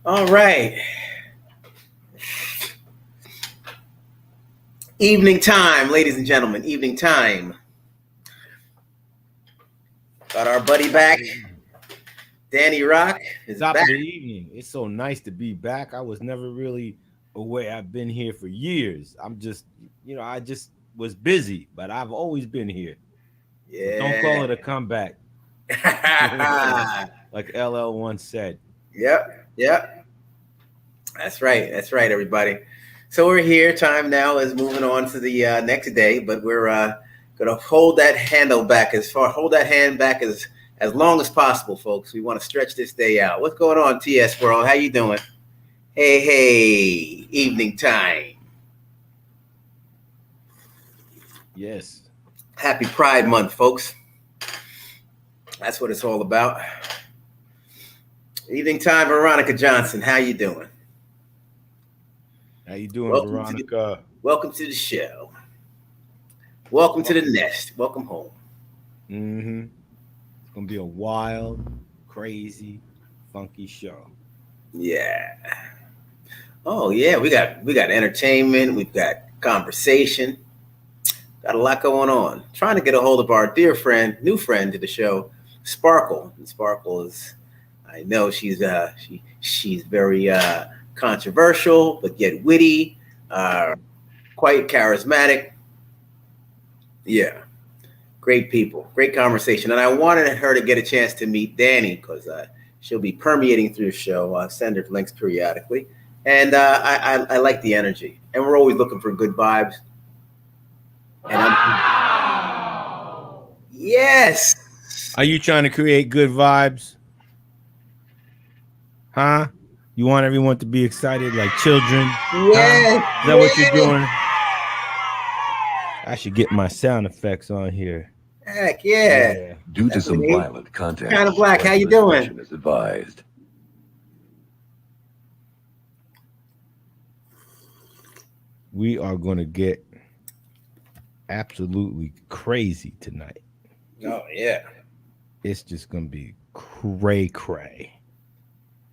All right. Evening time, ladies and gentlemen. Evening time. Got our buddy back. Danny Rock is Top back. of the evening. It's so nice to be back. I was never really aware. I've been here for years. I'm just, I just was busy, but I've always been here. Yeah. So don't call it a comeback. Like LL once said. Yep. That's right, everybody. So we're here. Time now is moving on to the next day, but we're gonna hold that hand back as long as possible, folks. We want to stretch this day out. What's going on, TS World? How you doing? Hey, evening time. Yes. Happy Pride Month, folks. That's what it's all about. Evening time, Veronica Johnson. How you doing? How you doing, Veronica? Welcome to the show. Welcome to the nest. Welcome home. Mm-hmm. It's gonna be a wild, crazy, funky show. Yeah. Oh yeah, we got entertainment. We've got conversation. Got a lot going on. Trying to get a hold of our dear friend, new friend to the show, Sparkle. And Sparkle is, I know she's very controversial, but yet witty, quite charismatic. Yeah, great people, great conversation. And I wanted her to get a chance to meet Danny because she'll be permeating through the show. I'll send her links periodically. And I like the energy. And we're always looking for good vibes. And yes. Are you trying to create good vibes? Huh? You want everyone to be excited like children? Yes. Huh? Is that what you're doing? I should get my sound effects on here. Heck yeah. Due to some violent content. Kind of Black, how you doing? Is advised. We are going to get absolutely crazy tonight. Oh, yeah. It's just going to be cray.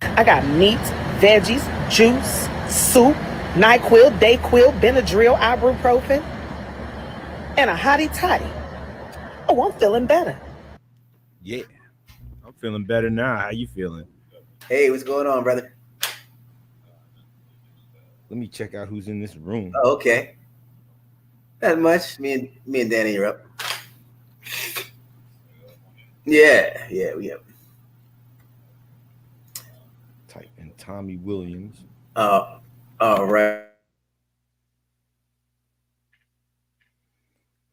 I got meat, veggies, juice, soup, NyQuil, Dayquil, Benadryl, ibuprofen, and a hottie toddy. Oh, I'm feeling better. Yeah. I'm feeling better now. How you feeling? Hey, what's going on, brother? Let me check out who's in this room. Oh, okay. Not much. Me and Danny are up. Yeah, we up. Type in Tommy Williams. All right.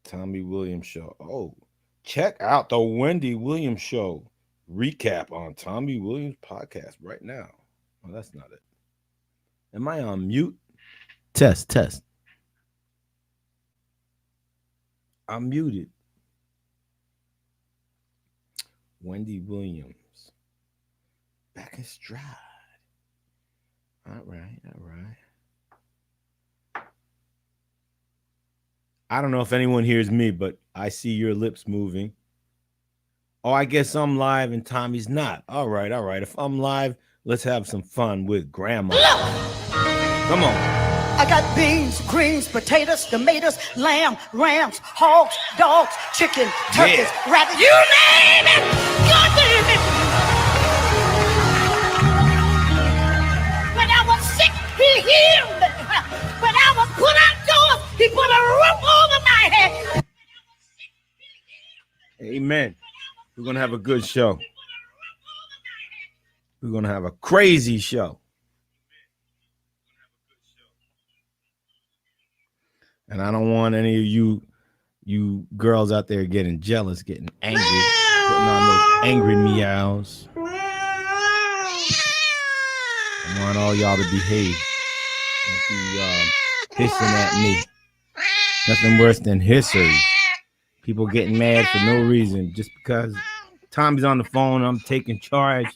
Tommy Williams show. Oh, check out the Wendy Williams show recap on Tommy Williams podcast right now. Oh, that's not it. Am I on mute? Test. I'm muted. Wendy Williams. Back in stride. All right. I don't know if anyone hears me, but I see your lips moving. Oh, I guess I'm live and Tommy's not. All right. If I'm live, let's have some fun with Grandma. Come on. I got beans, greens, potatoes, tomatoes, lamb, rams, hogs, dogs, chicken, turkeys, rabbits. You name it! God damn it! When I was sick, he healed me. When I was put outdoors, he put a roof over my head. Amen. We're going to have a good show. We're going to have a crazy show. And I don't want any of you girls out there getting jealous, getting angry, putting on those angry meows. I want all y'all to behave. Don't be hissing at me. Nothing worse than hissers. People getting mad for no reason. Just because Tommy's on the phone, I'm taking charge.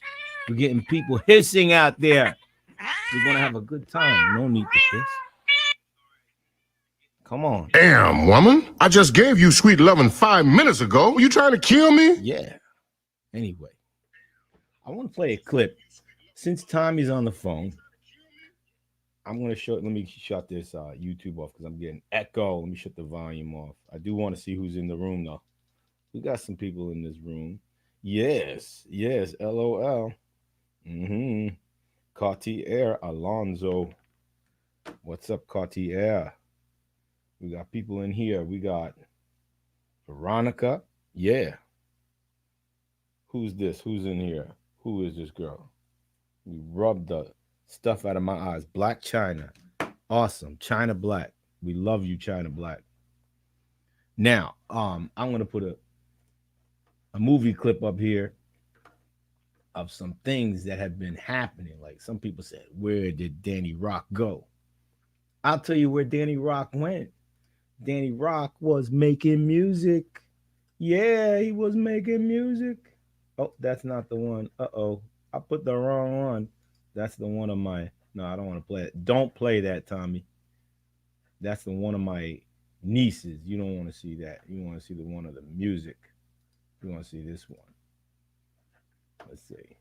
We're getting people hissing out there. We're going to have a good time. No need to hiss. Come on. Damn, woman. I just gave you sweet loving 5 minutes ago. Were you trying to kill me? Yeah. Anyway, I want to play a clip Since Tommy's on the phone, I'm gonna show. Let me shut this YouTube off because I'm getting echo. Let me shut the volume off. I do want to see who's in the room though. We got some people in this room. Yes, yes. LOL. Cartier Alonzo. What's up, Cartier? We got people in here. We got Veronica. Yeah. Who's this? Who's in here? Who is this girl? We rubbed the stuff out of my eyes. Black China. Awesome. China Black. We love you, China Black. Now, I'm gonna put a movie clip up here of some things that have been happening. Like some people said, where did Danny Rock go? I'll tell you where Danny Rock went. Danny Rock was making music. Yeah, he was making music. Oh, that's not the one. Uh-oh. I put the wrong one. That's the one of my... No, I don't want to play it. Don't play that, Tommy. That's the one of my nieces. You don't want to see that. You want to see the one of the music. You want to see this one. Let's see.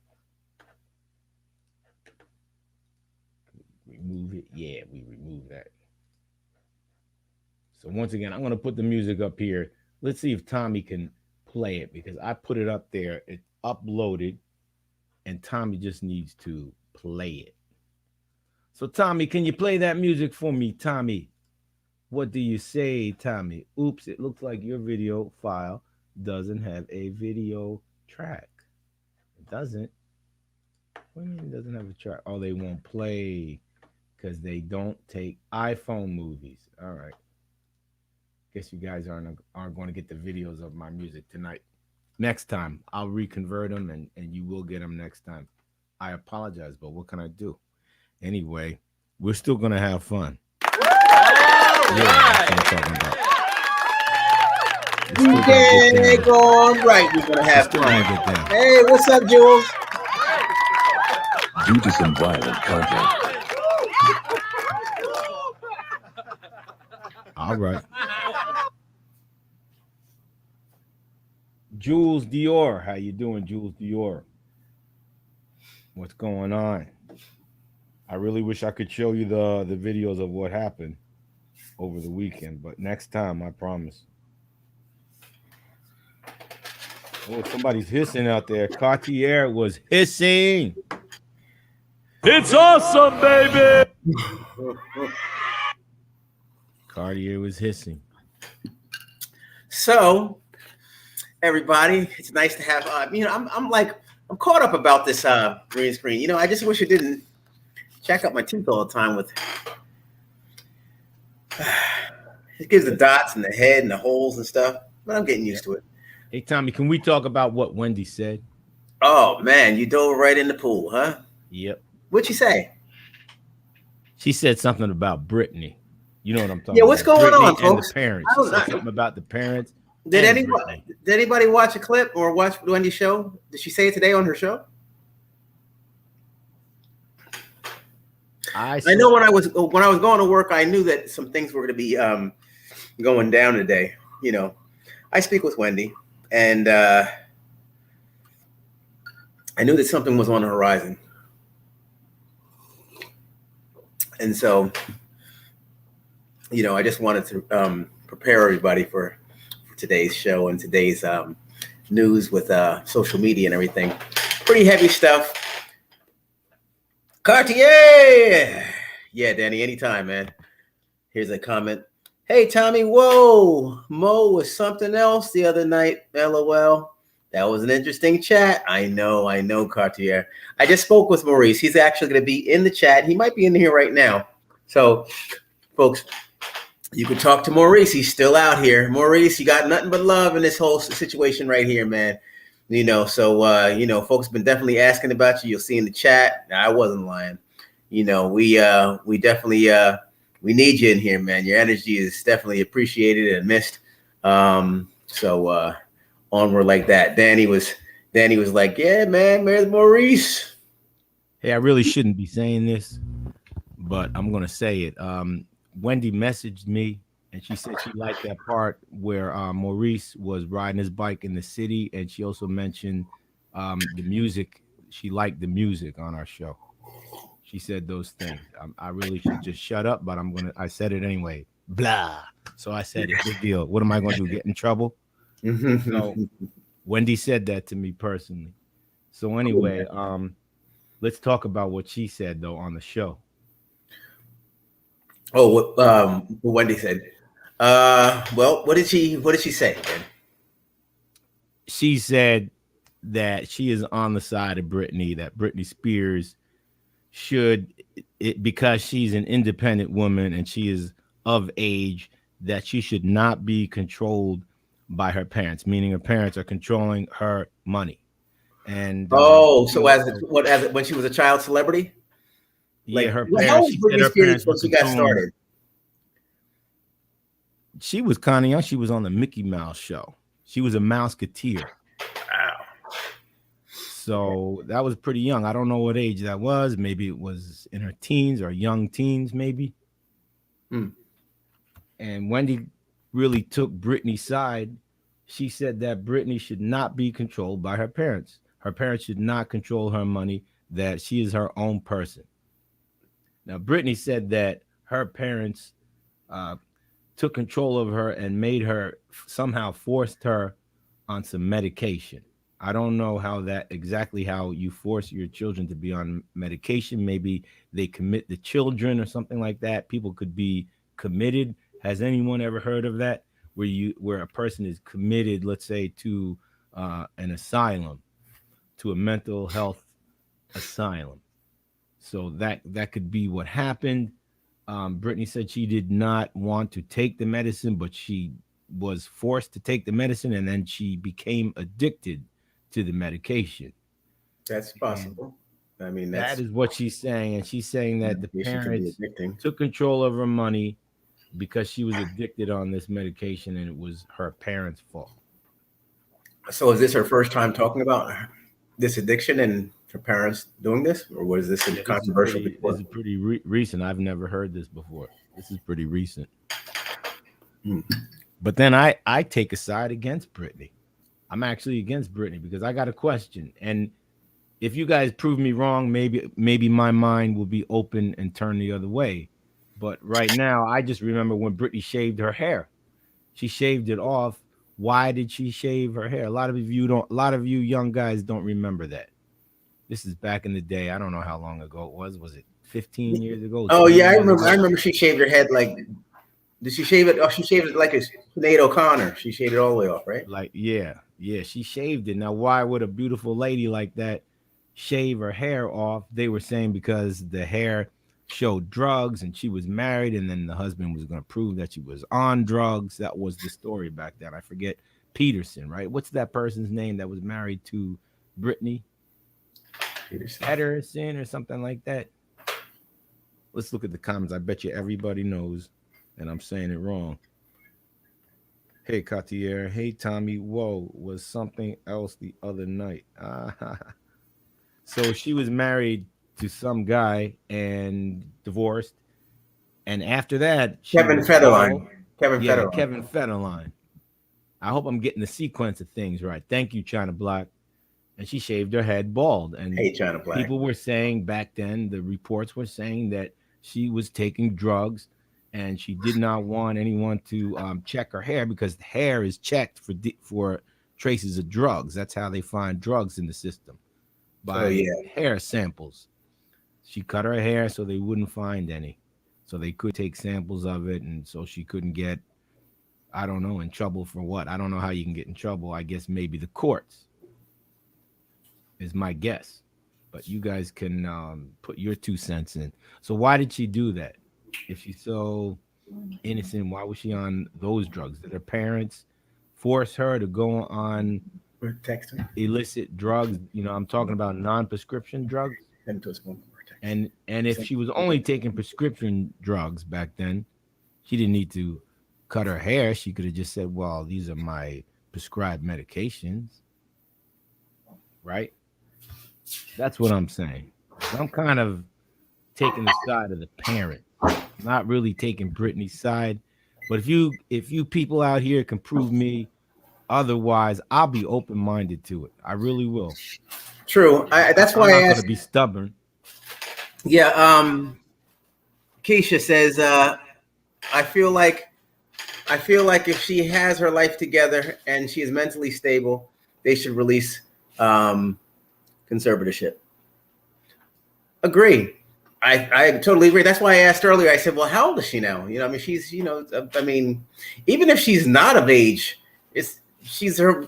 Remove it. Yeah, we remove that. So once again, I'm going to put the music up here. Let's see if Tommy can play it because I put it up there. It's uploaded and Tommy just needs to play it. So Tommy, can you play that music for me, Tommy? What do you say, Tommy? Oops, it looks like your video file doesn't have a video track. It doesn't. What do you mean it doesn't have a track? Oh, they won't play because they don't take iPhone movies. All right. Guess you guys aren't going to get the videos of my music tonight. Next time, I'll reconvert them and you will get them next time. I apologize, but what can I do? Anyway, we're still going to have fun. Yeah, that's what I'm talking about. Yeah, go on right. We're going to have fun. Hey, what's up, Jules? Due to some violent content. All right. Jules Dior, how you doing, Jules Dior? What's going on? I really wish I could show you the videos of what happened over the weekend, but next time, I promise. Oh, somebody's hissing out there. Cartier was hissing. It's awesome, baby. Cartier was hissing. So, everybody, it's nice to have. I'm caught up about this green screen. You know, I just wish it didn't check up my teeth all the time with. It gives the dots and the head and the holes and stuff, but I'm getting used to it. Hey, Tommy, can we talk about what Wendy said? Oh man, you dove right in the pool, huh? Yep. What'd you say? She said something about Britney. You know what I'm talking about? Yeah, what's going Britney on, folks? And the parents. She said something about the parents. Did anybody watch a clip or watch Wendy's show? Did she say it today on her show? I know when I was going to work, I knew that some things were going to be going down today. You know, I speak with Wendy, and I knew that something was on the horizon, and so, you know, I just wanted to prepare everybody for today's show and today's news with social media and everything. Pretty heavy stuff. Cartier! Yeah, Danny, anytime, man. Here's a comment. Hey, Tommy, whoa. Mo was something else the other night, LOL. That was an interesting chat. I know, Cartier. I just spoke with Maurice. He's actually going to be in the chat. He might be in here right now. So, folks, you can talk to Maurice. He's still out here. Maurice, you got nothing but love in this whole situation right here, man. You know, so, you know, folks have been definitely asking about you. You'll see in the chat. Now, I wasn't lying. You know, we definitely, we need you in here, man. Your energy is definitely appreciated and missed. So onward like that. Danny was like, yeah, man, where's Maurice? Hey, I really shouldn't be saying this, but I'm going to say it. Wendy messaged me and she said she liked that part where Maurice was riding his bike in the city. And she also mentioned the music she liked the music on our show. She said those things. I really should just shut up, but I said it anyway. Blah. So I said it. Big deal. What am I going to do? Get in trouble? So Wendy said that to me personally. So anyway, let's talk about what she said though on the show. Oh, what Wendy said. Well, what did she say? Ben? She said that she is on the side of Britney, that Britney Spears should, because she's an independent woman and she is of age, that she should not be controlled by her parents, meaning her parents are controlling her money. And so when she was a child celebrity? Yeah, like, her how parents. old She was said her Britney parents when were she got controlling- started? She was kind of young. She was on the Mickey Mouse show. She was a Mouseketeer. Wow. So that was pretty young. I don't know what age that was. Maybe it was in her teens or young teens, maybe. And Wendy really took Britney's side. She said that Britney should not be controlled by her parents. Her parents should not control her money, that she is her own person. Now, Britney said that her parents took control of her and made her, somehow forced her on some medication. I don't know exactly how you force your children to be on medication. Maybe they commit the children or something like that. People could be committed. Has anyone ever heard of that? Where a person is committed, let's say, to an asylum, to a mental health asylum. So that could be what happened. Britney said she did not want to take the medicine, but she was forced to take the medicine, and then she became addicted to the medication. That's possible. I mean, that is what she's saying, and she's saying that the parents took control of her money because she was addicted on this medication, and it was her parents' fault. So is this her first time talking about this addiction and her parents doing this, or was this controversial before? This is pretty recent. I've never heard this before. This is pretty recent. But then I take a side against Britney. I'm actually against Britney because I got a question. And if you guys prove me wrong, maybe my mind will be open and turn the other way. But right now, I just remember when Britney shaved her hair. She shaved it off. Why did she shave her hair? A lot of you young guys don't remember that. This is back in the day. I don't know how long ago it was. Was it 15 years ago? Oh yeah, I remember she shaved her head like. Did she shave it? Oh, she shaved it like a Sinead O'Connor. She shaved it all the way off, right? Like, yeah, she shaved it. Now, why would a beautiful lady like that shave her hair off? They were saying because the hair showed drugs and she was married, and then the husband was going to prove that she was on drugs. That was the story back then. I forget Peterson, right? What's that person's name that was married to Britney? Peterson or something like that. Let's look at the comments. I bet you everybody knows, and I'm saying it wrong. Hey, Cartier. Hey, Tommy. Whoa, was something else the other night. So she was married to some guy and divorced. And after that, Kevin Federline. Kevin Federline. I hope I'm getting the sequence of things right. Thank you, China Black. And she shaved her head bald. And hey, China Black. People were saying back then, the reports were saying that she was taking drugs and she did not want anyone to check her hair because the hair is checked for traces of drugs. That's how they find drugs in the system, by hair samples. She cut her hair so they wouldn't find any. So they could take samples of it, and so she couldn't get, I don't know, in trouble for what? I don't know how you can get in trouble. I guess maybe the courts is my guess. But you guys can put your 2 cents in. So why did she do that? If she's so innocent, why was she on those drugs? Did her parents force her to go on illicit drugs? You know, I'm talking about non-prescription drugs. And if she was only taking prescription drugs back then, she didn't need to cut her hair. She could have just said, well, these are my prescribed medications. Right? That's what I'm saying. I'm kind of taking the side of the parent, not really taking Britney's side. But if you people out here can prove me Otherwise, I'll be open-minded to it. I really will. True. That's why I'm I not going asked. to be stubborn. Yeah. Keisha says, I feel like if she has her life together and she is mentally stable, they should release conservatorship. Agree. I totally agree. That's why I asked earlier. I said, well, how old is she now? You know, I mean, she's, you know, I mean, even if she's not of age, she's her.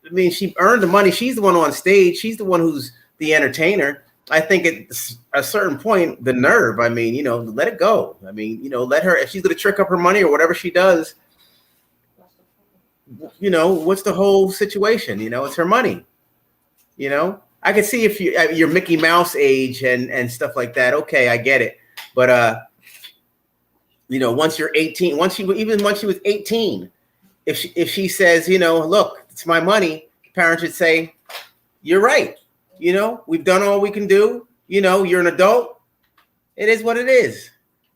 I mean, she earned the money. She's the one on stage. She's the one who's the entertainer. I think at a certain point, the nerve. I mean, you know, let it go. I mean, you know, let her. If she's going to trick up her money or whatever she does, you know, what's the whole situation? You know, it's her money. You know, I could see if you're Mickey Mouse age and stuff like that. Okay, I get it. But you know, once you're 18, once she was 18, if she says, you know, look, it's my money, parents should say, you're right. You know, we've done all we can do. You know, you're an adult. It is what it is.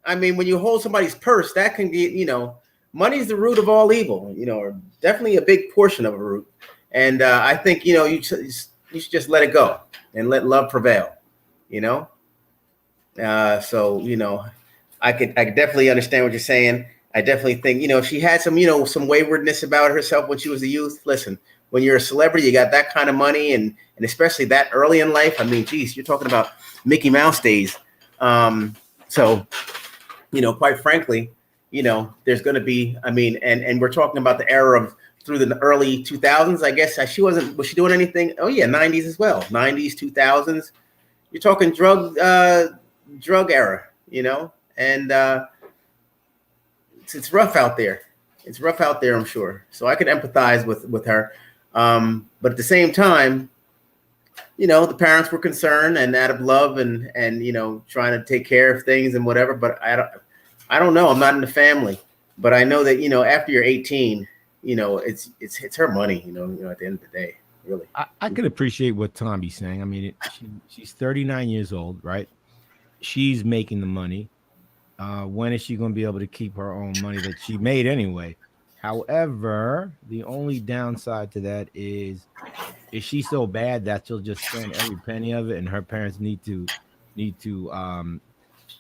I mean, when you hold somebody's purse, that can be, you know, money's the root of all evil. You know, or definitely a big portion of a root. And I think, you know, you should just let it go and let love prevail, you know? So, you know, I could definitely understand what you're saying. I definitely think, you know, if she had some, you know, some waywardness about herself when she was a youth, listen, when you're a celebrity, you got that kind of money and especially that early in life. I mean, geez, you're talking about Mickey Mouse days. So, you know, quite frankly, you know, there's going to be, I mean, and we're talking about the era of through the early 2000s, I guess. Was she doing anything? Oh yeah, 90s as well. 90s, 2000s. You're talking drug era, you know, and it's rough out there. It's rough out there, I'm sure. So I could empathize with her, but at the same time, you know, the parents were concerned and out of love and you know, trying to take care of things and whatever. But I don't know. I'm not in the family, but I know that, you know, after you're 18. You know, it's her money, you know, at the end of the day, really. I could appreciate what Tommy's saying. I mean, she's 39 years old, right? She's making the money. When is she going to be able to keep her own money that she made anyway? However, the only downside to that is she so bad that she'll just spend every penny of it, and her parents need to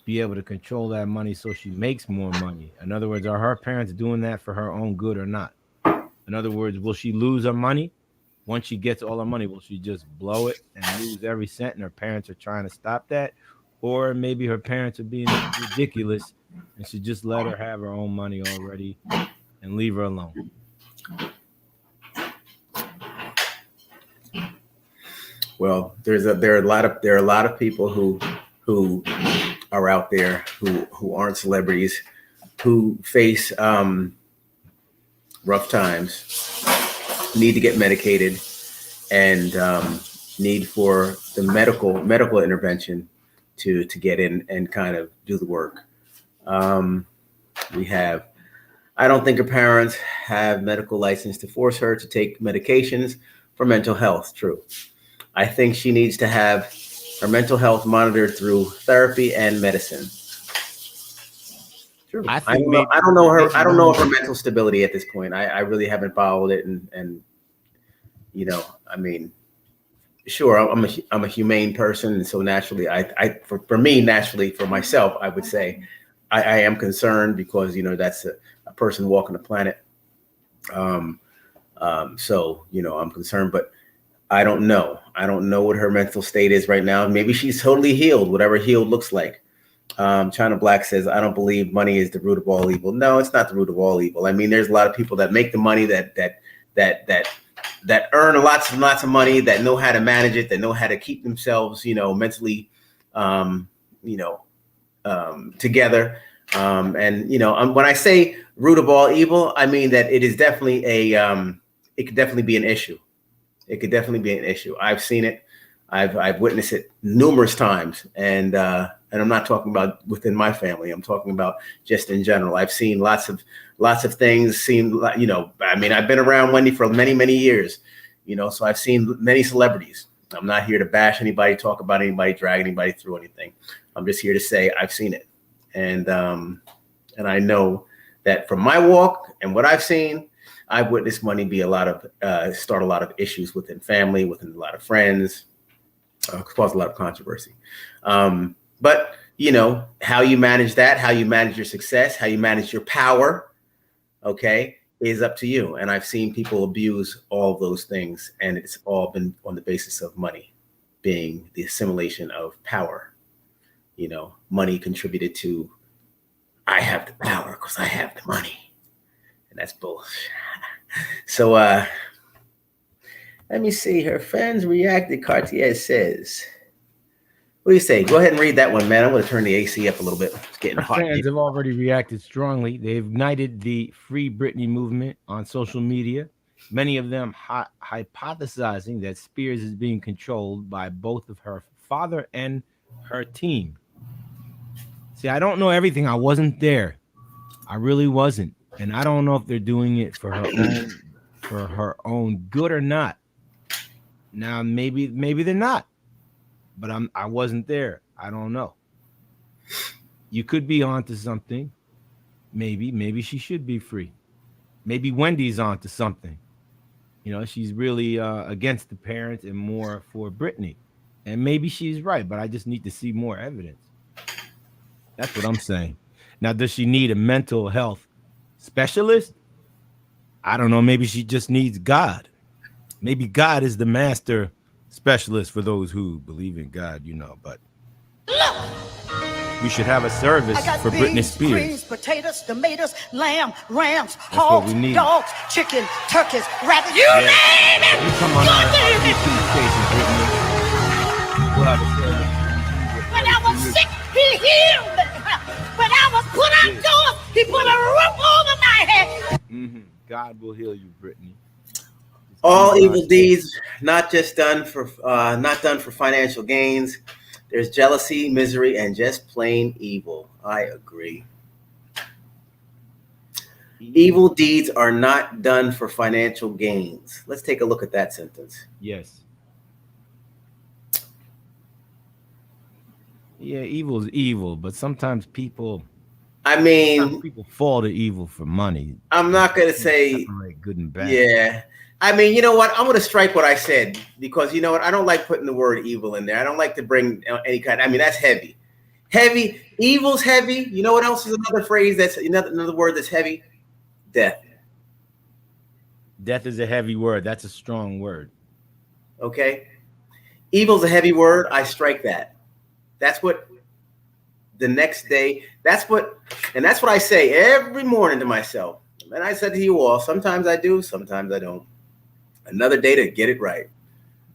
be able to control that money so she makes more money. In other words, are her parents doing that for her own good or not? In other words, will she lose her money? Once she gets all her money, will she just blow it and lose every cent and her parents are trying to stop that? Or maybe her parents are being ridiculous and should just let her have her own money already and leave her alone. Well, there are a lot of people who are out there who aren't celebrities, who face rough times, need to get medicated, and need for the medical intervention to get in and kind of do the work. I don't think her parents have medical license to force her to take medications for mental health. True. I think she needs to have her mental health monitored through therapy and medicine. True. I don't know her mental stability at this point. I really haven't followed it, and you know, I mean, sure, I'm a humane person, and so naturally, for me, naturally, for myself, I would say I am concerned because, you know, that's a person walking the planet. So, you know, I'm concerned, but I don't know. I don't know what her mental state is right now. Maybe she's totally healed, whatever healed looks like. China Black says, I don't believe money is the root of all evil. No, it's not the root of all evil. I mean, there's a lot of people that make the money that earn lots and lots of money, that know how to manage it, that know how to keep themselves, you know, mentally, together. And, you know, when I say root of all evil, I mean that it is definitely it could definitely be an issue. It could definitely be an issue. I've seen it. I've witnessed it numerous times. And I'm not talking about within my family. I'm talking about just in general. I've seen lots of things. You know, I mean, I've been around Wendy for many, many years, you know, so I've seen many celebrities. I'm not here to bash anybody, talk about anybody, drag anybody through anything. I'm just here to say I've seen it. And I know that from my walk and what I've seen, I've witnessed money be start a lot of issues within family, within a lot of friends, cause a lot of controversy. But how you manage that, how you manage your success, how you manage your power, okay, is up to you. And I've seen people abuse all of those things, and it's all been on the basis of money being the assimilation of power. Money contributed to, I have the power because I have the money. And that's bullshit. So let me see. Her fans reacted. Cartier says, what do you say? Go ahead and read that one, man. I'm going to turn the AC up a little bit. It's getting hot. Fans have already reacted strongly. They've ignited the Free Britney movement on social media. Many of them hypothesizing that Spears is being controlled by both of her father and her team. See, I don't know everything. I wasn't there. I really wasn't. And I don't know if they're doing it for her own good or not. Now, maybe they're not. But I wasn't there. I don't know. You could be onto something. Maybe she should be free. Maybe Wendy's onto something. She's really against the parents and more for Britney. And maybe she's right, but I just need to see more evidence. That's what I'm saying. Now, does she need a mental health specialist? I don't know. Maybe she just needs God. Maybe God is the master specialist for those who believe in God, but we should have a service for Britney Spears. Greens, potatoes, tomatoes, lamb, rams, hogs, dogs, chicken, turkeys, rabbits. You name it. You come on our YouTube station, Britney. We'll have a service. When I was sick, he healed me. When I was put outdoors, he put a roof over my head. Mm-hmm. God will heal you, Britney. All evil deeds not done for financial gains. There's jealousy, misery, and just plain evil. I agree. Evil deeds are not done for financial gains. Let's take a look at that sentence. Yes. Yeah, evil is evil, but sometimes people fall to evil for money. I'm not going to say good and bad. Yeah. I mean, you know what? I'm going to strike what I said because you know what? I don't like putting the word evil in there. I don't like to bring any kind. I mean, that's heavy. Heavy. Evil's heavy. You know what else is another phrase that's another word that's heavy? Death. Death is a heavy word. That's a strong word. Okay. Evil's a heavy word. I strike that. That's what the next day. That's what I say every morning to myself. And I said to you all, sometimes I do, sometimes I don't. Another day to get it right,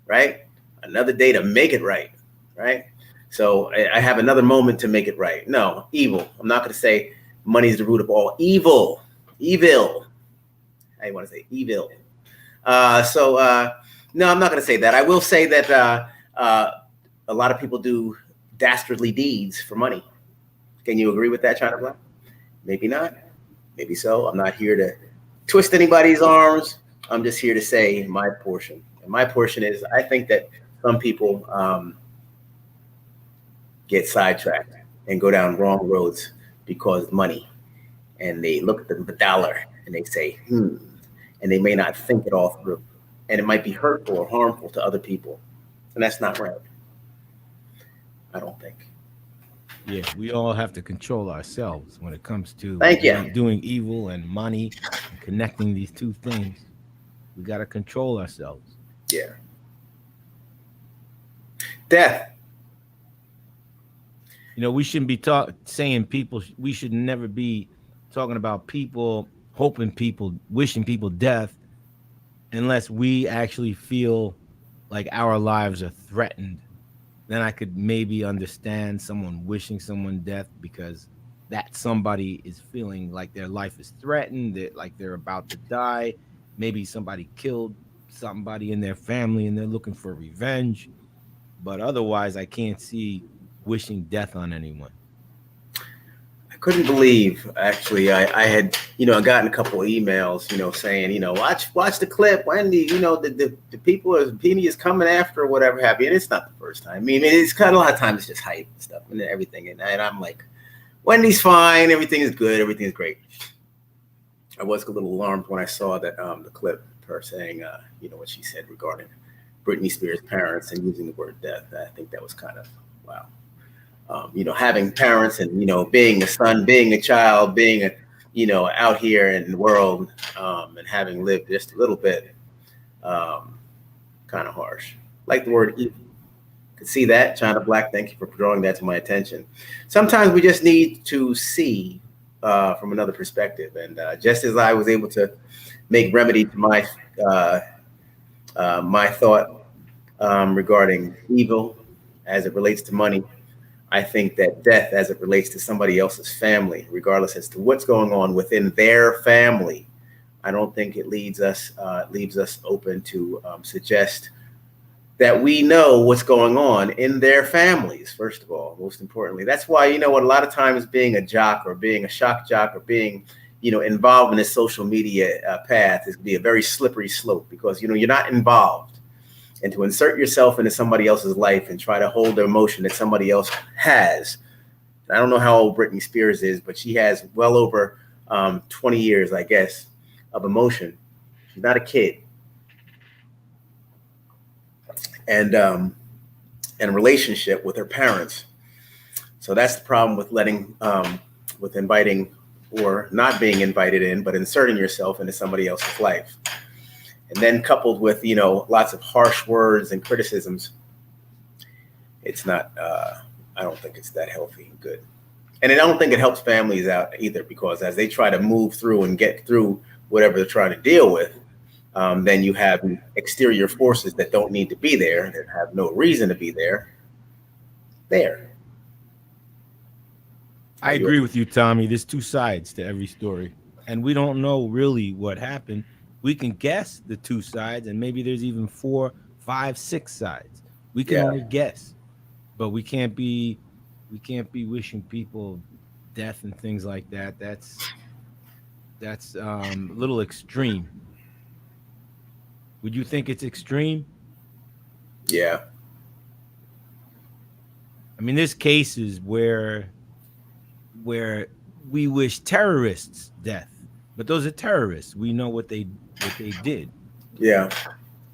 right? Another day to make it right, right? So I have another moment to make it right. No, evil. I'm not going to say money is the root of all evil. Evil. I want to say evil. No, I'm not going to say that. I will say that a lot of people do dastardly deeds for money. Can you agree with that, China Black? Maybe not. Maybe so. I'm not here to twist anybody's arms. I'm just here to say my portion. And my portion is I think that some people get sidetracked and go down wrong roads because of money. And they look at the dollar and they say, and they may not think it all through. And it might be hurtful or harmful to other people. And that's not right. I don't think. Yeah, we all have to control ourselves when it comes to doing evil and money and connecting these two things. We got to control ourselves. Yeah. Death. We shouldn't be saying people. We should never be talking about people, hoping people, wishing people death, unless we actually feel like our lives are threatened. Then I could maybe understand someone wishing someone death because that somebody is feeling like their life is threatened, that like they're about to die. Maybe somebody killed somebody in their family and they're looking for revenge. But otherwise, I can't see wishing death on anyone. I couldn't believe, actually, I had, gotten a couple of emails, saying, watch the clip, Wendy, the people are, Payne is coming after or whatever have you. And it's not the first time. I mean, it's kind of a lot of times it's just hype and stuff and everything. And I'm like, Wendy's fine. Everything is good. Everything is great. I was a little alarmed when I saw that the clip, her saying, what she said regarding Britney Spears' parents and using the word death. I think that was kind of wow. Having parents and being a son, being a child, being out here in the world, and having lived just a little bit, kind of harsh. Like the word evil. Could see that, China Black. Thank you for drawing that to my attention. Sometimes we just need to see from another perspective, and just as I was able to make remedy to my my thought regarding evil as it relates to money, I think that death as it relates to somebody else's family, regardless as to what's going on within their family, I don't think it leaves us open to suggest that we know what's going on in their families, first of all, most importantly. That's why, what a lot of times being a jock or being a shock jock or being, involved in a social media path is be a very slippery slope because, you're not involved. And to insert yourself into somebody else's life and try to hold the emotion that somebody else has. I don't know how old Britney Spears is, but she has well over 20 years, I guess, of emotion. She's not a kid. And a relationship with her parents. So that's the problem with with inviting or not being invited in, but inserting yourself into somebody else's life. And then coupled with, lots of harsh words and criticisms, it's not, I don't think it's that healthy and good. And I don't think it helps families out either, because as they try to move through and get through whatever they're trying to deal with, then you have exterior forces that don't need to be there, that have no reason to be there. I agree with you, Tommy. There's two sides to every story, and we don't know really what happened. We can guess the two sides, and maybe there's even 4, 5, 6 sides. We can only guess, but we can't be wishing people death and things like that. That's a little extreme. Would you think it's extreme? Yeah. I mean, there's cases where we wish terrorists death, but those are terrorists. We know what they did. Yeah.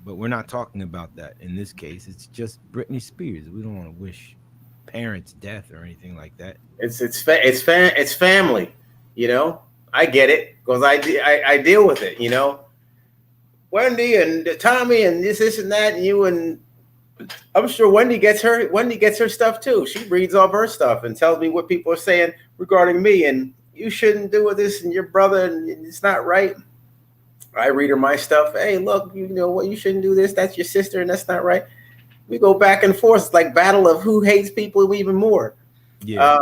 But we're not talking about that in this case. It's just Britney Spears. We don't want to wish parents death or anything like that. It's family. I get it because I deal with it. Wendy and Tommy and this and that, and you, and I'm sure Wendy gets her stuff too. She reads all of her stuff and tells me what people are saying regarding me, and you shouldn't do this, and your brother, and it's not right. I read her my stuff. Hey, look, what, you shouldn't do this. That's your sister, and that's not right. We go back and forth. It's like battle of who hates people even more. Yeah.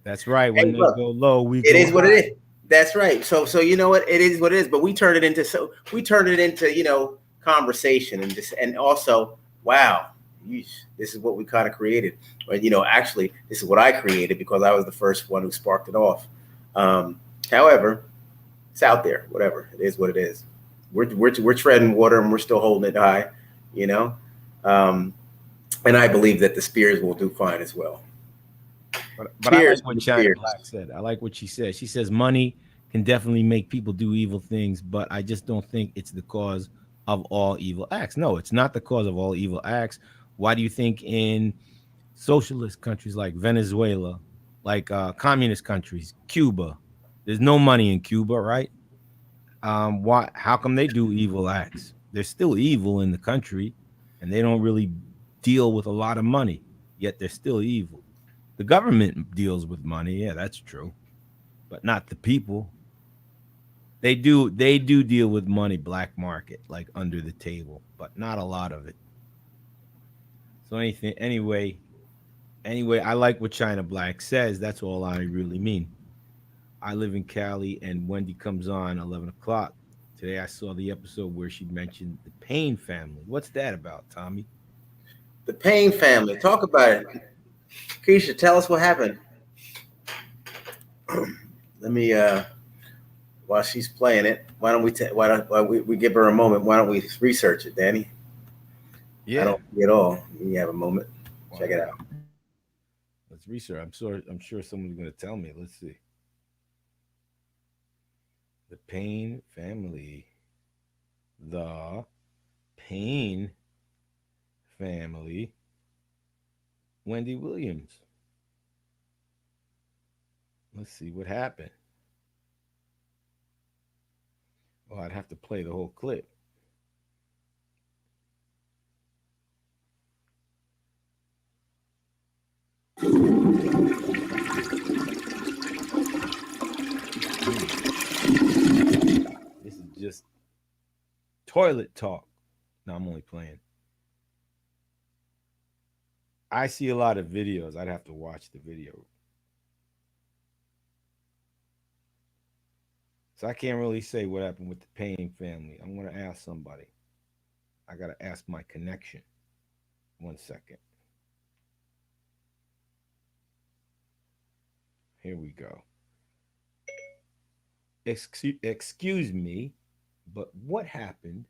That's right. When hey, they look, go low, it is what it is. That's right. So you know what? It is what it is. But we turn it into conversation and also, wow, this is what we kind of created. Or actually, this is what I created because I was the first one who sparked it off. However, it's out there. Whatever, it is what it is. We're treading water and we're still holding it high. And I believe that the Spears will do fine as well. But I like what China Black said. I like what she said. She says money can definitely make people do evil things, but I just don't think it's the cause of all evil acts. No, it's not the cause of all evil acts. Why do you think in socialist countries like Venezuela, like communist countries, Cuba, there's no money in Cuba, right? Why? How come they do evil acts? They're still evil in the country, and they don't really deal with a lot of money, yet they're still evil. The government deals with money, yeah, that's true, but not the people. They do deal with money, black market, like under the table, but not a lot of it. So anyway, I like what China Black says. That's all I really mean. I live in Cali, and Wendy comes on 11 o'clock. Today I saw the episode where she mentioned the Payne family. What's that about, Tommy? The Payne family. Talk about it. Keisha, tell us what happened. Let me while she's playing it, why don't we give her a moment? Why don't we research it, Danny? Yeah. I don't see it all. You have a moment. Check it out. Let's research. I'm sure someone's gonna tell me. Let's see. The Payne family. The Payne family. Wendy Williams. Let's see what happened. Well, I'd have to play the whole clip. This is just toilet talk. No, I'm only playing. I see a lot of videos. I'd have to watch the video. So I can't really say what happened with the Payne family. I'm going to ask somebody. I got to ask my connection. 1 second. Here we go. Excuse me, but what happened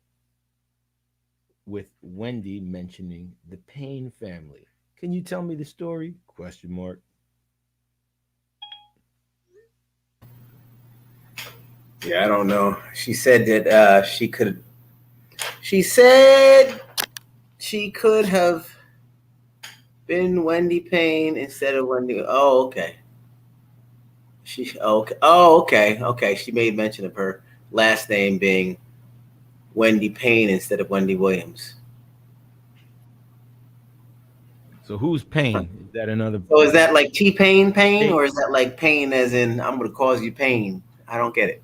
with Wendy mentioning the Payne family? Can you tell me the story? Question mark. Yeah, I don't know. She said that she could. She said she could have been Wendy Payne instead of Wendy. Oh, okay. Okay. Oh, okay. Okay. She made mention of her last name being Wendy Payne instead of Wendy Williams. So who's Payne? Is that another? So is that like T-Pain pain, or is that like pain as in I'm going to cause you pain? I don't get it.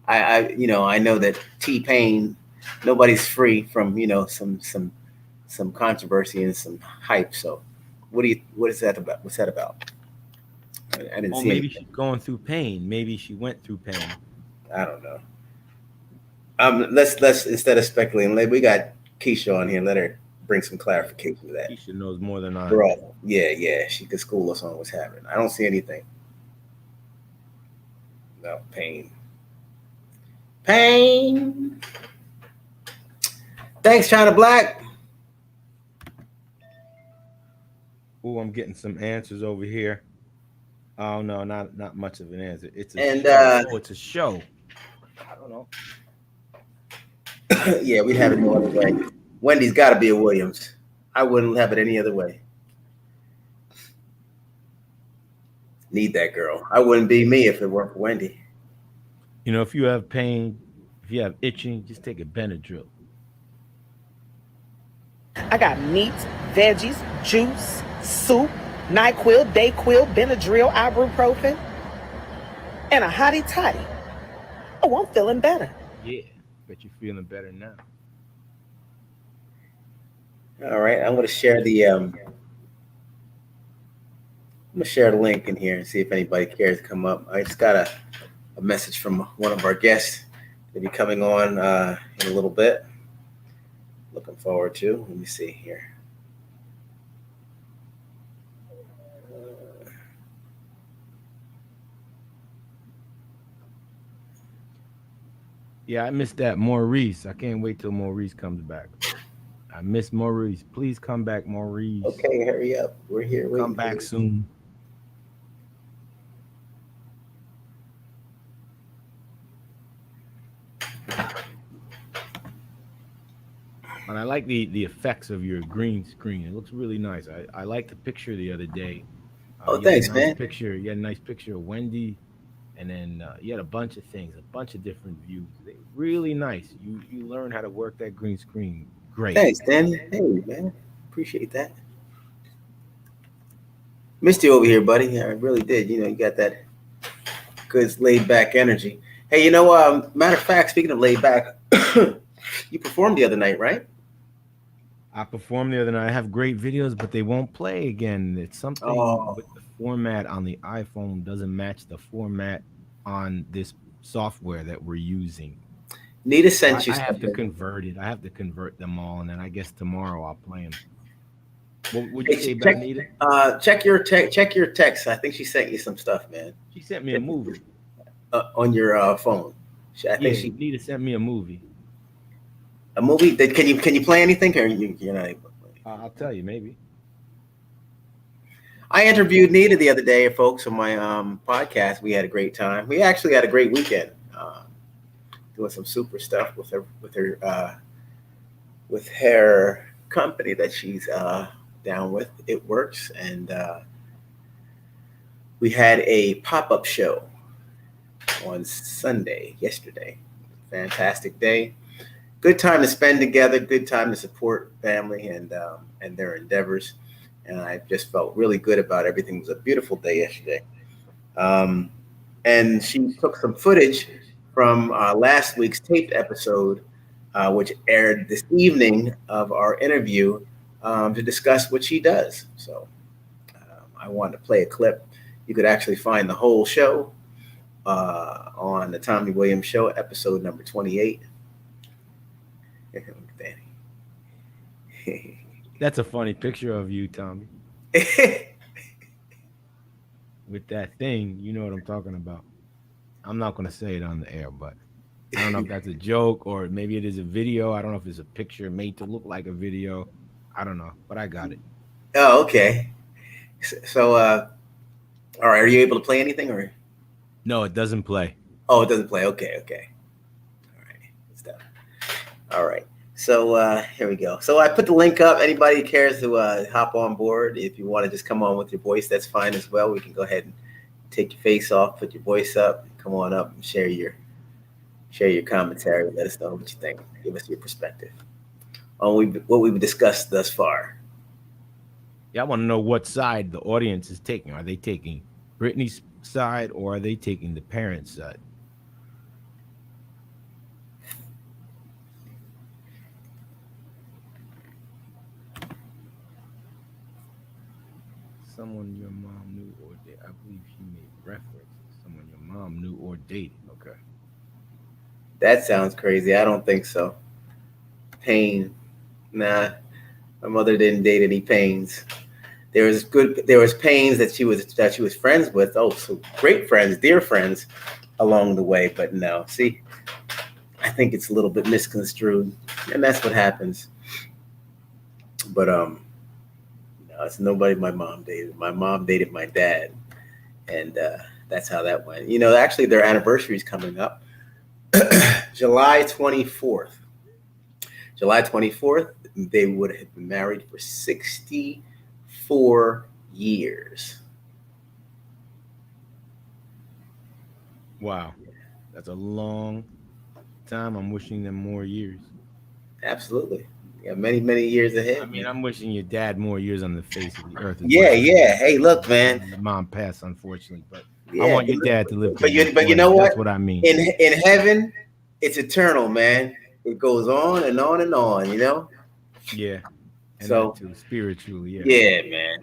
I know that T-Pain, nobody's free from some controversy and some hype. So what is that about? What's that about? I didn't see. Maybe she's going through pain. Maybe she went through pain. I don't know. Let's instead of speculating, we got Keisha on here. Let her bring some clarification to that. Keisha knows more than I. Right. Yeah. She could school us on what's happening. I don't see anything. No, Payne. Thanks, China Black. Oh, I'm getting some answers over here. Oh no, not much of an answer. It's a show. It's a show. I don't know. Yeah, we'd have it no other way. Wendy's got to be a Williams. I wouldn't have it any other way. Need that girl. I wouldn't be me if it weren't for Wendy. You know, if you have pain, if you have itching, just take a Benadryl. I got meat, veggies, juice, soup, NyQuil, Dayquil, Benadryl, ibuprofen, and a hottie toddy. Oh, I'm feeling better. Yeah, bet you're feeling better now. All right, I'm going to share the link in here and see if anybody cares to come up. I just got a message from one of our guests to be coming on in a little bit. Looking forward to. Let me see here. Yeah, I missed that. Maurice. I can't wait till Maurice comes back. I miss Maurice. Please come back, Maurice. Okay, hurry up. We're here. Come back soon. And I like the effects of your green screen. It looks really nice. I liked the picture the other day. Thanks, man. You had a nice picture of Wendy, and then you had a bunch of things, a bunch of different views. They really nice. You learn how to work that green screen. Great. Thanks, Danny. Hey, man. Appreciate that. Missed you over here, buddy. I really did. You got that good laid back energy. Hey, matter of fact, speaking of laid back, you performed the other night, right? I performed the other night. I have great videos, but they won't play again. It's something with the format on the iPhone doesn't match the format on this software that we're using. Nita sent you. I have to convert it. I have to convert them all, and then I guess tomorrow I'll play them. What would you say about Nita? Check your text. I think she sent you some stuff, man. She sent me a movie on your phone. Nita sent me a movie. A movie? Can you play anything? Or you're not able to play? I'll tell you, maybe. I interviewed Nita the other day, folks, on my podcast. We had a great time. We actually had a great weekend. doing some super stuff with her company that she's down with. It works, and we had a pop-up show on Sunday yesterday. Fantastic day. Good time to spend together. Good time to support family and their endeavors. And I just felt really good about everything. It was a beautiful day yesterday. And she took some footage from last week's taped episode, which aired this evening, of our interview to discuss what she does. So I wanted to play a clip. You could actually find the whole show on the Tommy Williams Show, episode number 28. That's a funny picture of you, Tommy. With that thing, you know what I'm talking about. I'm not going to say it on the air, but I don't know if that's a joke or maybe it is a video. I don't know if it's a picture made to look like a video. I don't know, but I got it. Oh, okay. So, all right. Are you able to play anything, or? No, it doesn't play. Oh, it doesn't play. Okay. All right. Good stuff. All right. So here we go. So I put the link up. Anybody who cares to hop on board, if you want to just come on with your voice, that's fine as well. We can go ahead and take your face off, put your voice up, come on up and share your commentary. Let us know what you think. Give us your perspective on what we've discussed thus far. Yeah, I want to know what side the audience is taking. Are they taking Britney's side or are they taking the parents' side? Someone your mom knew or dated. I believe she made reference to someone your mom knew or dated. Okay. That sounds crazy. I don't think so. Payne. Nah. My mother didn't date any Paynes. There was Paynes that she was friends with. Oh, so great friends, dear friends along the way, but no. See, I think it's a little bit misconstrued, and that's what happens. But no, it's nobody my mom dated. My mom dated my dad, and that's how that went. You know, actually, their anniversary is coming up, July 24th. July 24th, they would have been married for 64 years. Wow, that's a long time. I'm wishing them more years. Absolutely. Yeah, many, many years ahead. I mean, I'm wishing your dad more years on the face of the earth. Yeah. Hey, look, man. My mom passed, unfortunately, but Yeah, I want your dad to live. But you know what? That's what I mean. In heaven, it's eternal, man. It goes on and on and on. You know. Yeah. And so too, spiritually, yeah. Yeah, man.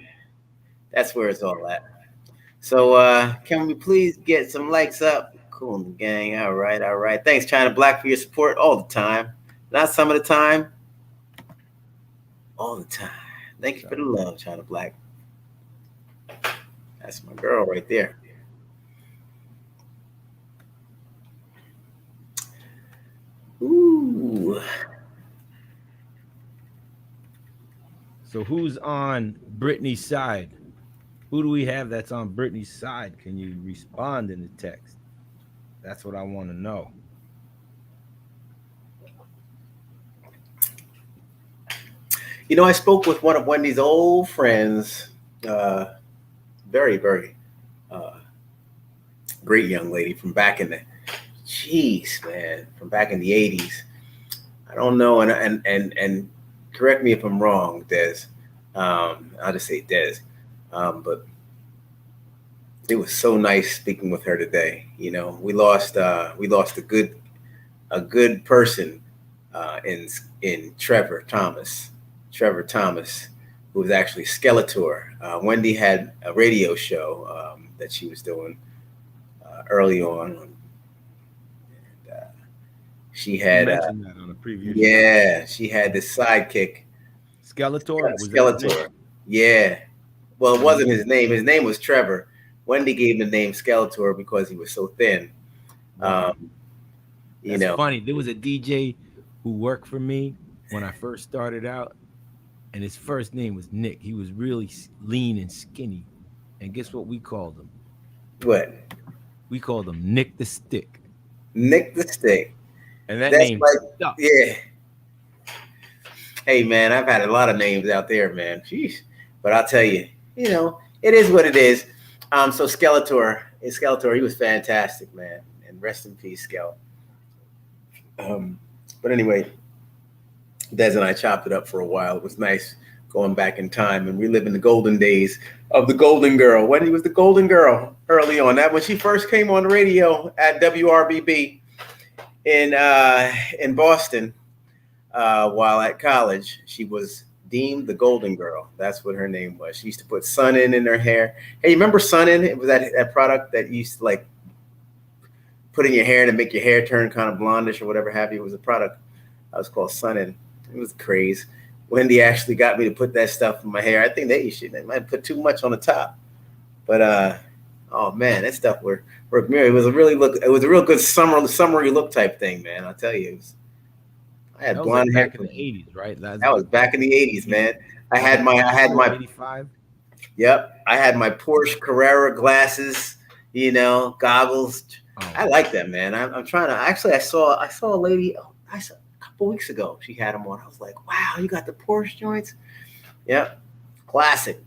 That's where it's all at. So can we please get some likes up? Cool, gang. All right. Thanks, China Black, for your support all the time. Not some of the time. All the time. Thank you for the love, China Black. That's my girl right there. Ooh. So who's on Britney's side? Who do we have that's on Britney's side? Can you respond in the text? That's what I want to know. You know, I spoke with one of Wendy's old friends, very, very great young lady from back in the, from back in the 80s. I don't know, and correct me if I'm wrong, Des. I'll just say Des. But it was so nice speaking with her today. You know, we lost a good person in Trevor Thomas. Trevor Thomas, who was actually Skeletor. Wendy had a radio show that she was doing early on. And, she had mentioned that on a previous show. She had this sidekick. Skeletor? Skeletor. Yeah. Well, it wasn't his name. His name was Trevor. Wendy gave him the name Skeletor because he was so thin. That's funny. There was a DJ who worked for me when I first started out, and his first name was Nick. He was really lean and skinny. And guess what we called him? What? We called him Nick the Stick. Nick the Stick. And that That's name, like, yeah. Hey, man, I've had a lot of names out there, man. Jeez. But I'll tell you, it is what it is. So Skeletor, he was fantastic, man. And rest in peace, Skele. But anyway, Des and I chopped it up for a while. It was nice going back in time and reliving the golden days of the Golden Girl. Wendy was the Golden Girl early on. That when she first came on the radio at WRBB in Boston while at college, she was deemed the Golden Girl. That's what her name was. She used to put Sun-In in her hair. Hey, you remember Sun-In? It was that product that you used to like put in your hair to make your hair turn kind of blondish or whatever have you. It was a product that was called Sun-In. It was craze. Wendy actually got me to put that stuff in my hair. I think they might put too much on the top. But oh man, that stuff worked. It was a real good summery look type thing, man. I'll tell you. I had blonde hair back in the 80s, right? That was back in the 80s, man. I had my 85. Yep. I had my Porsche Carrera glasses, goggles. Oh. I like that, man. I'm trying to I saw a lady a couple weeks ago. She had them on. I was like, wow, you got the Porsche joints? Yep. Classic.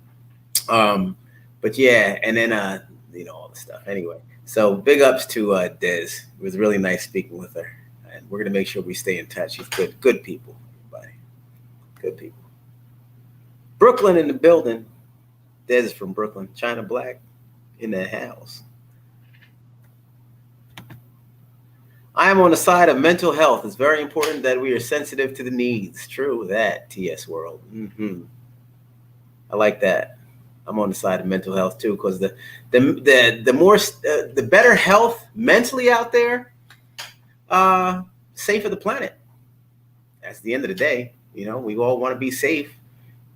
But yeah, and then all the stuff. Anyway, so big ups to Des. It was really nice speaking with her. And we're going to make sure we stay in touch. She's good people, everybody. Good people. Brooklyn in the building. Des is from Brooklyn. China Black in the house. I am on the side of mental health. It's very important that we are sensitive to the needs. True that, TS World. Mm-hmm. I like that. I'm on the side of mental health too, because the better health mentally out there, safer the planet. That's the end of the day. We all want to be safe.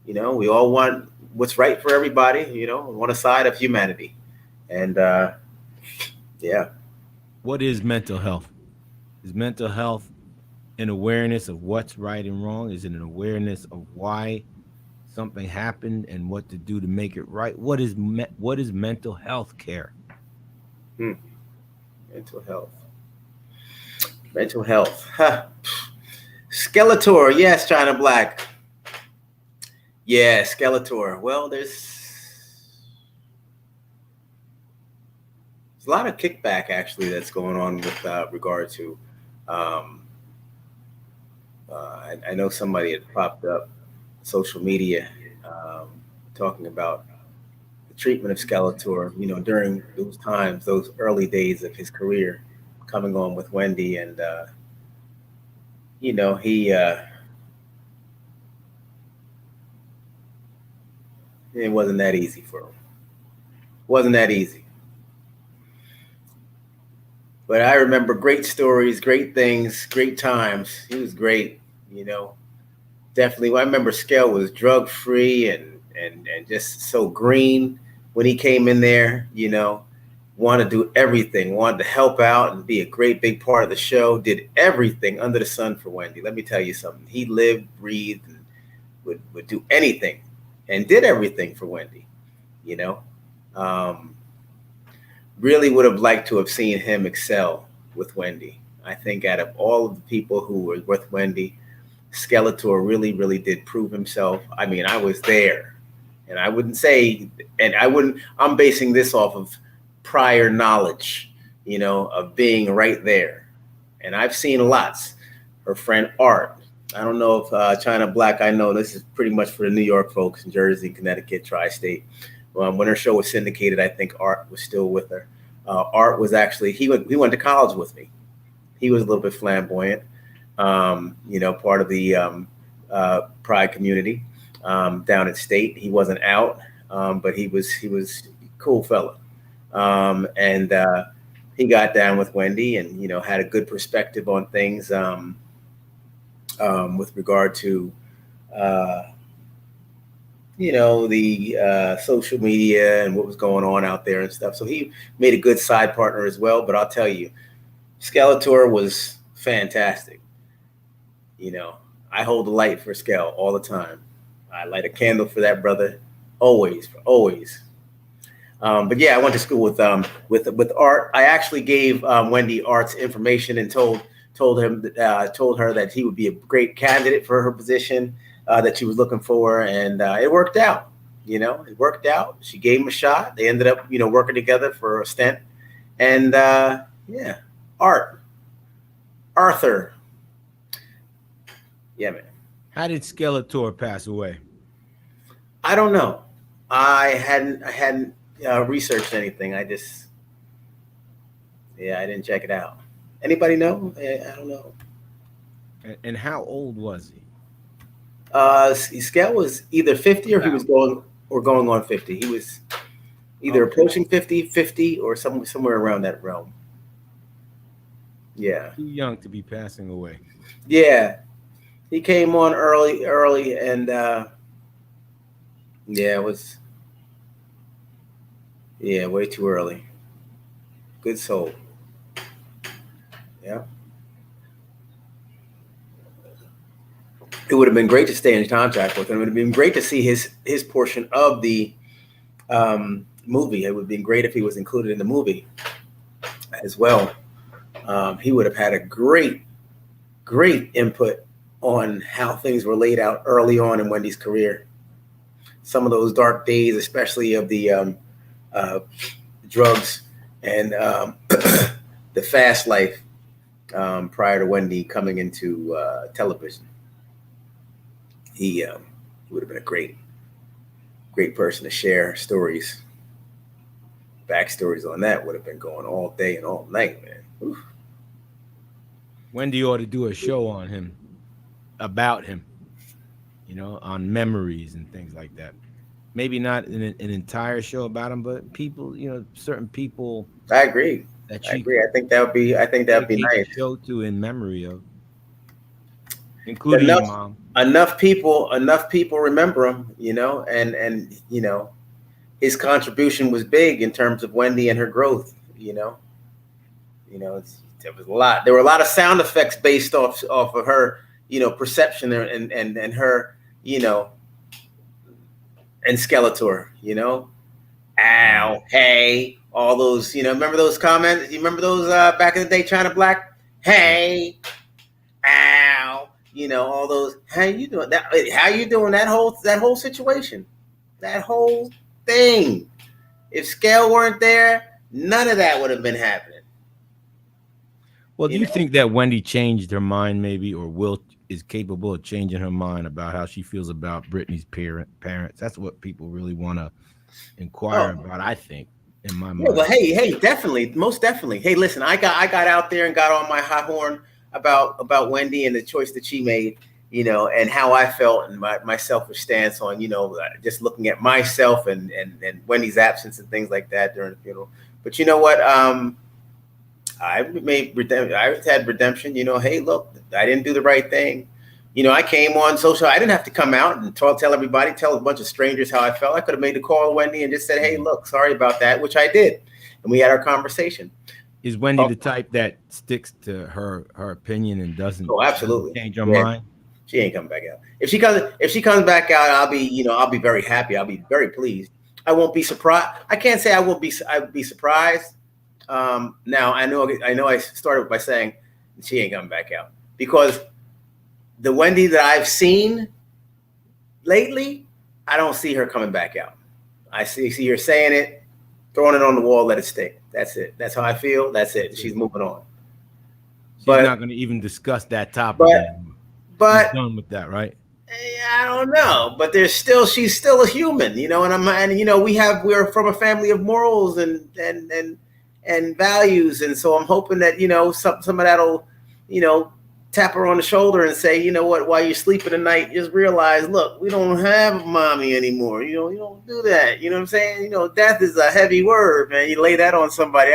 We all want what's right for everybody. On the side of humanity. And yeah. What is mental health? Is mental health an awareness of what's right and wrong? Is it an awareness of why something happened and what to do to make it right? What is mental health care? Mental health. Mental health. Huh. Skeletor. Yes, China Black. Yeah, Skeletor. Well, there's a lot of kickback actually that's going on with regard to I know somebody had popped up social media talking about the treatment of Skeletor, during those times, those early days of his career, coming on with Wendy, and he it wasn't that easy for him. Wasn't that easy. But I remember great stories, great things, great times. He was great, Definitely. Well, I remember Skele was drug-free and just so green when he came in there, wanted to do everything, wanted to help out and be a great big part of the show, did everything under the sun for Wendy. Let me tell you something. He lived, breathed, and would do anything and did everything for Wendy, Really would have liked to have seen him excel with Wendy. I think out of all of the people who were with Wendy, Skeletor really, really did prove himself. I mean, I was there, and I wouldn't say, I'm basing this off of prior knowledge, of being right there. And I've seen lots. Her friend Art. I don't know if China Black, I know this is pretty much for the New York folks in Jersey, Connecticut, tri-state. When her show was syndicated, I think Art was still with her. Art was actually, he went to college with me. He was a little bit flamboyant, part of the Pride community down at State. He wasn't out, but he was a cool fella. And he got down with Wendy and, had a good perspective on things with regard to the social media and what was going on out there and stuff. So he made a good side partner as well. But I'll tell you, Skeletor was fantastic. I hold the light for Skele all the time. I light a candle for that brother, always. But yeah, I went to school with Art. I actually gave Wendy Art's information and told told her that he would be a great candidate for her position that she was looking for, and it worked out. You know, it worked out. She gave him a shot. They ended up, you know, working together for a stint, and yeah, Arthur. Yeah, man. How did Skeletor pass away? I don't know. I hadn't researched anything. I didn't check it out. Anybody know? I don't know. And how old was he? Skell was either 50 or he was going on 50. He was either approaching 50, or somewhere around that realm. Yeah. Too young to be passing away. Yeah. He came on early, and it was way too early. Good soul. Yeah. It would have been great to stay in contact with him. It would have been great to see his portion of the movie. It would have been great if he was included in the movie as well. He would have had a great input on how things were laid out early on in Wendy's career. Some of those dark days, especially of the drugs and the fast life prior to Wendy coming into television. He would have been a great person to share stories. Backstories on that would have been going all day and all night, man. Oof. Wendy ought to do a show on him, about him, you know, on memories and things like that. Maybe not an entire show about him, but people, you know, certain people. I agree. I think that would be nice. Show to in memory of, including your mom. Enough people remember him, you know, and you know, his contribution was big in terms of Wendy and her growth. You know, there were a lot of sound effects based off of her, you know, perception and her, you know, and Skeletor, you know, ow, hey, all those, you know, remember those comments? You remember those back in the day, China Black? Hey, ow, you know, all those. How you doing? How you doing? That whole situation, that whole thing. If Scale weren't there, none of that would have been happening. Well, do you think that Wendy changed her mind, maybe, or is capable of changing her mind about how she feels about Britney's parents? That's what people really want to inquire about, I think, in my mind. Well, hey, definitely, most definitely. Hey, listen, I got out there and got on my high horn about Wendy and the choice that she made, you know, and how I felt and my selfish stance on, you know, just looking at myself and Wendy's absence and things like that during the funeral. But you know what? I've had redemption, you know. Hey, look, I didn't do the right thing. You know, I came on social. I didn't have to come out and tell everybody, tell a bunch of strangers how I felt. I could have made the call to Wendy and just said, hey, look, sorry about that, which I did. And we had our conversation. Is Wendy the type that sticks to her opinion and doesn't absolutely change her mind? She ain't coming back out. If she comes back out, I'll be very happy. I'll be very pleased. I won't be surprised. I can't say I would be surprised. Now I know I started by saying she ain't coming back out, because the Wendy that I've seen lately, I don't see her coming back out. I see her saying it, throwing it on the wall, let it stay. That's it. That's how I feel. That's it. She's moving on. She's not going to even discuss that topic anymore. But she's done with that, right? I don't know, but she's still a human, you know. And you know, we're from a family of morals and values, and so I'm hoping that, you know, some of that'll, you know, tap her on the shoulder and say, you know what, while you're sleeping tonight, just realize, look, we don't have a mommy anymore. You know, you don't do that. You know what I'm saying? You know, death is a heavy word, man. You lay that on somebody.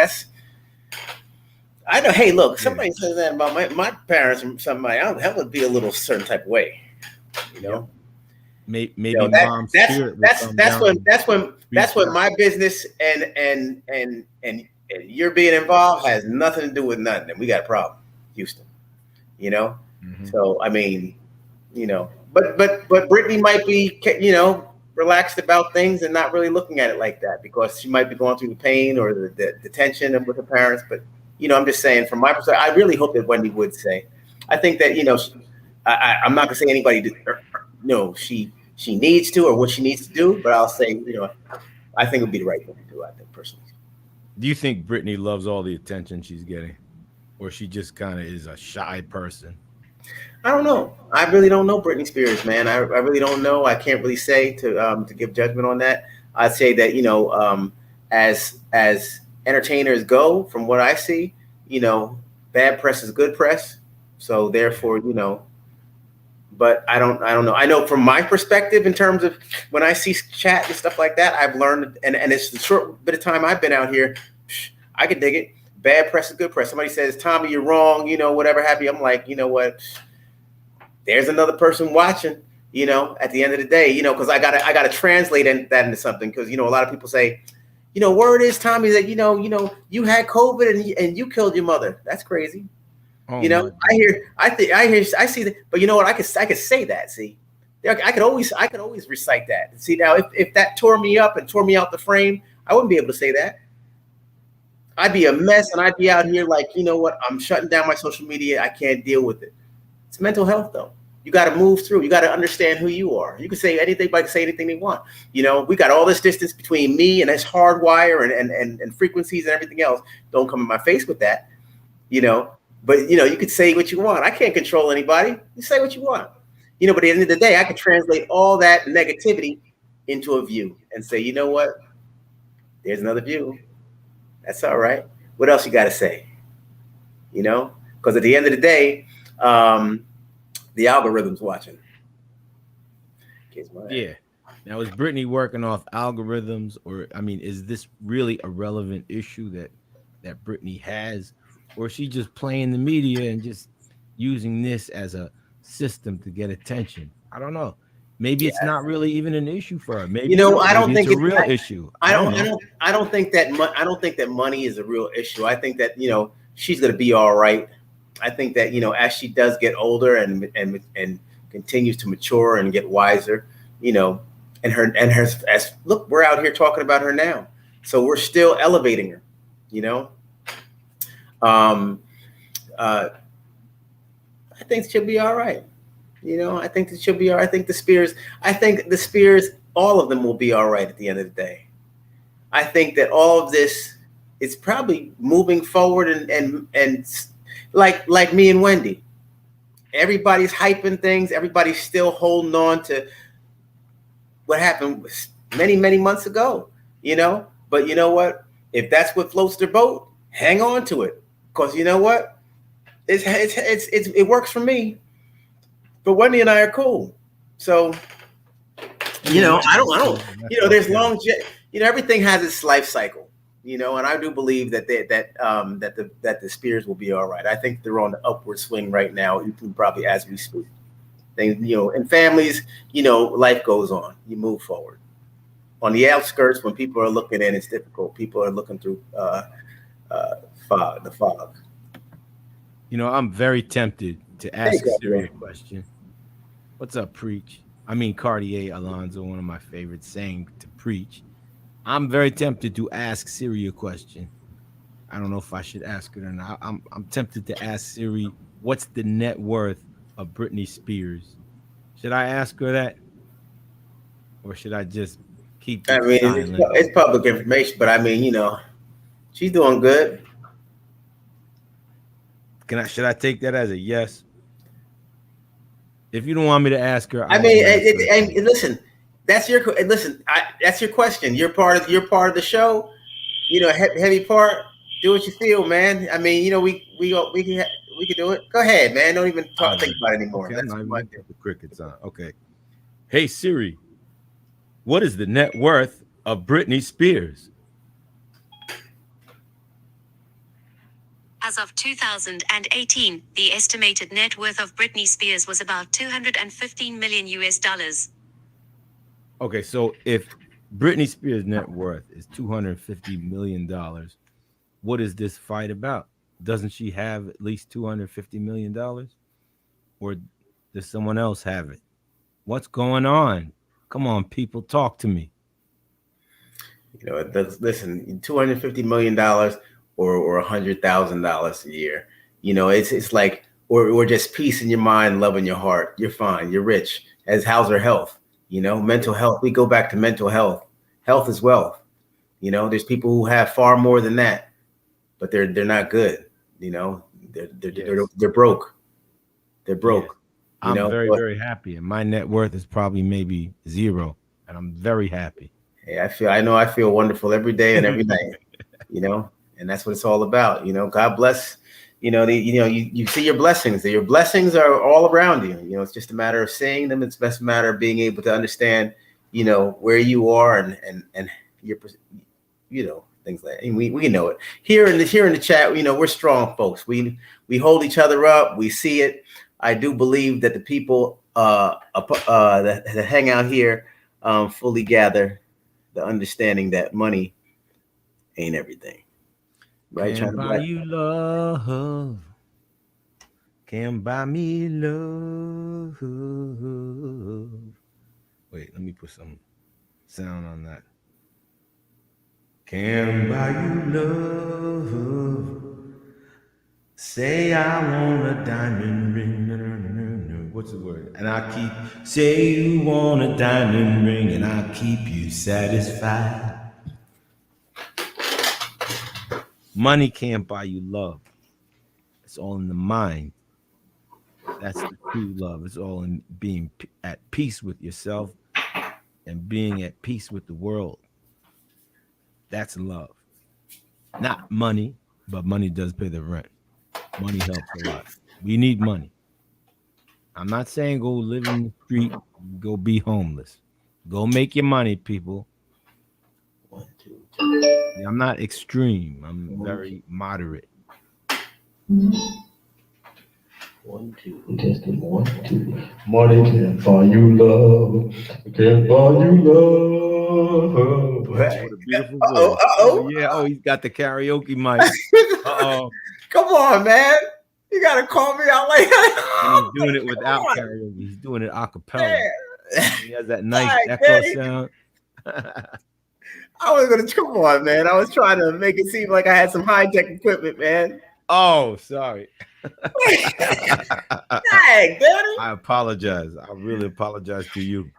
I know. Hey, look, somebody says that about my parents or somebody. That would be a little certain type of way, you know. Maybe you know, mom's spirit. That's when my business and you're being involved has nothing to do with nothing, and we got a problem, Houston. You know, so I mean, you know, but Britney might be, you know, relaxed about things and not really looking at it like that, because she might be going through the pain or the tension with her parents. But I'm just saying from my perspective, I really hope that Wendy would say. I think that I'm not gonna say anybody. She needs to or what she needs to do, but I'll say I think it would be the right thing to do. I think personally. Do you think Britney loves all the attention she's getting, or she just kind of is a shy person? I don't know. I really don't know Britney Spears, man. I really don't know. I can't really say to give judgment on that. I'd say that as entertainers go, from what I see, bad press is good press. So therefore, but I don't know. I know from my perspective, in terms of when I see chat and stuff like that, I've learned, and it's the short bit of time I've been out here, I can dig it. Bad press is good press. Somebody says, Tommy, you're wrong, whatever have you. I'm like, you know what? There's another person watching, at the end of the day, because I gotta translate that into something. Because, a lot of people say, word is, Tommy, that, you had COVID and you killed your mother. That's crazy. Oh, I see that, but you know what? I could say that. See, I could always recite that. See, now if that tore me up and tore me out the frame, I wouldn't be able to say that. I'd be a mess, and I'd be out here like, you know what? I'm shutting down my social media. I can't deal with it. It's mental health, though. You got to move through. You got to understand who you are. You can say anything, but say anything they want. We got all this distance between me and this hardwire and frequencies and everything else. Don't come in my face with that, But, you could say what you want. I can't control anybody. You say what you want. But at the end of the day, I can translate all that negativity into a view and say, you know what? There's another view. That's all right. What else you got to say? Because at the end of the day, the algorithm's watching. Yeah. Now, is Britney working off algorithms, or, is this really a relevant issue that Britney has? Or is she just playing the media and just using this as a system to get attention? I don't know. Maybe it's not really even an issue for her. Maybe I don't think it's a real issue. I don't think that money is a real issue. I think that she's going to be all right. I think that as she does get older and continues to mature and get wiser, and her as look, we're out here talking about her now, so we're still elevating her. I think she'll be all right. I think that she'll be all right. I think the Spears, all of them will be all right at the end of the day. I think that all of this is probably moving forward and like me and Wendy. Everybody's hyping things. Everybody's still holding on to what happened many, many months ago, But you know what? If that's what floats their boat, hang on to it. Because you know what? It works for me. But Wendy and I are cool. So, I don't, there's everything has its life cycle, and I do believe that the Spears will be all right. I think they're on the upward swing right now, even probably as we speak. In families, life goes on. You move forward. On the outskirts, when people are looking in, it's difficult. People are looking through the fog. I'm very tempted to ask a serious question. What's up, Preach? Cartier Alonso, one of my favorites, saying to preach. I'm very tempted to ask Siri a question. I don't know if I should ask it or not. I'm tempted to ask Siri, what's the net worth of Britney Spears? Should I ask her that? Or should I just keep it silent? It's public information, but she's doing good. Should I take that as a yes? If you don't want me to ask her, listen. That's your question. You're part of the show. Heavy part. Do what you feel, man. We can do it. Go ahead, man. Don't even think about it anymore. Okay, that's the crickets on. Okay. Hey Siri, what is the net worth of Britney Spears? As of 2018, the estimated net worth of Britney Spears was about $215 million US. Okay, so if Britney Spears' net worth is $250 million, what is this fight about? Doesn't she have at least $250 million? Or does someone else have it? What's going on? Come on, people, talk to me. Listen, $250 million or $100,000 a year. You know, it's like, or just peace in your mind, love in your heart. You're fine. You're rich. As how's your health? You know, mental health. We go back to mental health. Health is wealth. You know, there's people who have far more than that, but they're not good. You know, they're broke. They're broke. Yes. You I'm know? very happy, and my net worth is probably maybe 0, and I'm very happy. Hey, I feel wonderful every day and every night. You know, and that's what it's all about. You know, God bless. You know, you see your blessings. Your blessings are all around you. You know, it's just a matter of seeing them. It's just a matter of being able to understand, you know, where you are and your, you know, things like that. And we know it here in the chat. You know, we're strong folks. We hold each other up. We see it. I do believe that the people that hang out here fully gather the understanding that money ain't everything. Right? Can't buy you love. Can't buy me love. Wait, let me put some sound on that. Can't buy you love. Say I want a diamond ring. What's the word? And I keep say you want a diamond ring, and I keep you satisfied. Money can't buy you love. It's all in the mind. That's the true love. It's all in being at peace with yourself and being at peace with the world. That's love. Not money, but money does pay the rent. Money helps a lot. We need money. I'm not saying go live in the street, go be homeless. Go make your money, people. 1, 2, 3. I'm not extreme. I'm very moderate. 1, 2. Testing 1, 2. Money can't buy you love. Can't buy you love. Right. What a beautiful voice. Oh, yeah. Oh, he's got the karaoke mic. Come on, man. You gotta call me out like that. And he's doing it without karaoke. He's doing it a cappella. Yeah. He has that nice echo sound. I was gonna come on, man. I was trying to make it seem like I had some high-tech equipment, man. Oh, sorry. Dang, Daddy. I apologize. I really apologize to you.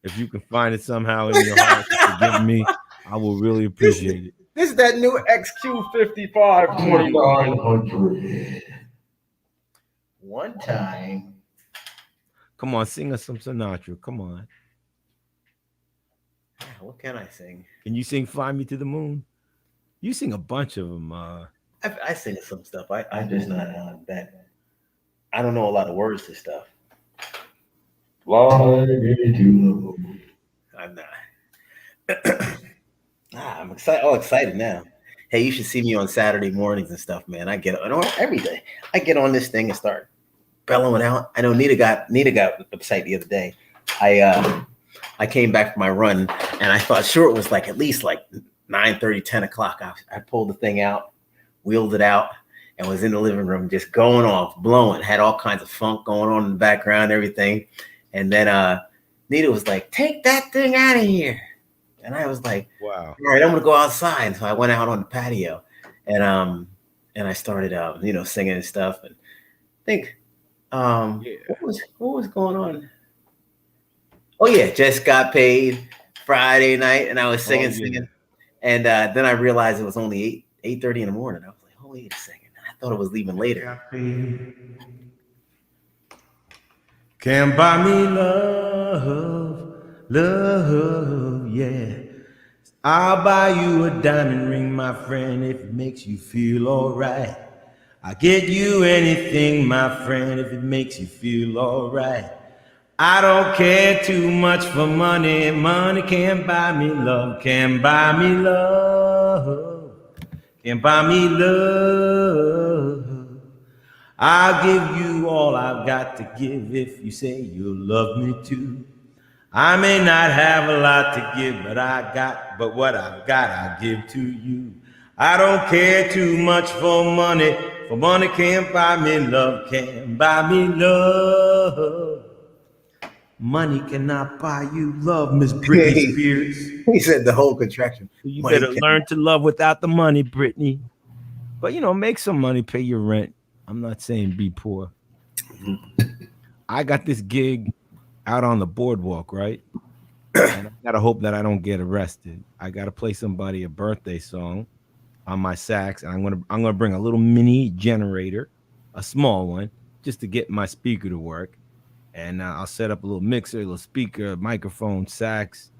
If you can find it somehow in your heart to forgive me, I will really appreciate it. This is that new XQ55 $2,900. One time. Come on, sing us some Sinatra. Come on. What can I sing? Can you sing Fly Me to the Moon? You sing a bunch of them. I sing some stuff. I'm just not that. I don't know a lot of words to stuff. Fly me to the moon. I'm not. I'm excited. All excited now. Hey, you should see me on Saturday mornings and stuff, man. I get on every day. I get on this thing and start bellowing out. I know Nita got upset the other day. I came back from my run and I thought sure it was like at least like 9:30, 10 o'clock. I pulled the thing out, wheeled it out, and was in the living room just going off, blowing. Had all kinds of funk going on in the background, everything. And then Nita was like, "Take that thing out of here." And I was like, "Wow, all right, I'm gonna go outside." So I went out on the patio, and I started singing and stuff. And I think what was going on? Oh yeah, just got paid Friday night, and I was singing, and then I realized it was only 8:30 in the morning. I was like, "Oh, wait a second!" I thought it was leaving later. Can't buy me love, yeah. I'll buy you a diamond ring, my friend, if it makes you feel all right. I'll get you anything, my friend, if it makes you feel all right. I don't care too much for money. Money can't buy me love, can't buy me love, can't buy me love. I'll give you all I've got to give if you say you'll love me too. I may not have a lot to give, but what I've got, I'll give to you. I don't care too much for money can't buy me love, can't buy me love. Money cannot buy you love, Miss Britney Spears. He said the whole contraction. You better learn to love without the money, Britney. But make some money, pay your rent. I'm not saying be poor. I got this gig out on the boardwalk, right? And I gotta hope that I don't get arrested. I gotta play somebody a birthday song on my sax, and I'm gonna bring a little mini generator, a small one, just to get my speaker to work. And I'll set up a little mixer, a little speaker, microphone, sax.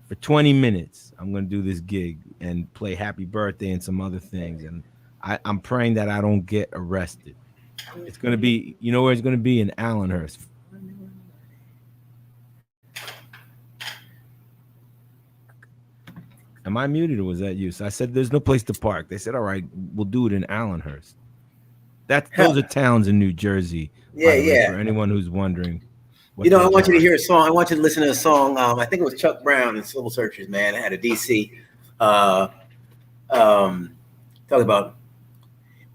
For 20 minutes, I'm gonna do this gig and play Happy Birthday and some other things. And I'm praying that I don't get arrested. It's gonna be, where it's gonna be? In Allenhurst. Am I muted or was that you? So I said there's no place to park. They said, all right, we'll do it in Allenhurst. Those are towns in New Jersey. Yeah. For anyone who's wondering. I want you to hear a song. I want you to listen to a song. I think it was Chuck Brown and Soul Searchers, man. I had a DC. Talking about,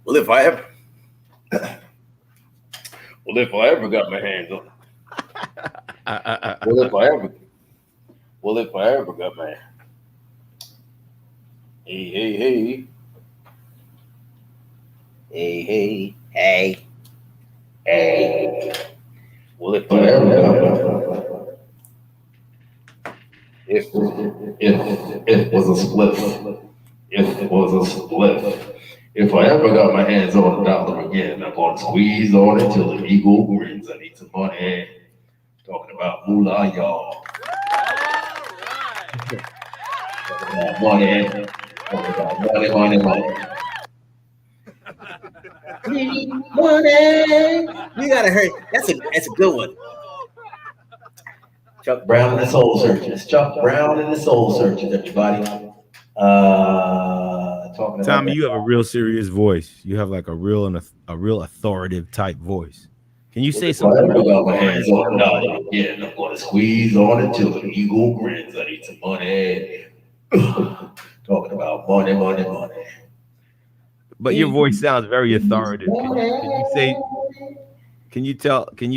well, if I ever got my hands on it. Well, if I ever got my hey. Well, if I ever got if was a split. If I ever got my hands on $1 again, I'm gonna squeeze on it till the eagle grins. I need some money. Talking about moolah, y'all. Talking about money. Talking about money. Money. You gotta hurry. That's a good one. Chuck Brown and the Soul Searchers. Everybody. Talking about Tommy, you have a real serious voice. You have like a real authoritative type voice. Can you say something? I got my hands on $1 again. I'm gonna squeeze on it till the eagle grins. I need some money. Talking about money. But your voice sounds very authoritative. Can you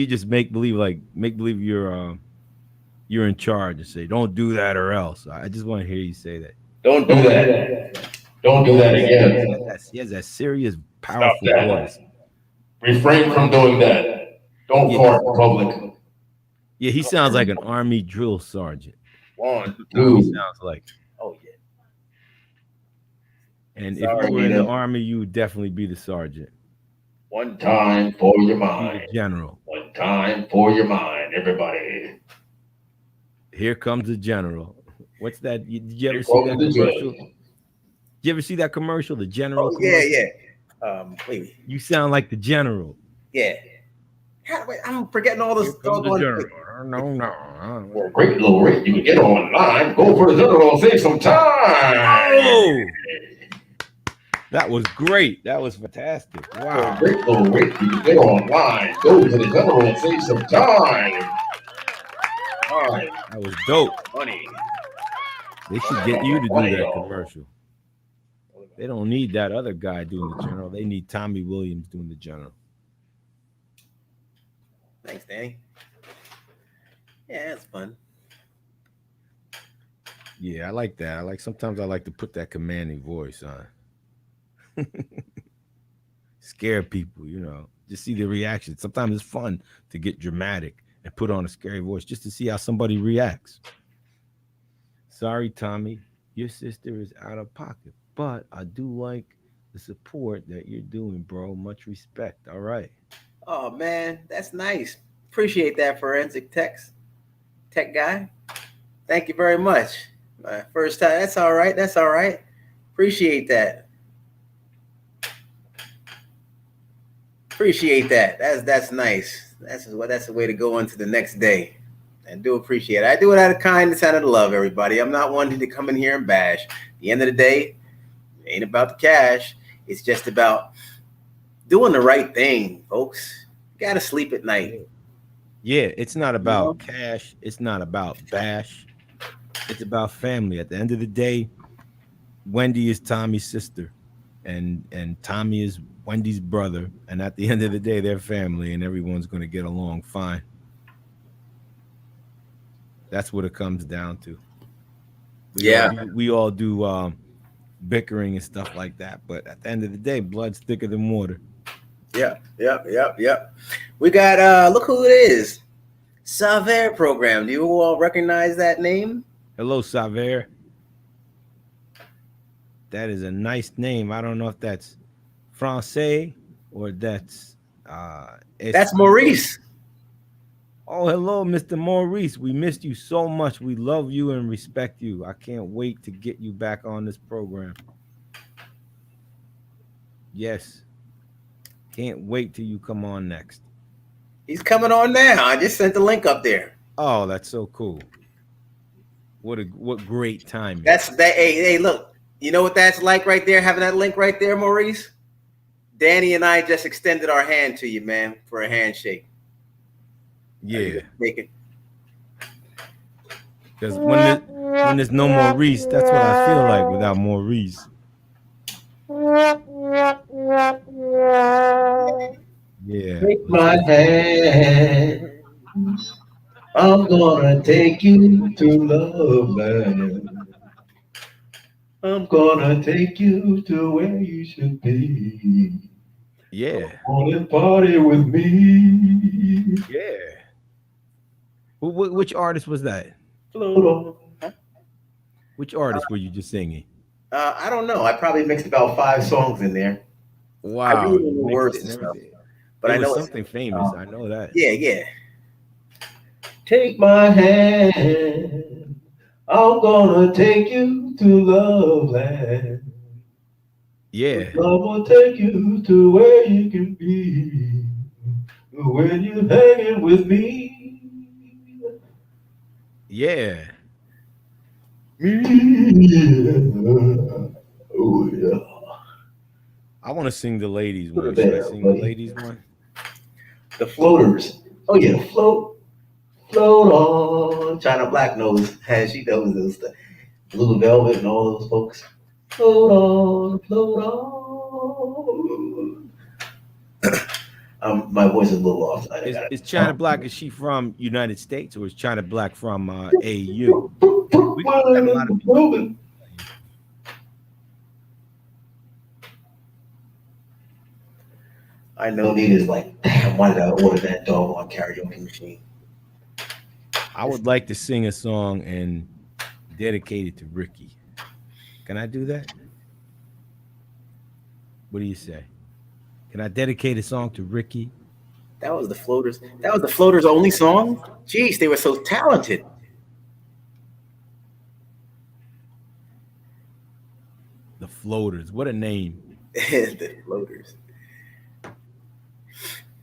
just make believe you're in charge and say, don't do that or else? I just want to hear you say that. Don't do that. Don't do that again. He has that serious, powerful voice. Refrain from doing that. Don't fart in public. Yeah, he sounds like an army drill sergeant. 1, 2. He sounds like. Oh yeah. And if you were in the army, you would definitely be the sergeant. One time for your mind. The general. One time for your mind, everybody. Here comes the general. What's that? Did you ever see that commercial? Did you ever see that commercial, the general? Oh, yeah. Wait. You sound like the general. Yeah. I'm forgetting all this. No. Well, great little rate. You can get online. Go for the general and save some time. Oh, that was great. That was fantastic. Wow. Great little rate. You can get online. Go to the general and save some time. All right. That was dope. Funny. They should get you to do that commercial. They don't need that other guy doing the general. They need Tommy Williams doing the general. Thanks, Danny. Yeah, that's fun. Yeah, I like that. Sometimes I like to put that commanding voice on. Scare people, just see the reaction. Sometimes it's fun to get dramatic and put on a scary voice just to see how somebody reacts. Sorry, Tommy, your sister is out of pocket, but I do like the support that you're doing, bro. Much respect. All right. Oh man, that's nice. Appreciate that, forensic tech guy. Thank you very much. My first time. That's all right. Appreciate that. That's nice. That's the way to go into the next day. I do appreciate it. I do it out of kindness, out of love, everybody. I'm not wanting to come in here and bash. At the end of the day, it ain't about the cash. It's just about doing the right thing, folks. You gotta sleep at night. Yeah, it's not about cash. It's not about bash. It's about family. At the end of the day, Wendy is Tommy's sister, and Tommy is Wendy's brother. And at the end of the day, they're family, and everyone's going to get along fine. That's what it comes down to. We all do bickering and stuff like that. But at the end of the day, blood's thicker than water. Yep. We got look who it is. Saver program. Do you all recognize that name? Hello, Saver. That is a nice name. I don't know if that's Francais or that's Maurice. Oh, hello, Mr. Maurice. We missed you so much. We love you and respect you. I can't wait to get you back on this program. Yes. Can't wait till you come on next. He's coming on now. I just sent the link up there. Oh, that's so cool. What great timing. That's that. Hey, look. You know what that's like right there? Having that link right there, Maurice. Danny and I just extended our hand to you, man, for a handshake. Yeah. Because when there's no Maurice, that's what I feel like without Maurice. Yeah. Take my hand. I'm gonna take you to Love Land. I'm gonna take you to where you should be. Yeah. Come on and party with me. Yeah. Which artist was that? Float on. Huh? Which artist were you just singing? I don't know. I probably mixed about 5 songs in there. Wow. I really don't know the words and stuff. But I know something famous. I know that. Yeah. Take my hand. I'm gonna take you to Love Land. Yeah. Love will take you to where you can be when you're hanging with me. Yeah. Oh yeah. I want to sing the ladies one. Should I sing the ladies one? The Floaters. Oh yeah, float on. China Black knows, she knows those stuff. Blue Velvet and all those folks. Float on. My voice is a little off. Is China Black, is she from United States or is China Black from AU? We got a lot of people. I know Nita's like, damn, why did I order that doggone karaoke machine? I would like to sing a song and dedicate it to Ricky. Can I do that? What do you say? Can I dedicate a song to Ricky? That was the Floaters. That was the Floaters' only song? Jeez, they were so talented. The Floaters. What a name. The Floaters.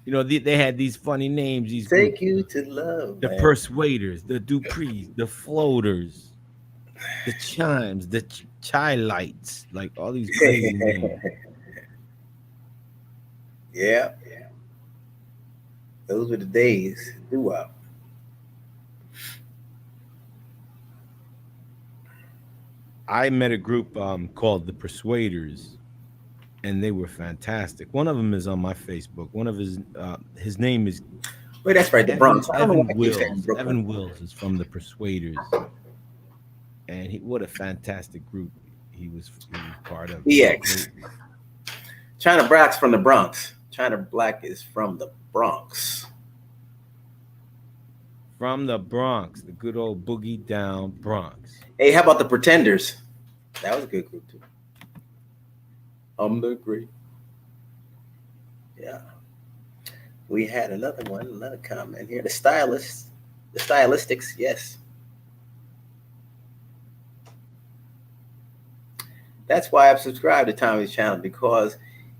You know, they had these funny names. These Take you to love. The Persuaders, the Duprees, the Floaters, the Chimes, the Chai Lights, like all these crazy names. Yeah. Those were the days. Doo-wop. I met a group called the Persuaders, and they were fantastic. One of them is on my Facebook. One of his name is Wait, that's right, the Bronx. Evan Wills. Evan Wills is from the Persuaders, and what a fantastic group he was part of. EX. China Black's from the Bronx. China Black is from the Bronx. From the Bronx, the good old boogie down Bronx. Hey, how about the Pretenders? That was a good group too. I'm the great. Yeah. We had another comment here. The Stylistics, yes. That's why I've subscribed to Tommy's channel, because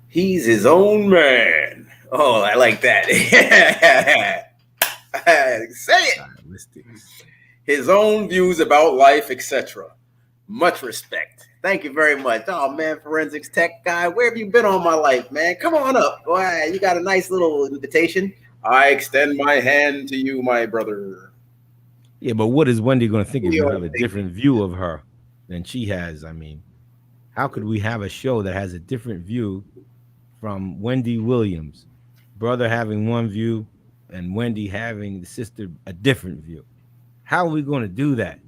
he's his own man. Oh, I like that. Say it. His own views about life, etc. Much respect. Thank you very much. Oh man, forensics tech guy, where have you been all my life, man? Come on up. Boy, you got a nice little invitation. I extend my hand to you, my brother. Yeah, but what is Wendy going to think if you have a different view of her than she has? I mean, how could we have a show that has a different view from Wendy Williams, brother having one view and Wendy having the sister a different view? How are we going to do that?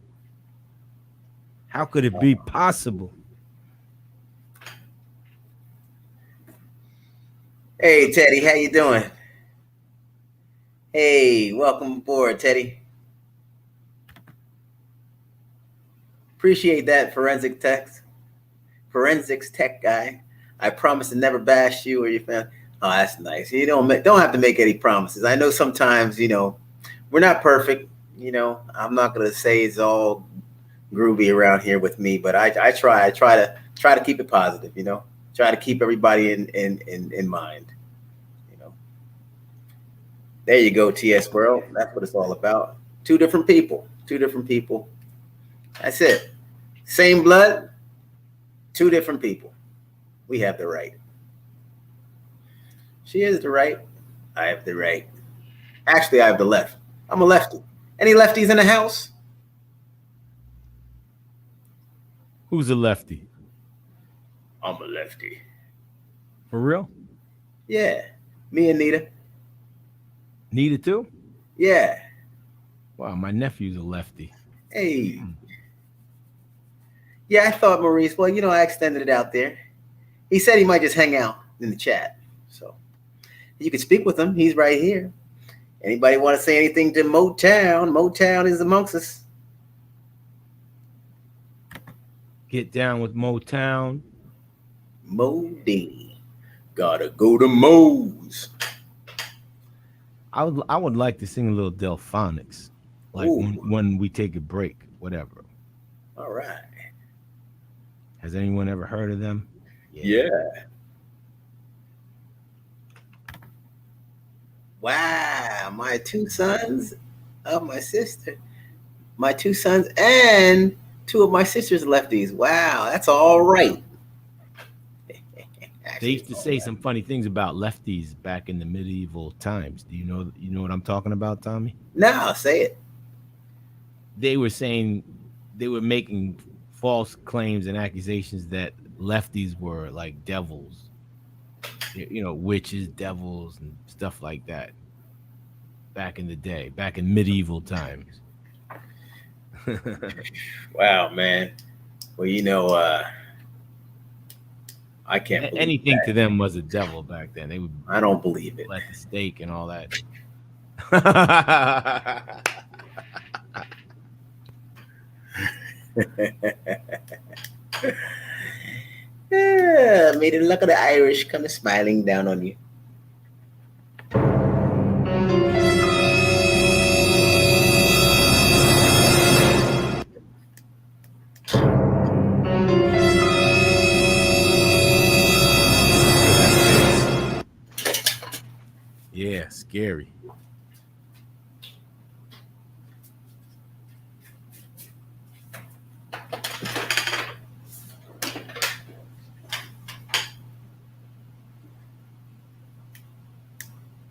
How could it be possible? Hey, Teddy, how you doing? Hey, welcome aboard, Teddy. Appreciate that, forensics tech guy. I promise to never bash you or your family. Oh, that's nice. You don't have to make any promises. I know sometimes, we're not perfect. I'm not gonna say it's all groovy around here with me, but I try to keep it positive. Try to keep everybody in mind. You know, there you go, TS World. That's what it's all about. Two different people. Two different people. That's it. Same blood, two different people. We have the right. She has the right. I have the right. Actually, I have the left. I'm a lefty. Any lefties in the house? Who's a lefty? I'm a lefty. For real? Yeah. Me and Nita. Nita too? Yeah. Wow, my nephew's a lefty. Hey. Yeah, I thought Maurice, well, I extended it out there. He said he might just hang out in the chat. So you can speak with him. He's right here. Anybody want to say anything to Motown? Motown is amongst us. Get down with Motown. Modi. Gotta go to Mo's. I would like to sing a little Delphonics. Like when we take a break, whatever. All right. Has anyone ever heard of them? Yeah. Wow, my two sons of my sister, my two sons and two of my sister's lefties. Wow, that's all right. They used to say some funny things about lefties back in the medieval times. Do you know what I'm talking about, Tommy? No, say it. They were saying they were making false claims and accusations that lefties were like devils, witches, devils, and stuff like that. Back in the day, back in medieval times. Wow, man. Well, I can't believe anything that. to them was a devil back then. They would. I don't believe it. Let the stake and all that. Yeah, may the luck of the Irish come smiling down on you. Yeah, scary.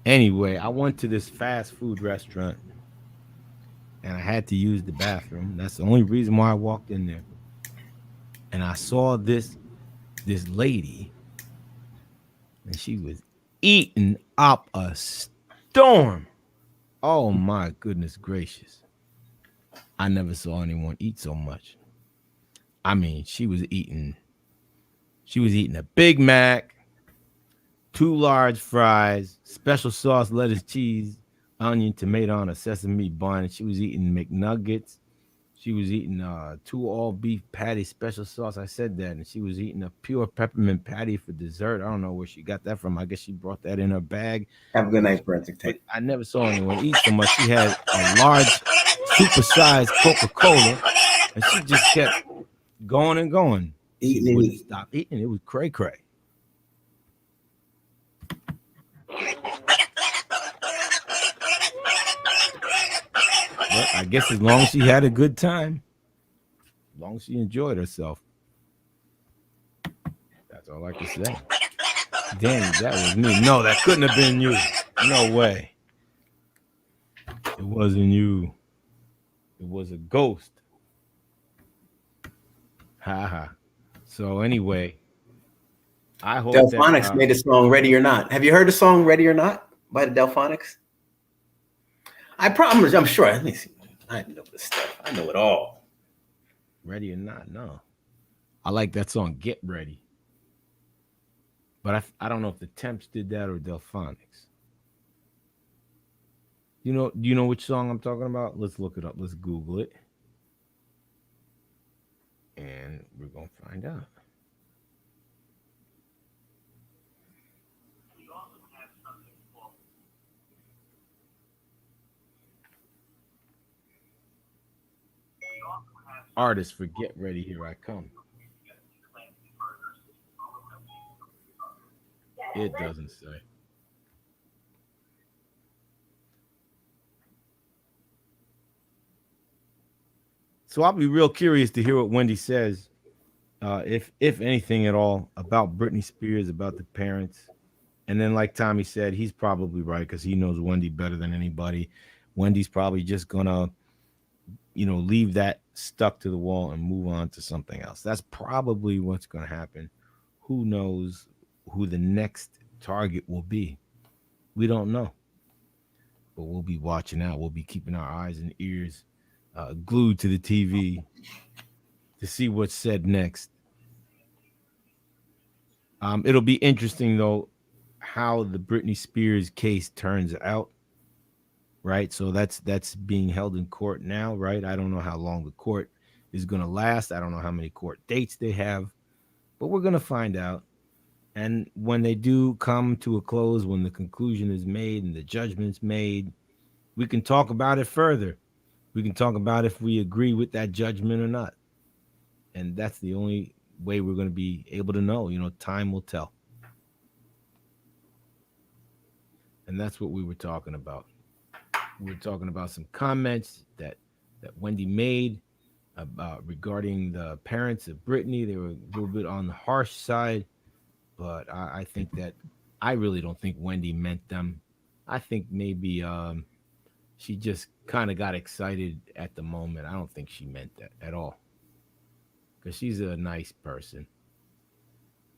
Anyway, I went to this fast food restaurant and I had to use the bathroom. That's the only reason why I walked in there. And I saw this lady, and she was eating up a storm. Oh my goodness gracious. I never saw anyone eat so much. I mean, she was eating a Big Mac, 2 large fries, special sauce, lettuce, cheese, onion, tomato on a sesame bun. She was eating McNuggets. She was eating 2 all beef patties, special sauce. I said that. And she was eating a pure peppermint patty for dessert. I don't know where she got that from. I guess she brought that in her bag. Have a good night, Forensic Tech. I never saw anyone eat so much. She had a large, supersized Coca-Cola, and she just kept going and going. She wouldn't stop eating. It was cray-cray. But I guess as long as she had a good time, as long as she enjoyed herself, that's all I can say. Danny, that was me. No, that couldn't have been you. No way. It wasn't you. It was a ghost. Ha ha. So anyway, I hope Delphonics made the song "Ready or Not." Have you heard the song "Ready or Not" by the Delphonics? I promise. I'm sure. Let me see. I know this stuff. I know it all. Ready or Not? No. I like that song. Get Ready. But I don't know if the Temps did that or Delphonics. Do you know which song I'm talking about? Let's look it up. Let's Google it. And we're gonna find out. Artists for Get Ready, Here I Come. It doesn't say. So I'll be real curious to hear what Wendy says, if anything at all, about Britney Spears, about the parents. And then, like Tommy said, he's probably right because he knows Wendy better than anybody. Wendy's probably just gonna, leave that stuck to the wall and move on to something else. That's probably what's gonna happen. Who knows who the next target will be? We don't know, but we'll be watching out. We'll be keeping our eyes and ears glued to the TV to see what's said next. It'll be interesting though how the Britney Spears case turns out, right? So that's being held in court now, right? I don't know how long the court is going to last. I don't know how many court dates they have, but we're going to find out. And when they do come to a close, when the conclusion is made and the judgment's made, we can talk about it further. We can talk about if we agree with that judgment or not. And that's the only way we're going to be able to know. Time will tell. And that's what we were talking about. We were talking about some comments that Wendy made about regarding the parents of Britney. They were a little bit on the harsh side, but I think that I really don't think Wendy meant them. I think maybe she just kind of got excited at the moment. I don't think she meant that at all, because she's a nice person.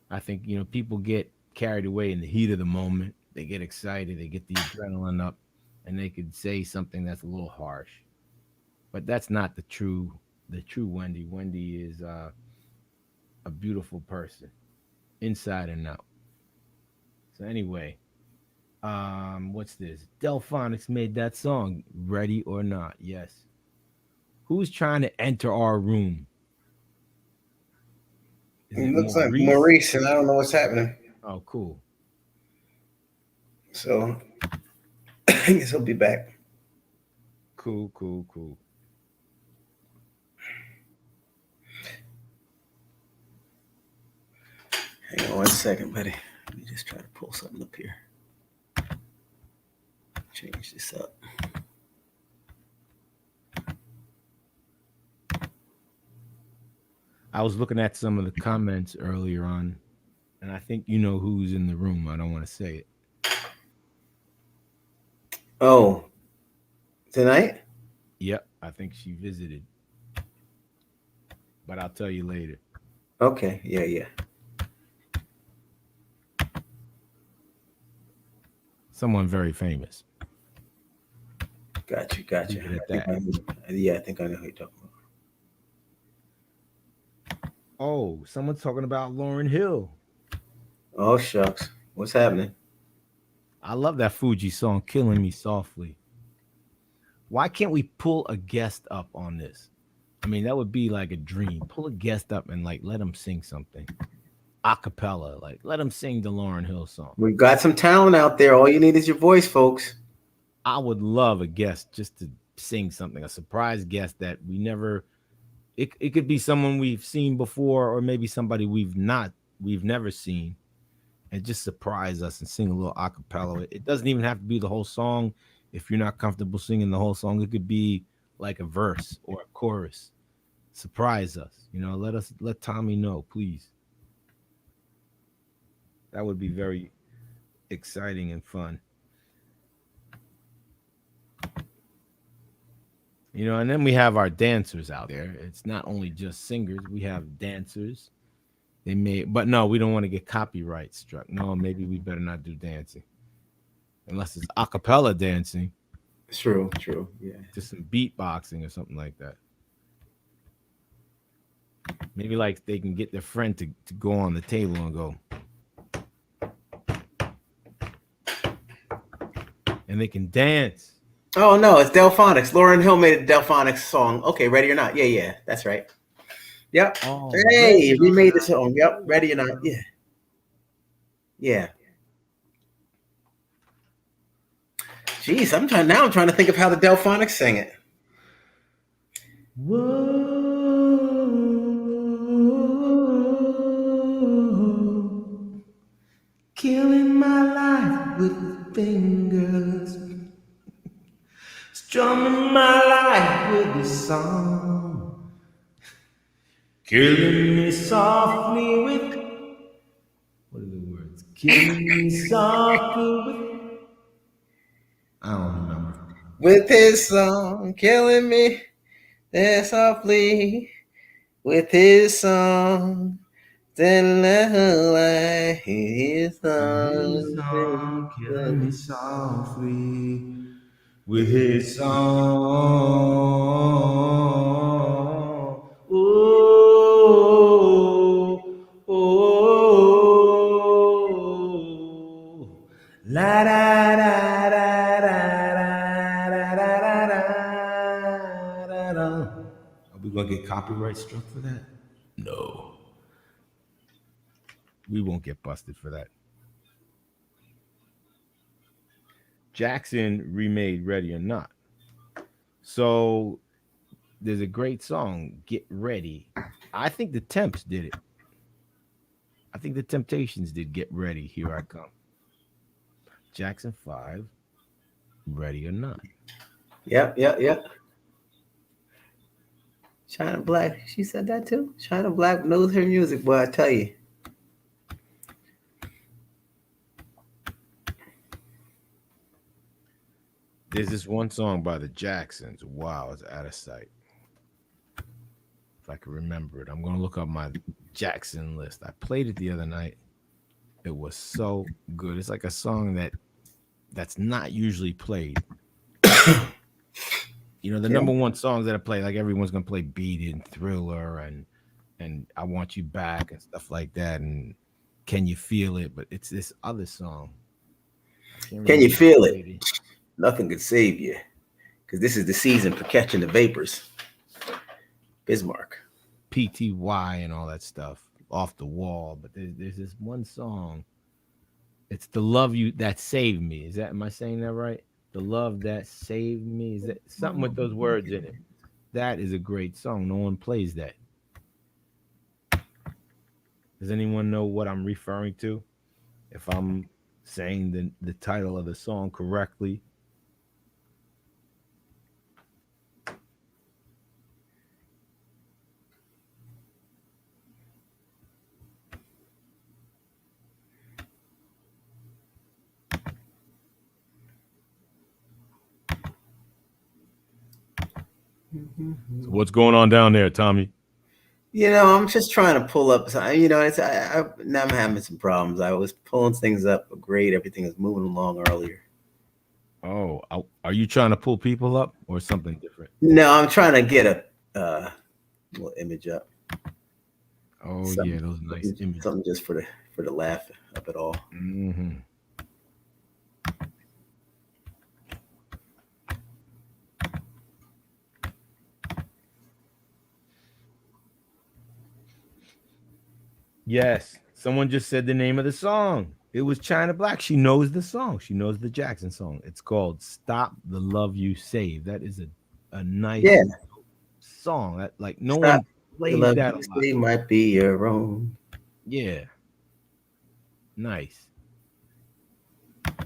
I think, people get carried away in the heat of the moment. They get excited, they get the adrenaline up, and they could say something that's a little harsh. But that's not the true Wendy. Wendy is a beautiful person, inside and out. So anyway, what's this? Delphonics made that song, Ready or Not. Yes. Who's trying to enter our room? It looks like Maurice, and I don't know what's happening. Oh, cool. So I guess he'll be back. Cool. Hang on 1 second, buddy. Let me just try to pull something up here. Change this up. I was looking at some of the comments earlier on, and I think you know who's in the room. I don't want to say it. Oh, tonight? Yep, I think she visited. But I'll tell you later. Okay, yeah. Someone very famous. Got you. I think I know who you're talking about. Oh, someone's talking about Lauryn Hill. Oh, shucks. What's happening? I love that Fuji song, Killing Me Softly. Why can't we pull a guest up on this? I mean, that would be like a dream. Pull a guest up and let them sing something. A cappella, let them sing the Lauryn Hill song. We've got some talent out there. All you need is your voice, folks. I would love a guest just to sing something, a surprise guest that we never, it could be someone we've seen before, or maybe somebody we've never seen, and just surprise us and sing a little a cappella. It doesn't even have to be the whole song. If you're not comfortable singing the whole song, it could be like a verse or a chorus. Surprise us, let Tommy know, please. That would be very exciting and fun. And then we have our dancers out there. It's not only just singers. We have dancers. But no, we don't want to get copyright struck. No, maybe we better not do dancing. Unless it's a cappella dancing. True, yeah. Just some beatboxing or something like that. Maybe they can get their friend to go on the table and go. and they can dance. Oh no, it's Delphonics. Lauryn Hill made a Delphonics song. Okay, Ready or Not. Yeah, that's right. Yep. Oh, Hey, we made the song. Yep, Ready or Not. Yeah. Yeah. Jeez, I'm trying to think of how the Delphonics sang it. Whoa, killing my life with fingers, strumming my life with this song, killing me softly with, what are the words? Killing me softly with, I don't remember. With his song, killing me softly. With his song, then his song, Killing me softly with his song. Oh, oh, la da da da da da da da da da. Are we gonna get copyright struck for that? No. We won't get busted for that. Jackson remade Ready or Not. So there's a great song, Get Ready. I think the Temps did it. I think the Temptations did Get Ready, Here I Come. Jackson 5, Ready or Not. Yep. China Black, she said that too. China Black knows her music, boy, I tell you. There's this one song by the Jacksons. Wow, it's out of sight. If I can remember it, I'm going to look up my Jackson list. I played it the other night. It was so good. It's like a song that's not usually played. You know, the number one songs that I play, like everyone's going to play Beat It and Thriller and I Want You Back and stuff like that. And Can You Feel It? But it's this other song. Can you feel it? Nothing could save you, because this is the season for catching the vapors. Bismarck, PTY and all that stuff, Off the Wall. But there's this one song. It's The Love You That Saved Me. Am I saying that right? The Love That Saved Me. Is that something with those words in it? That is a great song. No one plays that. Does anyone know what I'm referring to? If I'm saying the title of the song correctly. So what's going on down there, Tommy? You know, I'm just trying to pull up. You know, now I'm having some problems. I was pulling things up, but great. Everything is moving along earlier. Oh, are you trying to pull people up or something different? No, I'm trying to get a little image up. Oh, yeah, those nice images. Something just for the laugh of it all. Mm-hmm. Yes, someone just said the name of the song. It was China Black. She knows the song. She knows the Jackson song. It's called Stop the Love You Save. That is a nice song. That, like, no one plays that a lot. They might be your own. Yeah. Nice.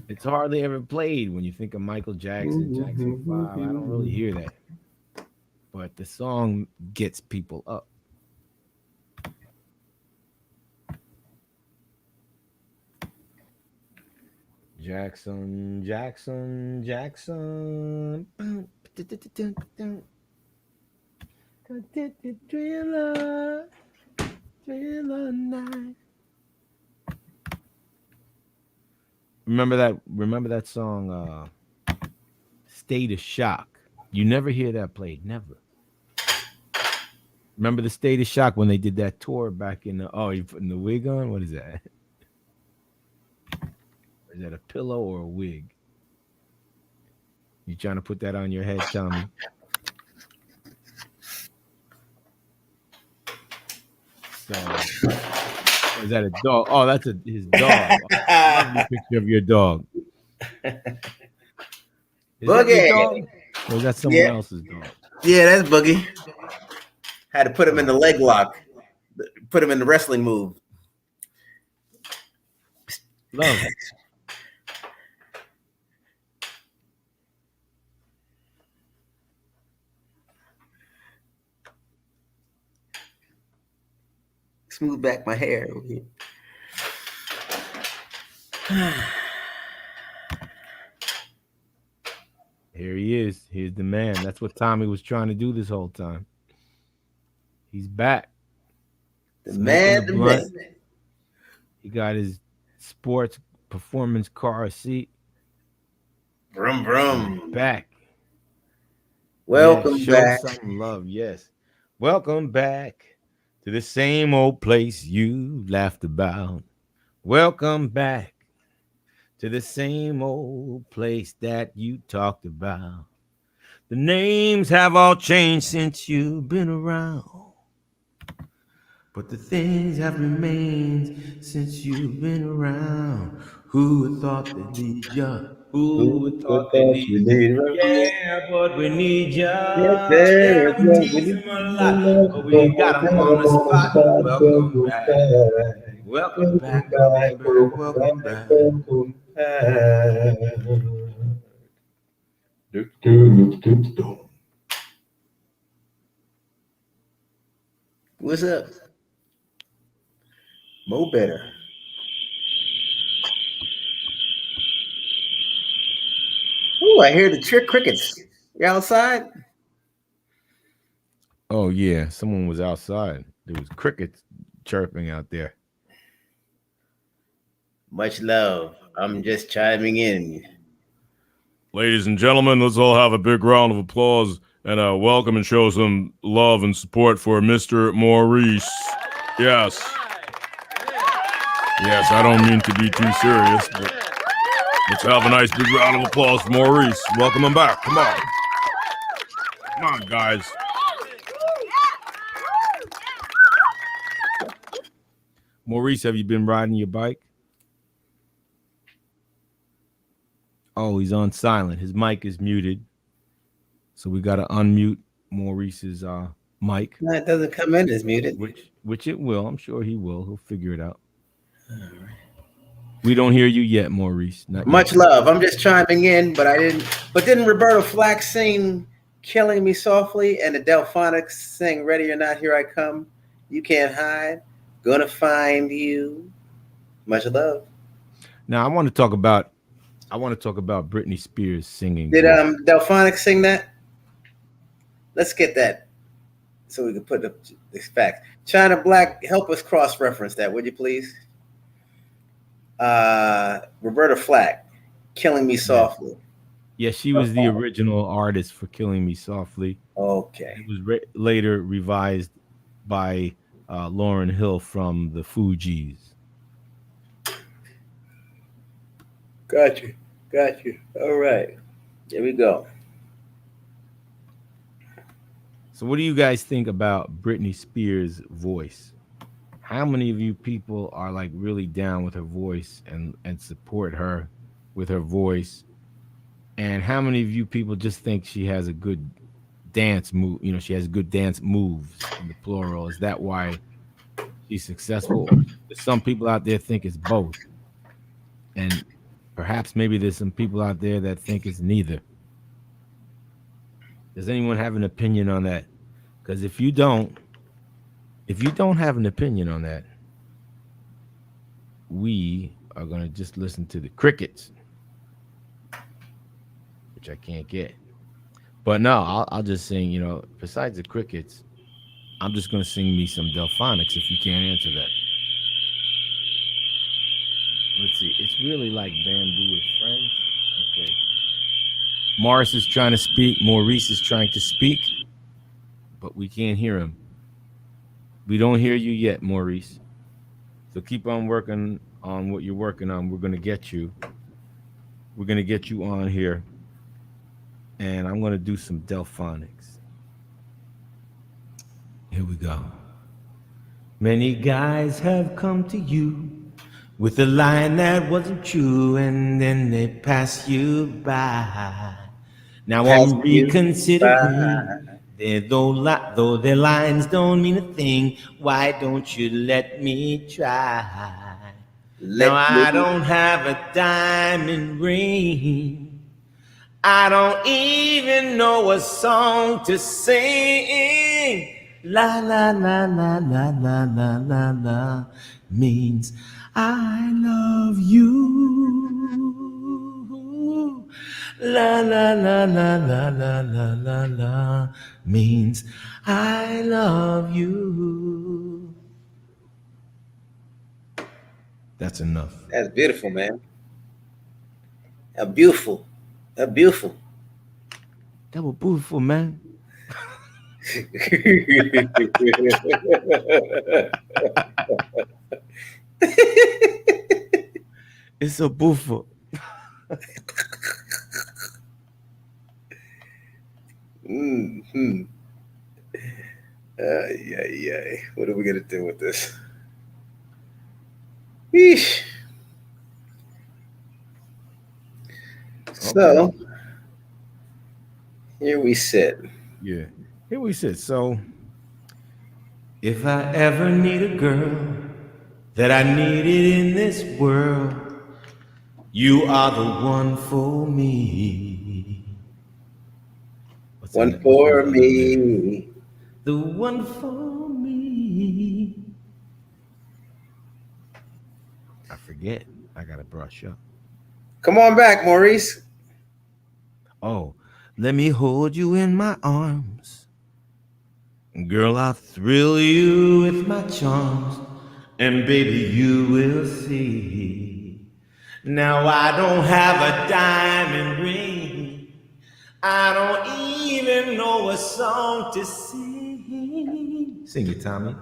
It's hardly ever played when you think of Michael Jackson, Jackson 5. I don't really hear that. But the song gets people up. Jackson. Thriller night. Remember that song, State of Shock. You never hear that played, never. Remember the State of Shock when they did that tour back in you putting the wig on? What is that? Is that a pillow or a wig? You trying to put that on your head, Tommy? So, is that a dog? Oh, that's his dog. Lovely picture of your dog. Is that your dog? Or is that someone else's dog? Yeah, that's Boogie. Had to put him in the leg lock. Put him in the wrestling move. Love it. Smooth back my hair. Here he is. Here's the man. That's what Tommy was trying to do this whole time. He's back. The man, the man. He got his sports performance car seat. Vroom, vroom. Back. Welcome back. Show some love. Yes. Welcome back to the same old place you laughed about. Welcome back to the same old place that you talked about. The names have all changed since you've been around, but the things have remained since you've been around. Who would thought they'd need ya? Who would thought they'd need ya? Yeah, but we need ya. Yeah, we need them a lot, but we got them on the spot. Welcome back. Welcome back, baby. Welcome back. What's up? Mo better. Oh, I hear the crickets. You outside? Oh yeah, someone was outside. There was crickets chirping out there. Much love. I'm just chiming in. Ladies and gentlemen, let's all have a big round of applause and welcome and show some love and support for Mr. Maurice. Yes. Yes, I don't mean to be too serious, but let's have a nice big round of applause for Maurice. Welcome him back. Come on. Come on, guys. Maurice, have you been riding your bike? Oh, he's on silent. His mic is muted. So we got to unmute Maurice's mic. No, it doesn't come in as muted. Which it will. I'm sure he will. He'll figure it out. All right. We don't hear you yet, Maurice. Much love. I'm just chiming in, but didn't Roberta Flack sing Killing Me Softly and the Delphonics sing Ready or Not, Here I Come? You Can't Hide. Gonna find you. Much love. Now I want to talk about Britney Spears singing. Did Delphonics sing that? Let's get that so we can put the facts. China Black, help us cross-reference that, would you please? Roberta Flack, Killing Me Softly. Yeah, she was the original artist for Killing Me Softly. Okay. It was later revised by Lauryn Hill from the Fugees. Got you. All right. Here we go. So what do you guys think about Britney Spears' voice? How many of you people are like really down with her voice and support her with her voice? And how many of you people just think she has a good dance move? You know, she has good dance moves in the plural. Is that why she's successful? Some people out there think it's both. And perhaps maybe there's some people out there that think it's neither. Does anyone have an opinion on that? Because if you don't have an opinion on that, we are going to just listen to the crickets, which I can't get. But no, I'll just sing, you know, besides the crickets, I'm just going to sing me some Delphonics if you can't answer that. Let's see. It's really like Bamboo with Friends. Okay. Maurice is trying to speak. Maurice is trying to speak, but we can't hear him. We don't hear you yet, Maurice. So keep on working on what you're working on. We're going to get you. We're going to get you on here. and I'm going to do some Delphonics. Here we go. Many guys have come to you with a line that wasn't true, and then they pass you by. Now Pass I'm you reconsidering. by. Though their lines don't mean a thing, why don't you let me try? Now Let I me. don't have a diamond ring. I don't even know a song to sing. La la la la la la la la la means I love you. La la la la la la la la la means I love you. That's enough. That's beautiful, man. That's beautiful. That's beautiful. That was beautiful, man. It's so beautiful. Mm-hmm. Yeah. What are we gonna do with this? Yeesh. So here we sit. Yeah. Here we sit. So, if I ever need a girl that I needed in this world, you are the one for me. One for me. The one for me. I forget. I gotta brush up. Come on back, Maurice. Oh, let me hold you in my arms. Girl, I'll thrill you with my charms. And baby, you will see. Now I don't have a diamond ring. I don't even know a song to sing. Sing it, Tommy.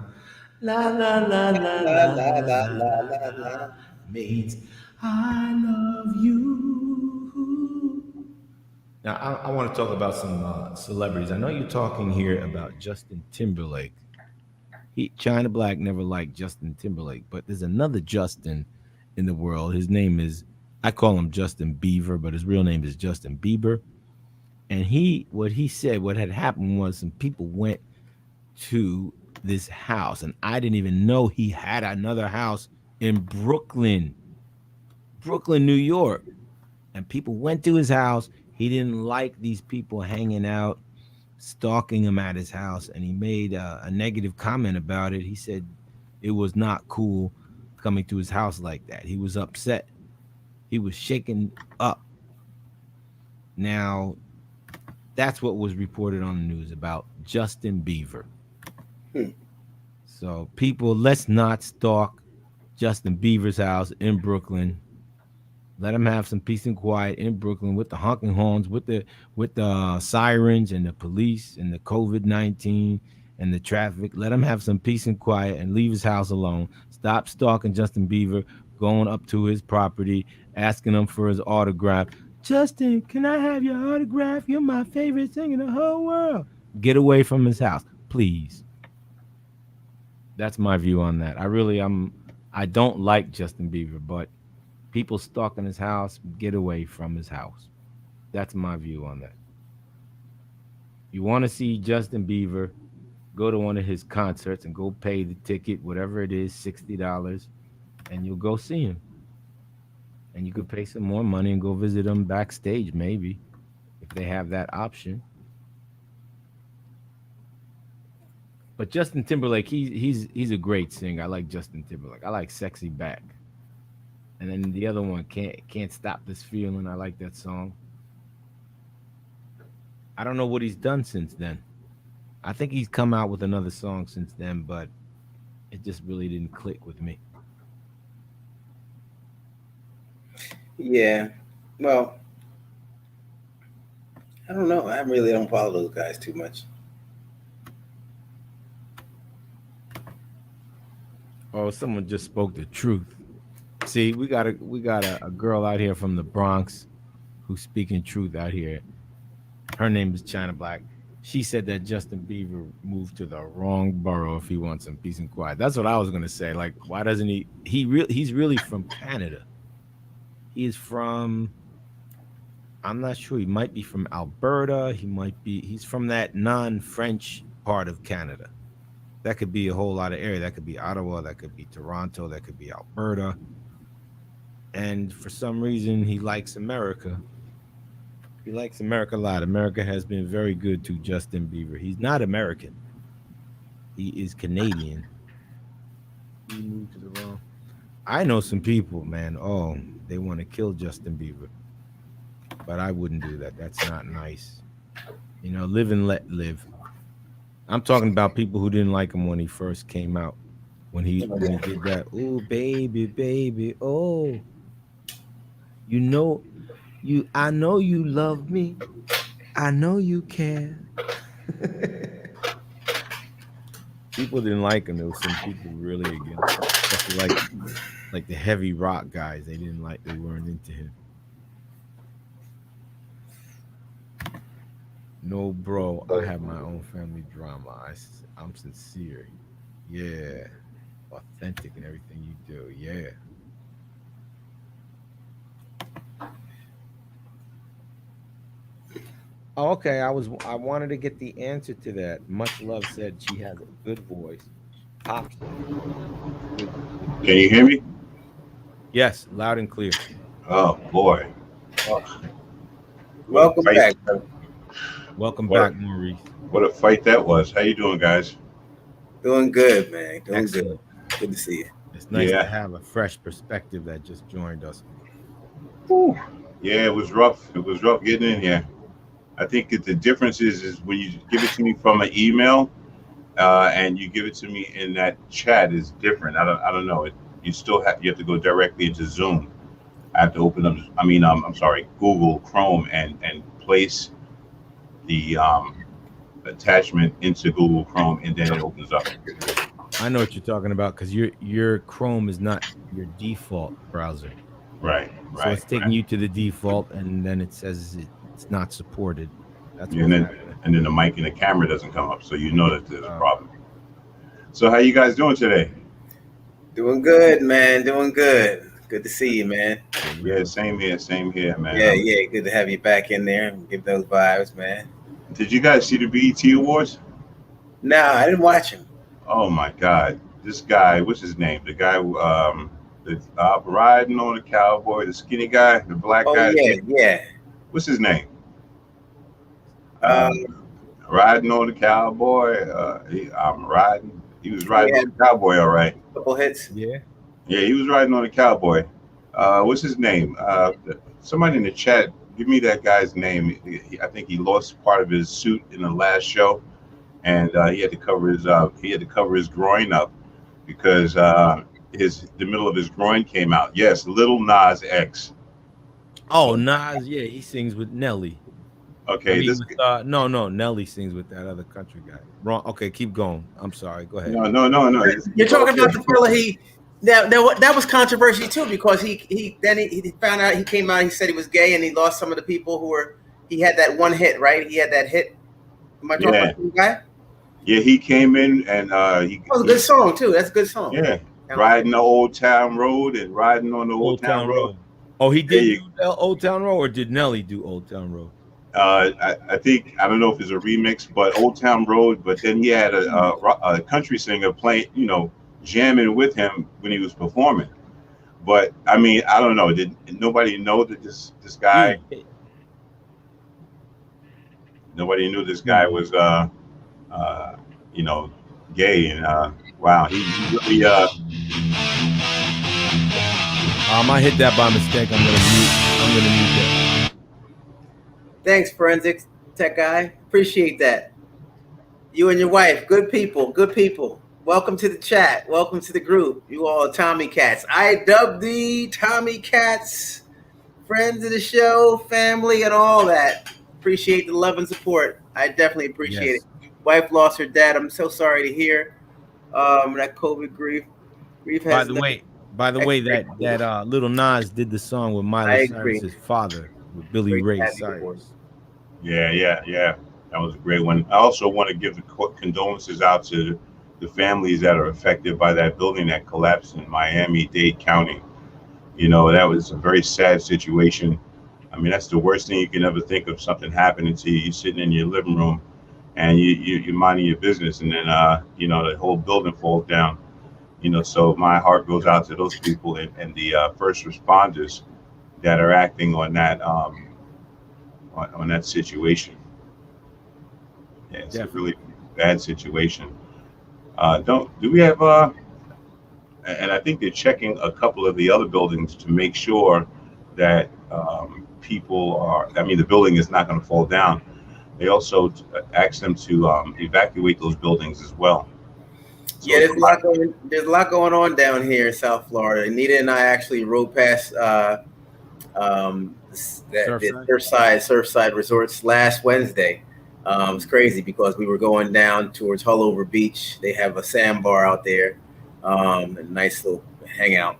La la la la La la la la la la la la la la. la means I love you. Now I want to talk about some celebrities. I know you're talking here about Justin Timberlake. China Black never liked Justin Timberlake, but there's another Justin in the world. His name is, I call him Justin Bieber, but his real name is Justin Bieber. And what he said, what had happened was some people went to this house, and I didn't even know he had another house in Brooklyn, New York. And people went to his house. He didn't like these people hanging out, stalking him at his house, and he made a negative comment about it. He said it was not cool coming to his house like that. He was upset. He was shaken up. Now, that's what was reported on the news about Justin Bieber. So people, let's not stalk Justin Bieber's house in Brooklyn. Let him have some peace and quiet in Brooklyn with the honking horns, with the sirens and the police and the COVID-19 and the traffic. Let him have some peace and quiet and leave his house alone. Stop stalking Justin Bieber, going up to his property, asking him for his autograph. Justin, can I have your autograph? You're my favorite singer in the whole world. Get away from his house, please. That's my view on that. I don't like Justin Bieber, but people stalking his house, get away from his house. That's my view on that. You want to see Justin Bieber, go to one of his concerts and go pay the ticket, whatever it is, $60, and you'll go see him. And you could pay some more money and go visit him backstage, maybe, if they have that option. But Justin Timberlake, he's a great singer. I like Justin Timberlake. I like Sexy Back. And then the other one, Can't Stop This Feeling. I like that song. I don't know what he's done since then. I think he's come out with another song since then, but it just really didn't click with me. Yeah. Well, I don't know. I really don't follow those guys too much. Oh, someone just spoke the truth. See, we got a girl out here from the Bronx who's speaking truth out here. Her name is China Black. She said that Justin Bieber moved to the wrong borough if he wants some peace and quiet. That's what I was gonna say. Like, why doesn't he? He's really from Canada. He is from. I'm not sure. He might be from Alberta. He's from that non-French part of Canada. That could be a whole lot of area. That could be Ottawa. That could be Toronto. That could be Alberta. And for some reason, he likes America. He likes America a lot. America has been very good to Justin Bieber. He's not American. He is Canadian. He moved to the wrong. I know some people, man. Oh, they want to kill Justin Bieber. But I wouldn't do that. That's not nice. You know, live and let live. I'm talking about people who didn't like him when he first came out. When he did that, oh baby, baby, oh. You know, I know you love me. I know you care. People didn't like him. There was some people really against him. Especially like the heavy rock guys. They weren't into him. No, bro, I have my own family drama. I'm sincere. Yeah. Authentic in everything you do. Yeah. Oh, okay. I wanted to get the answer to that. Much Love said she has a good voice. Pops. Can you hear me? Yes, loud and clear. Oh boy. Welcome back. Welcome back, Maurice. What a fight that was. How you doing, guys? Doing good, man. Doing Excellent. good. Good to see you. It's nice to have a fresh perspective that just joined us. Whew. Yeah, it was rough. It was rough getting in here. I think the difference is when you give it to me from an email and you give it to me in that chat is different. I don't know. You have to go directly into Zoom. I have to open up. Google Chrome and place the attachment into Google Chrome, and then it opens up. I know what you're talking about because your Chrome is not your default browser. Right. So it's taking you to the default, and then it says it's not supported. That's and then the mic and the camera doesn't come up, so you know that there's a problem. So how you guys doing today? Doing good, man. Doing good. Good to see you, man. Yeah, same here, man. Yeah. Good to have you back in there and give those vibes, man. Did you guys see the BET Awards? No, I didn't watch him. Oh my God, this guy, what's his name? The guy that's riding on the cowboy, the skinny guy, the black guy. Yeah. What's his name? Riding on the cowboy. I'm riding. He was riding on the cowboy, all right. Couple hits. Yeah, he was riding on the cowboy. What's his name? Somebody in the chat, give me that guy's name. I think he lost part of his suit in the last show, and he had to cover his groin up because the middle of his groin came out. Yes, Lil Nas X. Oh, Nas, yeah, he sings with Nelly. Okay, no, Nelly sings with that other country guy. Wrong. Okay, keep going. I'm sorry. Go ahead. No. You're talking about the fella that was controversy too because he found out, he came out, he said he was gay and he lost some of the people he had that one hit, right? He had that hit. Am I talking about the guy? Yeah, he came in and it was a good song too. That's a good song. Yeah, riding the Old Town Road and riding on the Old Town Road. Oh, he did do Old Town Road, or did Nelly do Old Town Road? I think, I don't know if it's a remix, but Old Town Road. But then he had a country singer playing, jamming with him when he was performing. But I mean, I don't know. Did nobody know that this guy? Nobody knew this guy was, gay, and wow, he really. I might hit that by mistake. I'm gonna mute that. Thanks, Forensics Tech Guy. Appreciate that. You and your wife, good people. Welcome to the chat. Welcome to the group. You all are Tommy Cats. I dubbed the Tommy Cats, friends of the show, family, and all that. Appreciate the love and support. I definitely appreciate it. Wife lost her dad. I'm so sorry to hear that COVID grief has. By the way, that Little Nas did the song with Miley Cyrus's father, with Billy Ray Cyrus. Yeah. That was a great one. I also want to give the condolences out to the families that are affected by that building that collapsed in Miami-Dade County. You know, that was a very sad situation. I mean, that's the worst thing you can ever think of, something happening to you. You're sitting in your living room and you're minding your business, and then, the whole building falls down. So my heart goes out to those people and the first responders that are acting on that on that situation. Yeah, it's a really bad situation. Don't do we have and I think they're checking a couple of the other buildings to make sure that people are. I mean, the building is not going to fall down. They also asked them to evacuate those buildings as well. So Yeah, there's a lot going on down here in South Florida. Anita and I actually rode past the Surfside resorts last Wednesday. It's crazy because we were going down towards Hullover Beach. They have a sandbar out there, a nice little hangout,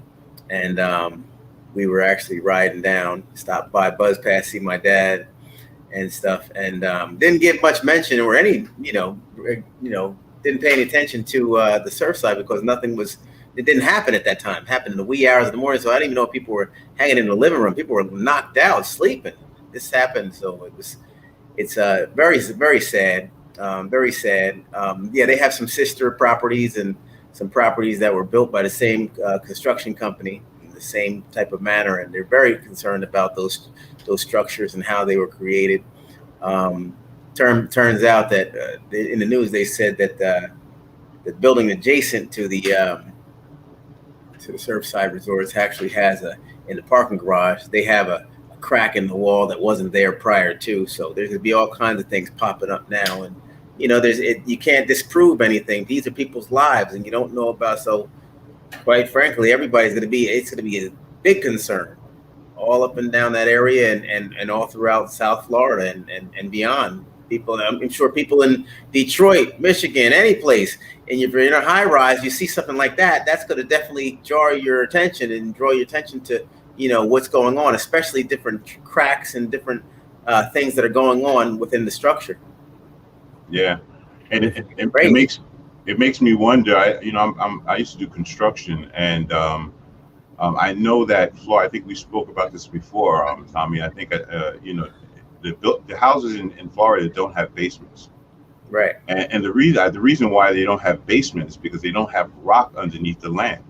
and we were actually riding down. Stopped by Buzz Pass, see my dad and stuff, and didn't get much mention or any, didn't pay any attention to the Surfside because it didn't happen at that time. It happened in the wee hours of the morning, so I didn't even know if people were hanging in the living room. People were knocked out, sleeping. This happened, so it's very, very sad, very sad. Yeah, they have some sister properties and some properties that were built by the same construction company in the same type of manner, and they're very concerned about those structures and how they were created. Turns out that in the news they said that the building adjacent to the Surfside Resorts actually has in the parking garage they have a crack in the wall that wasn't there prior to. So there's gonna be all kinds of things popping up now, and you can't disprove anything. These are people's lives, and you don't know about. So quite frankly, it's gonna be a big concern all up and down that area and all throughout South Florida and beyond. I'm sure people in Detroit, Michigan, any place, and if you're in a high rise, you see something like that, that's going to definitely jar your attention and draw your attention to, what's going on, especially different cracks and different things that are going on within the structure. Yeah, and it makes me wonder. I used to do construction, and I know that Florida. I think we spoke about this before, Tommy. I think the houses in Florida don't have basements, right? And the reason why they don't have basements is because they don't have rock underneath the land.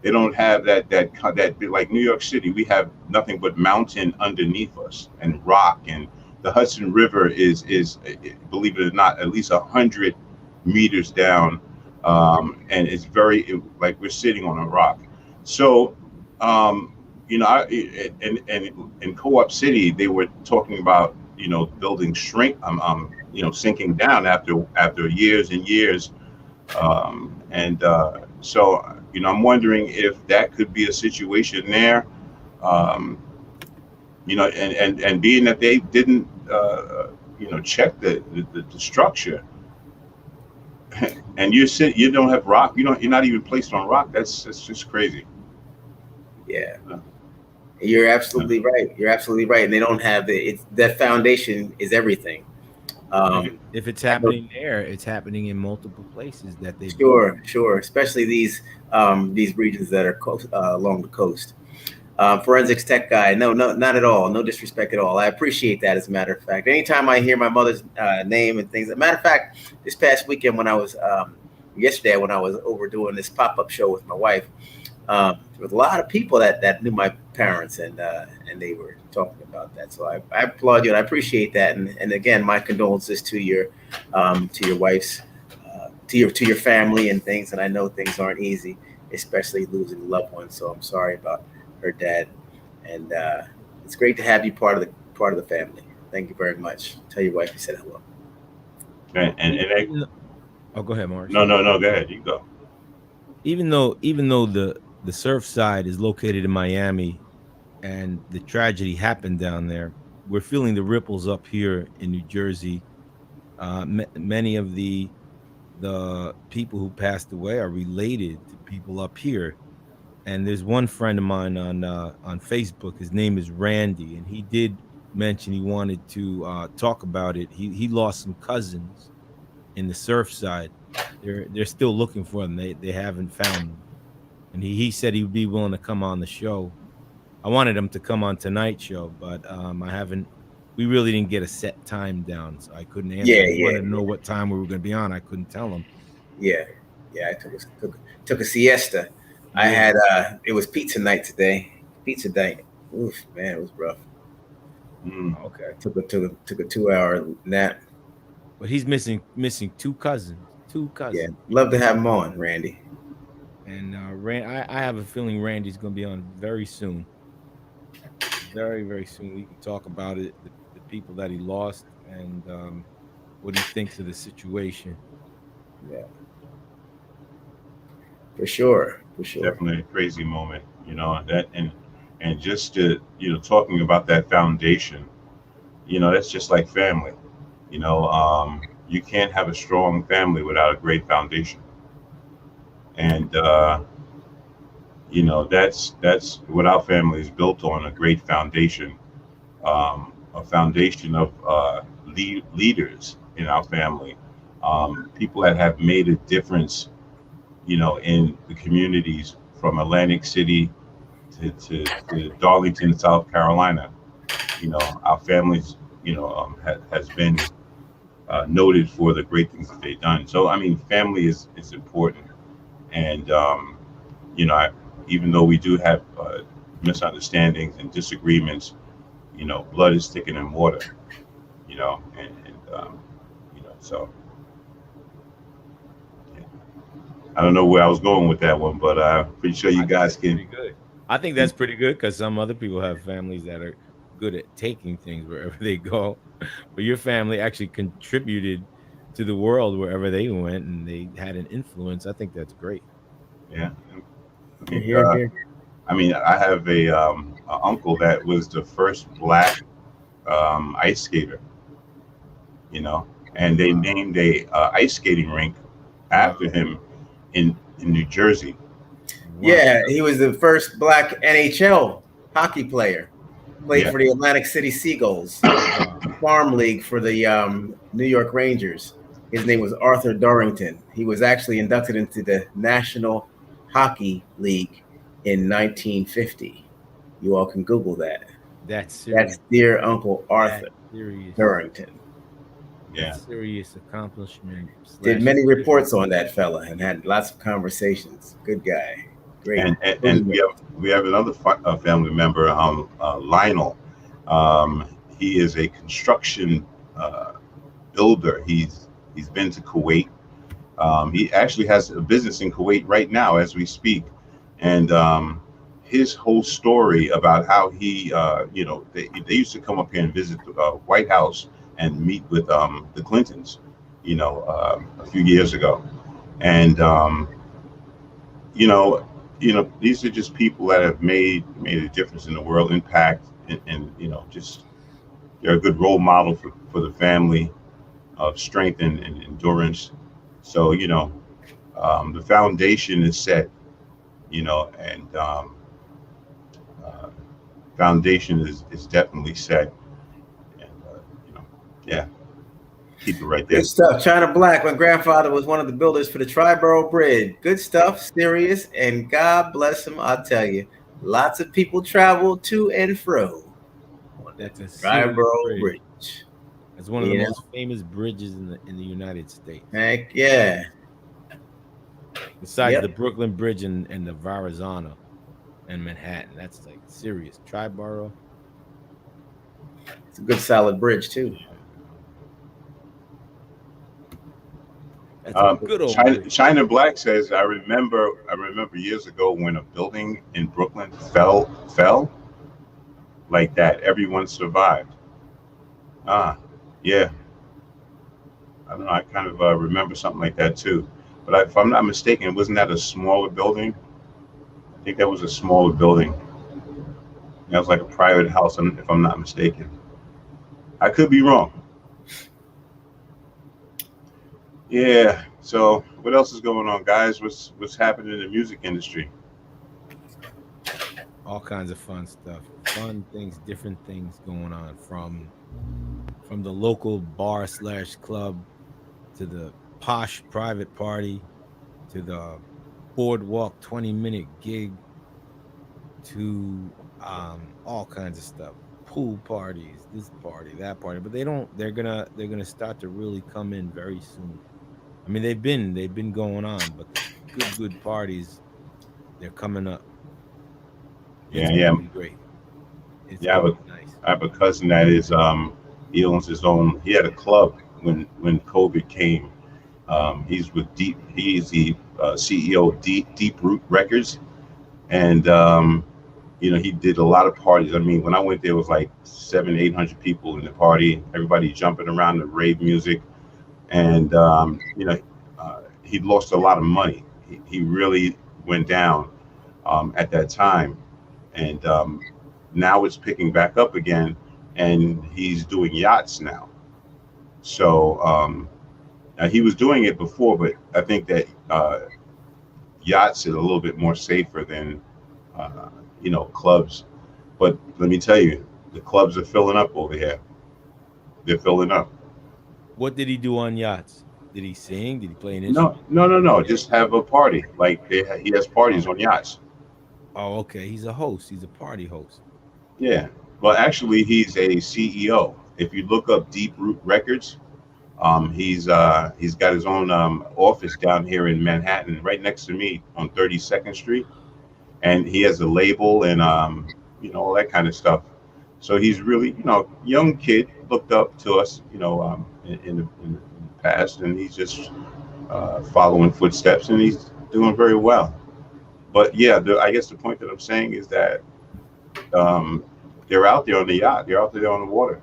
They don't have that like New York City. We have nothing but mountain underneath us and rock, and the Hudson River is believe it or not, at least 100 meters down, and it's very like we're sitting on a rock. So. In Co-op City, they were talking about buildings sinking down after years and years, so I'm wondering if that could be a situation there, and being that they didn't check the structure, and you don't have rock, you're not even placed on rock. That's just crazy. Yeah. You're absolutely right. You're absolutely right. And they don't have that foundation is everything. If it's happening there, it's happening in multiple places that they Sure. Especially these regions that are along the coast. Forensics tech guy. No, not at all. No disrespect at all. I appreciate that, as a matter of fact. Anytime I hear my mother's name and things. As a matter of fact, this past weekend when I was yesterday when I was over doing this pop-up show with my wife, there was a lot of people that knew my parents, and they were talking about that. So I applaud you, and I appreciate that. And again, my condolences to your wife's, to your family and things. And I know things aren't easy, especially losing a loved one. So I'm sorry about her dad. And it's great to have you part of the family. Thank you very much. Tell your wife you said hello. Go ahead, Maurice. No, go ahead. You go. Even though the Surfside is located in Miami and the tragedy happened down there, we're feeling the ripples up here in New Jersey. Many of the people who passed away are related to people up here. And there's one friend of mine on Facebook. His name is Randy, and he did mentioned he wanted to talk about it. He lost some cousins in the Surfside. They're still looking for them. They haven't found them. And he said he would be willing to come on the show. I wanted him to come on tonight's show, but I haven't. We really didn't get a set time down, so I couldn't answer. Yeah, He wanted to know what time we were going to be on. I couldn't tell him. Yeah, I took a siesta. I had it was pizza night today. Pizza night. Oof, man, it was rough. Okay. Took a 2-hour nap. But he's missing 2 cousins. 2 cousins. Yeah, love to have him on, Randy. And I have a feeling Randy's going to be on very soon. Very, very soon. We can talk about it, the people that he lost, and what he thinks of the situation. Yeah. For sure. Definitely a crazy moment, that and just to, talking about that foundation, that's just like family. You can't have a strong family without a great foundation. And that's what our family is built on, a great foundation, a foundation of leaders in our family, people that have made a difference, in the communities from Atlantic City to Darlington, South Carolina. Our families, has been noted for the great things that they've done. So, I mean, family is important. And, even though we do have misunderstandings and disagreements, blood is thicker than water, so yeah. I don't know where I was going with that one, but I'm pretty sure you guys can. Pretty good. I think that's pretty good because some other people have families that are good at taking things wherever they go, but your family actually contributed to the world wherever they went, and they had an influence. I think that's great. Yeah. I have a uncle that was the first black ice skater, and they named a ice skating rink after him in New Jersey. Yeah, he was the first black NHL hockey player. Played for the Atlantic City Seagulls, farm league for the New York Rangers. His name was Arthur Dorrington. He was actually inducted into the National Hockey League in 1950. You all can Google that. That's dear Uncle Arthur Dorrington. Yeah, serious accomplishment. Did many reports on that fella and had lots of conversations. Good guy. Great. And we have another family member, Lionel. He is a construction builder. He's been to Kuwait. He actually has a business in Kuwait right now as we speak. And his whole story about how he, they used to come up here and visit the White House and meet with the Clintons, a few years ago. And, these are just people that have made a difference in the world, impact, and just they're a good role model for the family of strength and endurance. So, the foundation is set, and foundation is definitely set. And, yeah, keep it right there. Good stuff. China Black, my grandfather was one of the builders for the Triborough Bridge. Good stuff, serious, and God bless him, I'll tell you. Lots of people travel to and fro. That's a Triborough Bridge. It's one of the most famous bridges in the United States. Heck yeah. Besides the Brooklyn Bridge and the Verrazano in Manhattan. That's like serious. Triborough. It's a good solid bridge too. That's a good old China Black says, I remember years ago when a building in Brooklyn fell like that. Everyone survived. Yeah. I don't know. I kind of remember something like that too. But if I'm not mistaken, wasn't that a smaller building? I think that was a smaller building. That was like a private house, if I'm not mistaken. I could be wrong. Yeah. So what else is going on, guys? What's happening in the music industry? all kinds of fun stuff, fun things, different things going on from the local bar / club to the posh private party to the boardwalk 20-minute gig to all kinds of stuff, pool parties, this party, that party. But they're gonna start to really come in very soon. I mean, they've been going on, but the good parties, they're coming up. It's gonna be great. It's Yeah, gonna be nice. I have a cousin that is he owns his own. He had a club when COVID came. He's with Deep. He's the CEO of Deep Root Records, and he did a lot of parties. I mean, when I went there, it was like 700-800 people in the party. Everybody jumping around the rave music, and he lost a lot of money. He really went down at that time, and now it's picking back up again, and he's doing yachts now. So he was doing it before, but I think that yachts is a little bit more safer than clubs. But let me tell you, the clubs are filling up over here. They're filling up. What did he do on yachts? Did he sing? Did he play an instrument? No. Just have a party. Like he has parties on yachts. Oh, okay. He's a host. He's a party host. Yeah. Well, actually, he's a CEO. If you look up Deep Root Records, he's got his own office down here in Manhattan, right next to me on 32nd Street, and he has a label and all that kind of stuff. So he's really young kid, looked up to us in the past, and he's just following footsteps, and he's doing very well. But yeah, I guess the point that I'm saying is that they're out there on the yacht, they're out there on the water.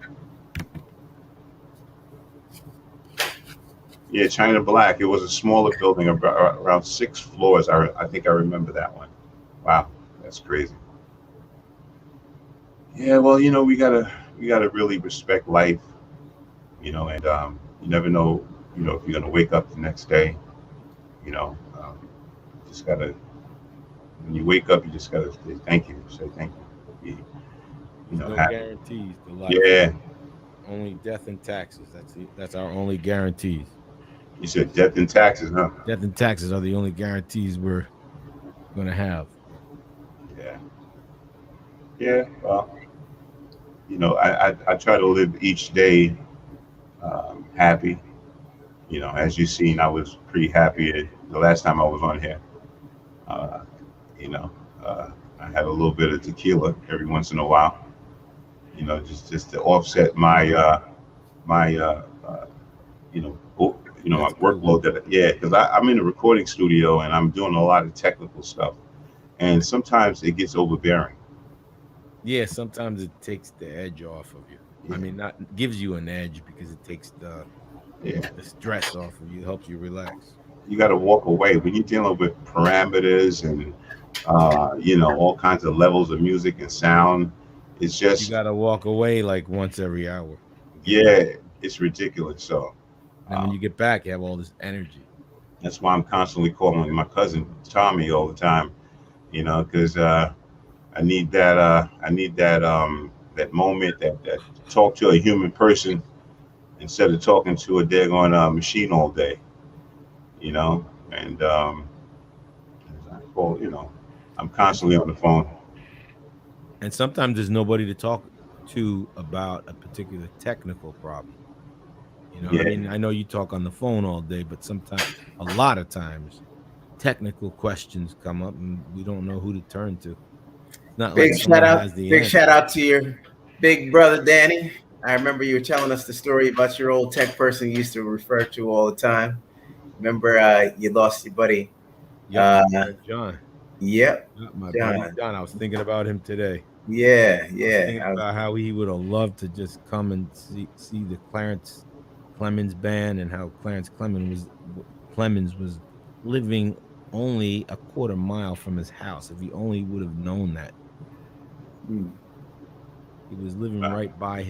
Yeah, China Black. It was a smaller building, around 6 floors. I think I remember that one. Wow, that's crazy. Yeah, well, we gotta really respect life, and you never know, if you're gonna wake up the next day. Just gotta. When you wake up, you just gotta say thank you. Say thank you. No happy. guarantees to life. Yeah. Only death and taxes. That's our only guarantees. You said death and taxes, huh? Death and taxes are the only guarantees we're gonna have. Yeah. Yeah. Well, I try to live each day happy. As you've seen, I was pretty happy the last time I was on here. I had a little bit of tequila every once in a while. Just to offset my my workload because I'm in a recording studio and I'm doing a lot of technical stuff, and sometimes it gets overbearing. Yeah, sometimes it takes the edge off of you. Yeah. I mean, not gives you an edge because it takes the stress off of you, helps you relax. You got to walk away when you're dealing with parameters and all kinds of levels of music and sound. It's just you got to walk away like once every hour. Yeah, it's ridiculous. So, and when you get back, you have all this energy. That's why I'm constantly calling my cousin Tommy all the time, because I need that. I need that moment that talk to a human person instead of talking to a daggone machine all day. And I'm constantly on the phone. And sometimes there's nobody to talk to about a particular technical problem. I mean, I know you talk on the phone all day, but sometimes, a lot of times, technical questions come up and we don't know who to turn to. Not big like shout out, has the big answer. shout out to your big brother Danny. I remember you were telling us the story about your old tech person you used to refer to all the time. Remember you lost your buddy. John. Yep. My buddy John. I was thinking about him today. Yeah. Thinking about how he would have loved to just come and see the Clarence Clemens band, and how Clarence Clemens was living only a quarter mile from his house. If he only would have known that. He was living right by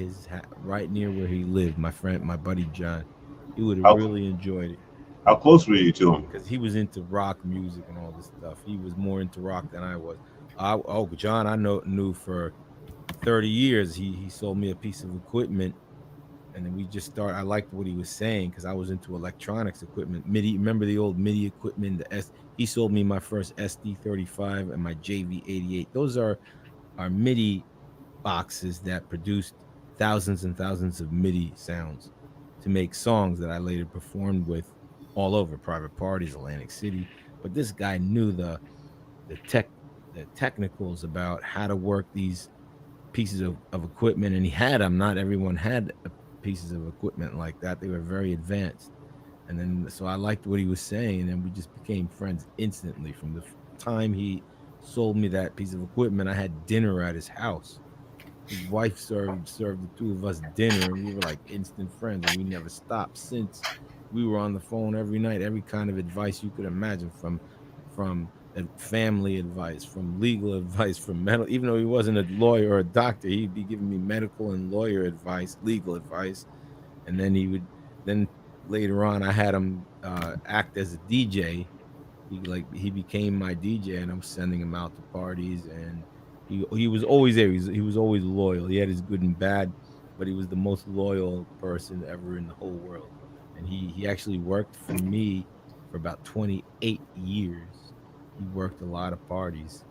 right near where he lived. My buddy John. He would have really enjoyed it. How close were you to him? Because he was into rock music and all this stuff. He was more into rock than I was. John, I knew for 30 years. He sold me a piece of equipment, and then we just started. I liked what he was saying because I was into electronics equipment. MIDI, remember the old MIDI equipment? He sold me my first SD35 and my JV88. Those are MIDI boxes that produced thousands and thousands of MIDI sounds to make songs that I later performed with all over private parties, Atlantic City. But this guy knew the technicals about how to work these pieces of equipment, and he had them. Not everyone had pieces of equipment like that. They were very advanced. And then so I liked what he was saying, and we just became friends instantly. From the time he sold me that piece of equipment, I had dinner at his house. His wife served the two of us dinner, and we were like instant friends, and we never stopped since. We were on the phone every night, every kind of advice you could imagine, from family advice, from legal advice, from medical. Even though he wasn't a lawyer or a doctor, he'd be giving me medical and lawyer advice, legal advice. And then later on, I had him act as a DJ. He became my DJ, and I'm sending him out to parties, and he was always there. He was always loyal. He had his good and bad, but he was the most loyal person ever in the whole world. And he actually worked for me for about 28 years. He worked a lot of parties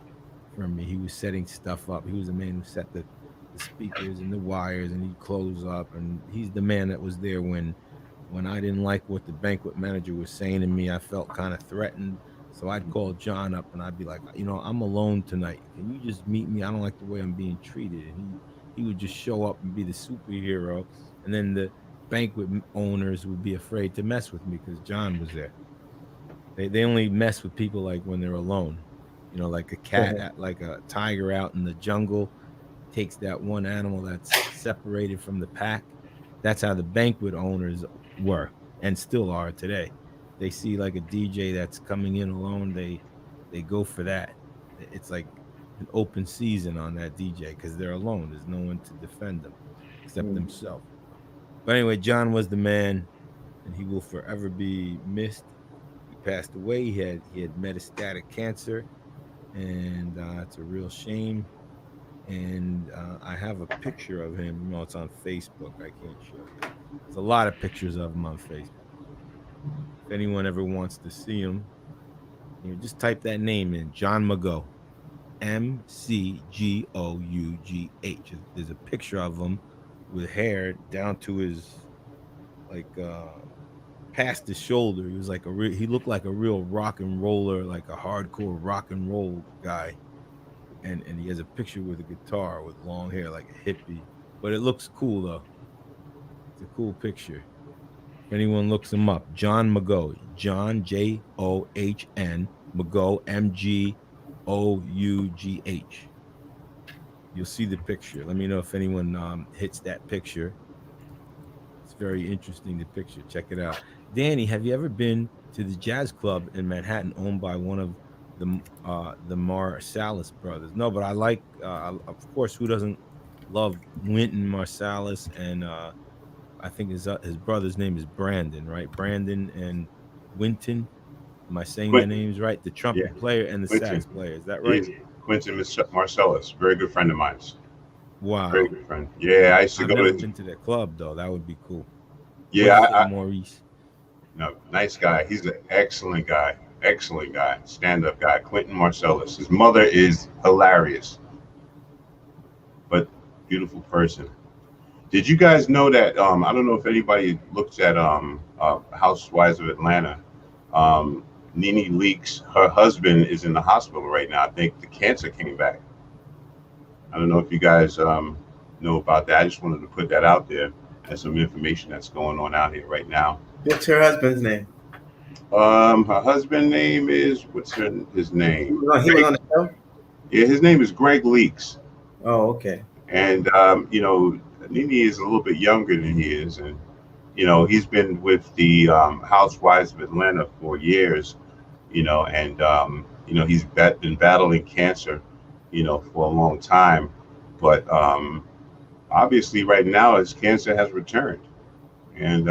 for me. He was setting stuff up. He was the man who set the speakers and the wires, and he'd close up. And he's the man that was there when I didn't like what the banquet manager was saying to me. I felt kind of threatened. So I'd call John up and I'd be like, I'm alone tonight. Can you just meet me? I don't like the way I'm being treated. And he would just show up and be the superhero. And then the banquet owners would be afraid to mess with me because John was there. They only mess with people like when they're alone. Like a cat, like a tiger out in the jungle takes that one animal that's separated from the pack. That's how the banquet owners were and still are today. They see like a DJ that's coming in alone, they go for that. It's like an open season on that DJ because they're alone. There's no one to defend them except themselves. But anyway, John was the man, and he will forever be missed. He passed away. He had metastatic cancer, and it's a real shame. And I have a picture of him. It's on Facebook. I can't show you. There's a lot of pictures of him on Facebook. If anyone ever wants to see him, just type that name in, John Magoo, MCGOUGH. There's a picture of him with hair down to his, past his shoulder. He was like he looked like a real rock and roller, like a hardcore rock and roll guy. And he has a picture with a guitar with long hair, like a hippie. But it looks cool though. It's a cool picture. If anyone looks him up, John Magoo, John JOHN, Magoo MGOUGH. You'll see the picture. Let me know if anyone hits that picture. It's very interesting, the picture. Check it out. Danny, have you ever been to the jazz club in Manhattan owned by one of the Marsalis brothers? No, but I like, of course, who doesn't love Wynton Marsalis? And I think his brother's name is Brandon, right? Brandon and Wynton. Am I saying their names right? The trumpet player and the sax player. Is that right? Quentin Marsalis, very good friend of mine. Wow. Very good friend. Yeah, I used to I've never been to that club, though. That would be cool. Yeah, Maurice. No, nice guy. He's an excellent guy. Excellent guy. Stand-up guy. Quentin Marsalis. His mother is hilarious, but beautiful person. Did you guys know that? I don't know if anybody looks at Housewives of Atlanta. Nene Leakes, her husband is in the hospital right now. I think the cancer came back. I don't know if you guys know about that. I just wanted to put that out there as some information that's going on out here right now. What's her husband's name? Her husband's name is, his name? He was on the show? Yeah, his name is Greg Leakes. Oh, okay. And, Nene is a little bit younger than he is. And, he's been with the Housewives of Atlanta for years, and, he's been battling cancer, for a long time. But obviously right now his cancer has returned. And,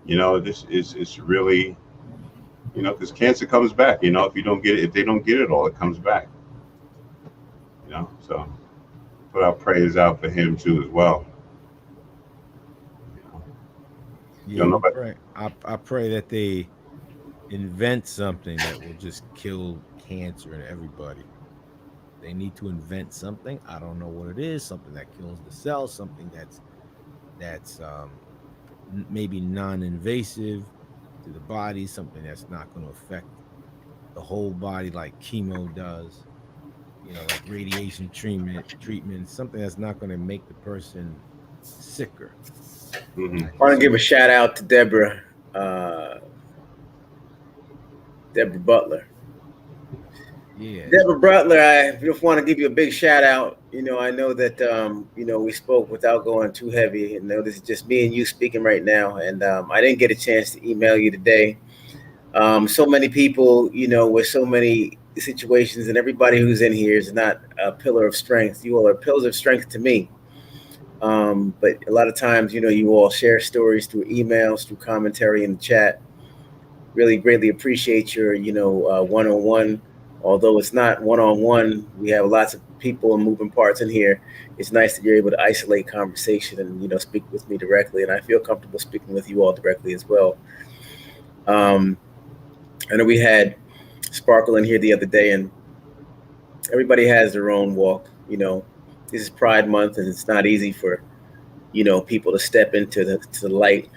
this is really, because cancer comes back, if they don't get it all, it comes back. So put our prayers out for him too as well. Yeah, we pray. I pray that they invent something that will just kill cancer in everybody. They need to invent something. I don't know what it is. Something that kills the cells. Something that's maybe non-invasive to the body. Something that's not going to affect the whole body like chemo does. Like radiation treatment. Something that's not going to make the person sicker. Mm-hmm. I want to give a shout out to Deborah Butler. Yeah. Deborah Butler, I just want to give you a big shout out. I know that, we spoke without going too heavy. And this is just me and you speaking right now. And I didn't get a chance to email you today. So many people, with so many situations, and everybody who's in here is not a pillar of strength. You all are pillars of strength to me. But a lot of times, you all share stories through emails, through commentary in the chat. Really greatly appreciate your, one-on-one. Although it's not one-on-one, we have lots of people and moving parts in here. It's nice that you're able to isolate conversation and, speak with me directly. And I feel comfortable speaking with you all directly as well. I know we had Sparkle in here the other day, and everybody has their own walk. This is Pride Month, and it's not easy for, people to step into the light.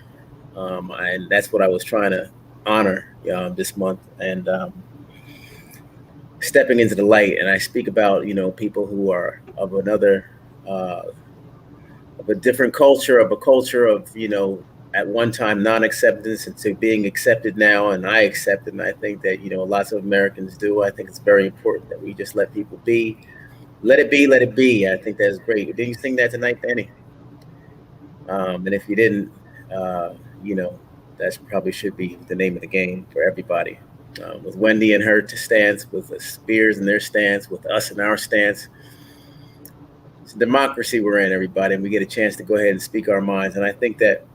And that's what I was trying to honor this month, and stepping into the light. And I speak about, people who are of another, of a different culture, of a culture of, at one time non-acceptance into being accepted now, and I accept it. And I think that lots of Americans do. I think it's very important that we just let people be. Let it be, let it be. I think that's great. Didn't you sing that tonight, Danny? And if you didn't, that probably should be the name of the game for everybody. With Wendy and her stance, with the Spears and their stance, with us and our stance. It's a democracy we're in, everybody, and we get a chance to go ahead and speak our minds. And I think that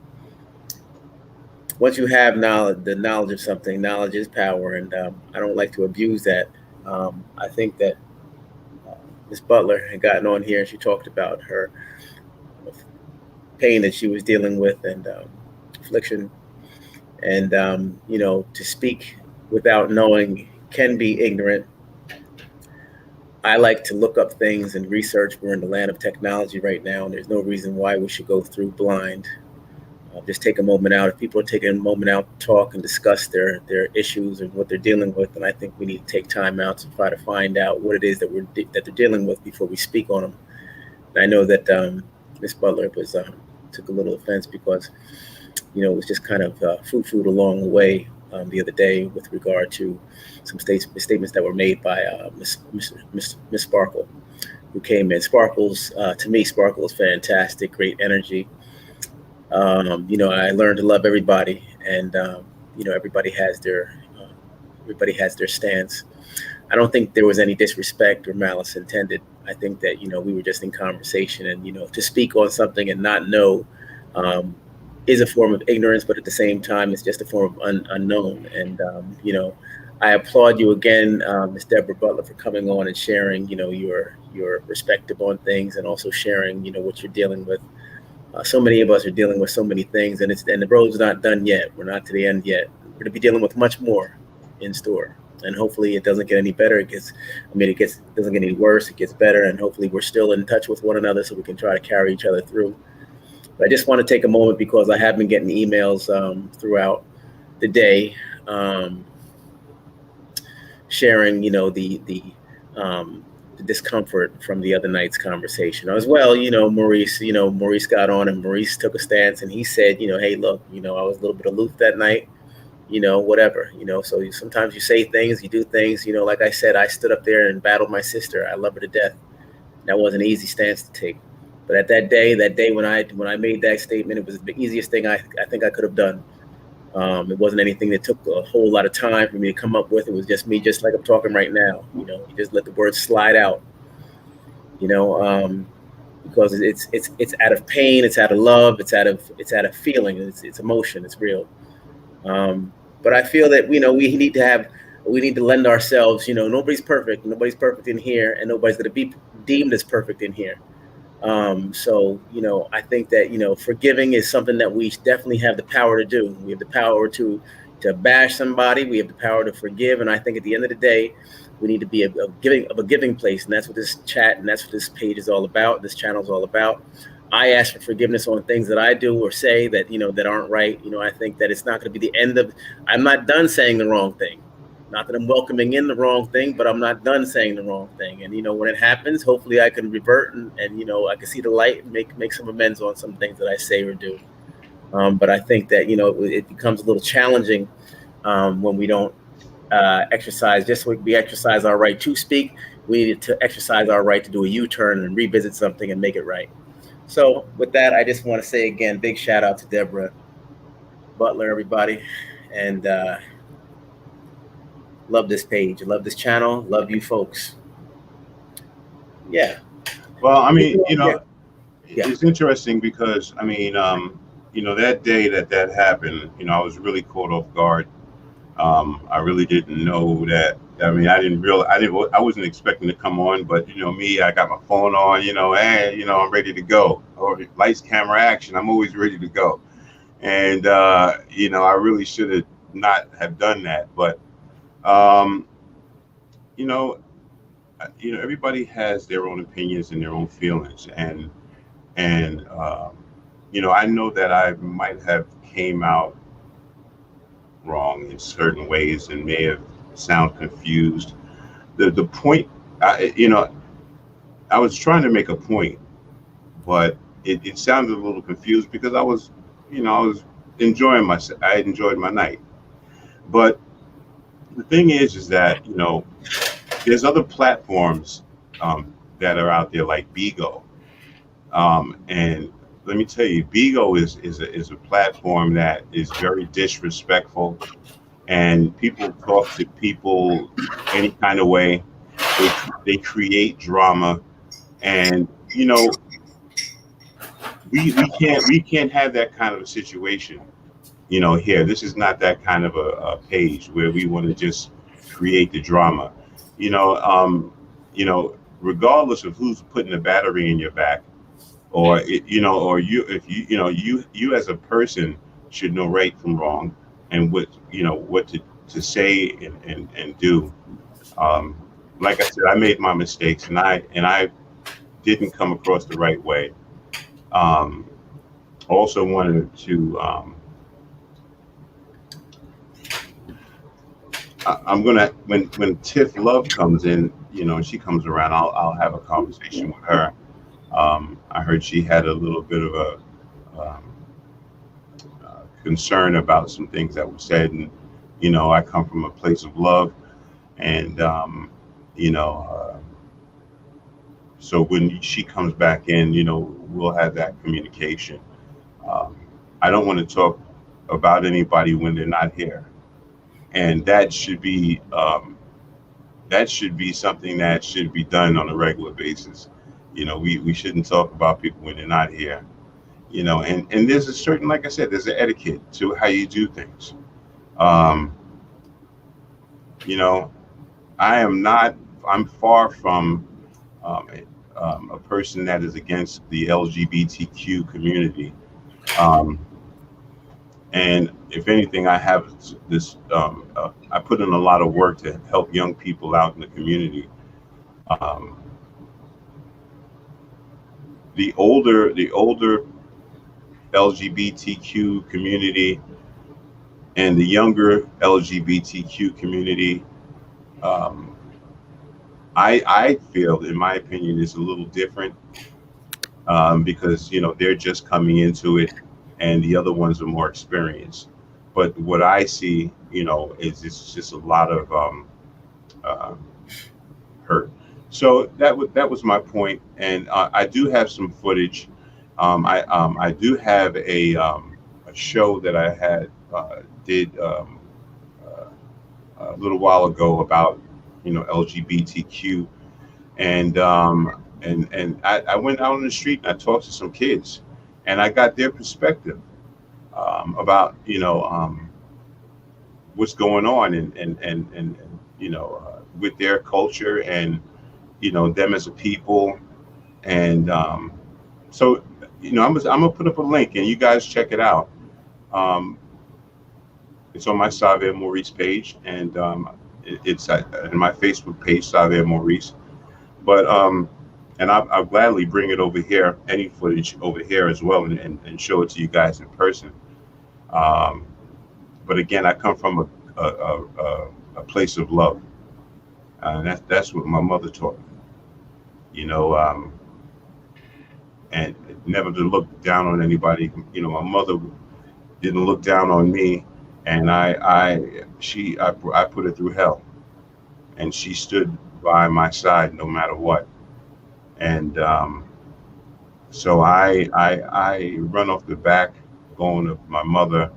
once you have knowledge, the knowledge of something, knowledge is power, and I don't like to abuse that. I think that Ms. Butler had gotten on here and she talked about her pain that she was dealing with and affliction, and to speak without knowing can be ignorant. I like to look up things and research. We're in the land of technology right now, and there's no reason why we should go through blind. Just take a moment out. If people are taking a moment out to talk and discuss their issues and what they're dealing with, and I think we need to take time out to try to find out what it is that they're dealing with before we speak on them. And I know that Ms. Butler took a little offense because it was just kind of food along the way the other day with regard to some statements that were made by Miss Sparkle, who came in. To me, Sparkle is fantastic, great energy. I learned to love everybody, and everybody has their stance. I don't think there was any disrespect or malice intended. I think that we were just in conversation, and to speak on something and not know is a form of ignorance, but at the same time, it's just a form of unknown. And I applaud you again, Ms. Deborah Butler, for coming on and sharing your perspective on things, and also sharing what you're dealing with. So many of us are dealing with so many things, and the road's not done yet. We're not to the end yet. We're going to be dealing with much more in store, and hopefully it doesn't get any better. It doesn't get any worse. It gets better, and hopefully we're still in touch with one another so we can try to carry each other through. But I just want to take a moment because I have been getting emails throughout the day, sharing the discomfort from the other night's conversation. As well, Maurice got on, and Maurice took a stance, and he said, hey, look, I was a little bit aloof that night, whatever, so sometimes you say things, you do things, like I said, I stood up there and battled my sister. I love her to death. That wasn't an easy stance to take. But at that day when I made that statement, it was the easiest thing I think I could have done. It wasn't anything that took a whole lot of time for me to come up with. It was just me, just like I'm talking right now. You just let the words slide out. Because it's out of pain, it's out of love, it's out of feeling, it's emotion, it's real. But I feel that we need to lend ourselves. Nobody's perfect in here, and nobody's going to be deemed as perfect in here. So, I think that, forgiving is something that we definitely have the power to do. We have the power to bash somebody. We have the power to forgive. And I think at the end of the day, we need to be a giving place. And that's what this chat and that's what this page is all about. This channel is all about. I ask for forgiveness on things that I do or say that, that aren't right. I think that it's not going to be the end of, I'm not done saying the wrong thing. Not that I'm welcoming in the wrong thing, but I'm not done saying the wrong thing. And, when it happens, hopefully I can revert and I can see the light and make some amends on some things that I say or do. But I think that, it becomes a little challenging when we don't exercise, just like we exercise our right to speak, we need to exercise our right to do a U-turn and revisit something and make it right. So with that, I just want to say again, big shout out to Deborah Butler, everybody. And love this page, love this channel, love you folks. Yeah. Well, I mean, Yeah. it's interesting because, I mean, that day that happened, I was really caught off guard. I really didn't know that. I mean, I wasn't expecting to come on, but me, I got my phone on, hey, I'm ready to go. Or lights, camera, action. I'm always ready to go. And, I really should have not have done that. But, everybody has their own opinions and their own feelings. And I know that I might have came out wrong in certain ways and may have sound confused. The point, I was trying to make a point, but it sounded a little confused because I was enjoying myself. I enjoyed my night. But the thing is that, there's other platforms that are out there like Bigo. And let me tell you, Bigo is a platform that is very disrespectful, and people talk to people any kind of way. They create drama, and we can't have that kind of a situation. Here, this is not that kind of a page where we want to just create the drama. Regardless of who's putting the battery in your back, or you as a person should know right from wrong and what to say and do. Like I said, I made my mistakes and I didn't come across the right way. Also wanted to I'm gonna when Tiff Love comes in, and she comes around, I'll have a conversation with her. I heard she had a little bit of a concern about some things that were said, and I come from a place of love, and so when she comes back in, we'll have that communication. I don't want to talk about anybody when they're not here, and that should be something that should be done on a regular basis. We shouldn't talk about people when they're not here. And there's a certain, like I said, there's an etiquette to how you do things. I'm far from a person that is against the LGBTQ community. And if anything, I have this, I put in a lot of work to help young people out in the community. The older LGBTQ community and the younger LGBTQ community, I feel, in my opinion, is a little different because they're just coming into it, and the other ones are more experienced. But what I see, is it's just a lot of hurt. So that was my point, and I do have some footage. I do have a show that I did a little while ago about LGBTQ, and I went out on the street and I talked to some kids, and I got their perspective about what's going on and with their culture and them as a people. And so, I'm gonna put up a link and you guys check it out. It's on my Savia Maurice page, and it's in my Facebook page, Savia Maurice. But and I'll gladly bring it over here, any footage over here as well, and show it to you guys in person. But again, I come from a place of love, and that's what my mother taught me. And never to look down on anybody. My mother didn't look down on me, and I put her through hell, and she stood by my side no matter what. And so I run off the back going of my mother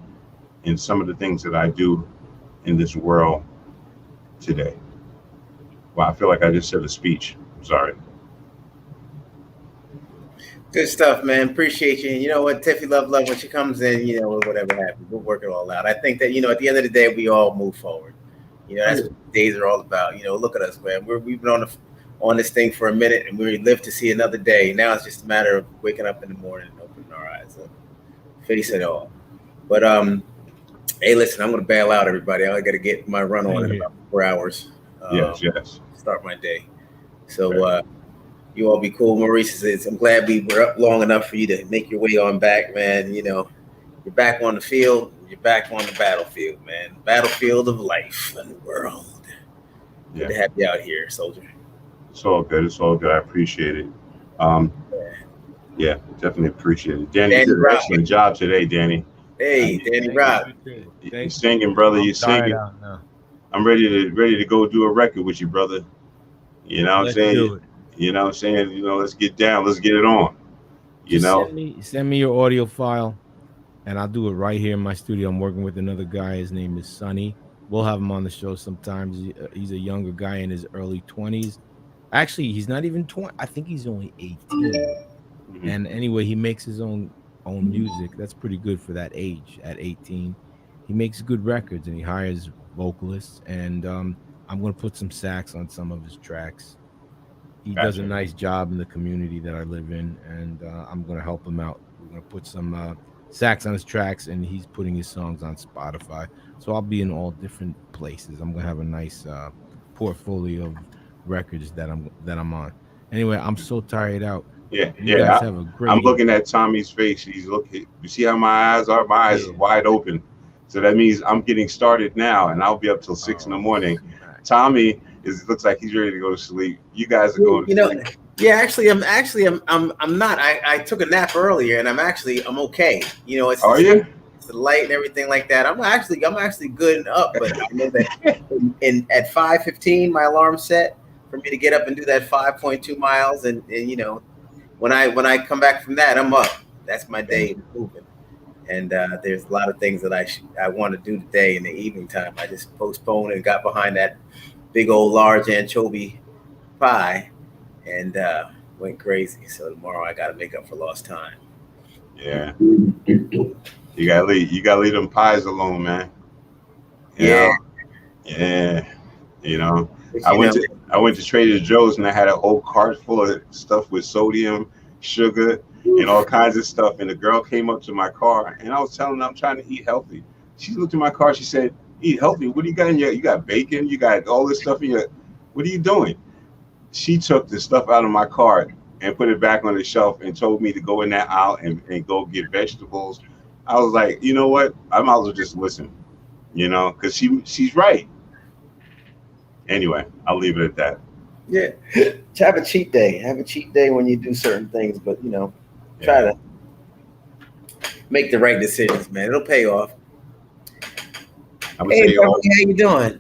in some of the things that I do in this world today. Well, I feel like I just said a speech. I'm sorry. Good stuff, man. Appreciate you. And you know what, Tiffy love when she comes in, whatever happens, we'll work it all out. I think that, at the end of the day, we all move forward. That's what days are all about. Look at us, man. We've been on this thing for a minute, and we live to see another day. Now it's just a matter of waking up in the morning and opening our eyes up, face it all. But hey, listen, I'm gonna bail out, everybody. I got to get my run on in about 4 hours. Yes. Start my day. So you all be cool. Maurice says, I'm glad we were up long enough for you to make your way on back, man. You're back on the field. You're back on the battlefield, man. Battlefield of life and the world. Good to have you out here, soldier. It's all good. I appreciate it. Yeah, definitely appreciate it. Danny did an excellent job today, Danny. Hey, Danny Rock. You're singing, brother. You're singing. I'm ready to go do a record with you, brother. You know what I'm saying? Let's get down. Let's get it on. Send me your audio file, and I'll do it right here in my studio. I'm working with another guy. His name is Sonny. We'll have him on the show sometimes. He's a younger guy in his early 20s. Actually, he's not even 20. I think he's only 18. Mm-hmm. And anyway, he makes his own music. That's pretty good for that age. At 18, he makes good records, and he hires vocalists. And I'm going to put some sax on some of his tracks. He does a nice job in the community that I live in, and I'm going to help him out. We're going to put some sax on his tracks, and he's putting his songs on Spotify. So I'll be in all different places. I'm going to have a nice portfolio of records that I'm on. Anyway, I'm so tired out. Yeah. I'm looking at Tommy's face. He's looking. You see how my eyes are? My eyes are wide open. So that means I'm getting started now, and I'll be up till 6 in the morning. Tommy looks like he's ready to go to sleep. You guys are going to sleep. Yeah, actually, I'm not. I took a nap earlier, and I'm okay. It's the light and everything like that. I'm actually good and up, but I know that at 5:15 my alarm set for me to get up and do that 5.2 miles, and when I come back from that, I'm up. That's my day moving. And there's a lot of things that I want to do today in the evening time. I just postponed and got behind that big old large anchovy pie and went crazy. So tomorrow I got to make up for lost time. Yeah. You gotta leave them pies alone, man. Yeah. I went to Trader Joe's and I had a whole cart full of stuff with sodium, sugar, and all kinds of stuff. And the girl came up to my car and I was telling her I'm trying to eat healthy. She looked at my car. She said, "Eat healthy? What do you got in your? You got bacon? You got all this stuff in your? What are you doing?" She took the stuff out of my cart and put it back on the shelf and told me to go in that aisle and go get vegetables. I was like, you know what? I might as well just listen, because she's right. Anyway, I'll leave it at that. Yeah, have a cheat day. Have a cheat day when you do certain things, but try to make the right decisions, man. It'll pay off. Hey, Beverly, how you doing?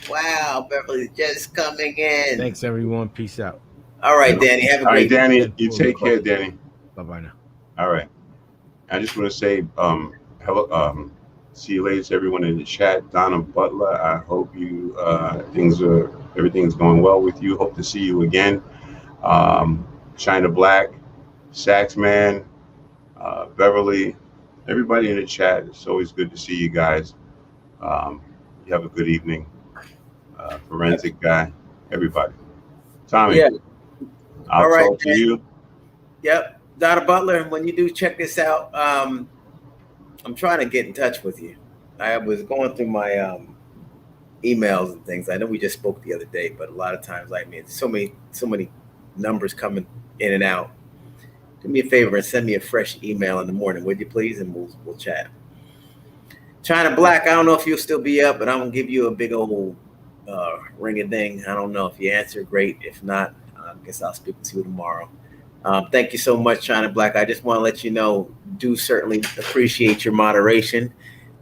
Wow, Beverly's just coming in. Thanks, everyone. Peace out. All right, Danny. Have a great day. All right, Danny. You take care, Danny. Bye-bye now. All right. I just want to say hello. See you later to everyone in the chat. Donna Butler, I hope you everything's going well with you. Hope to see you again. China Black, Saxman, Beverly, everybody in the chat. It's always good to see you guys. You have a good evening. Forensic guy, everybody. Tommy. Yeah. I'll All right, talk to man. you. Yep. Dr. Butler, when you do check this out, I'm trying to get in touch with you. I was going through my emails and things. I know we just spoke the other day, but a lot of times, I mean, so many numbers coming in and out. Do me a favor and send me a fresh email in the morning, would you please? And we'll chat. China Black, I don't know if you'll still be up, but I'm gonna give you a big old ring a ding. I don't know if you answer, great. If not, I guess I'll speak to you tomorrow. Thank you so much, China Black. I just want to let you know, do certainly appreciate your moderation.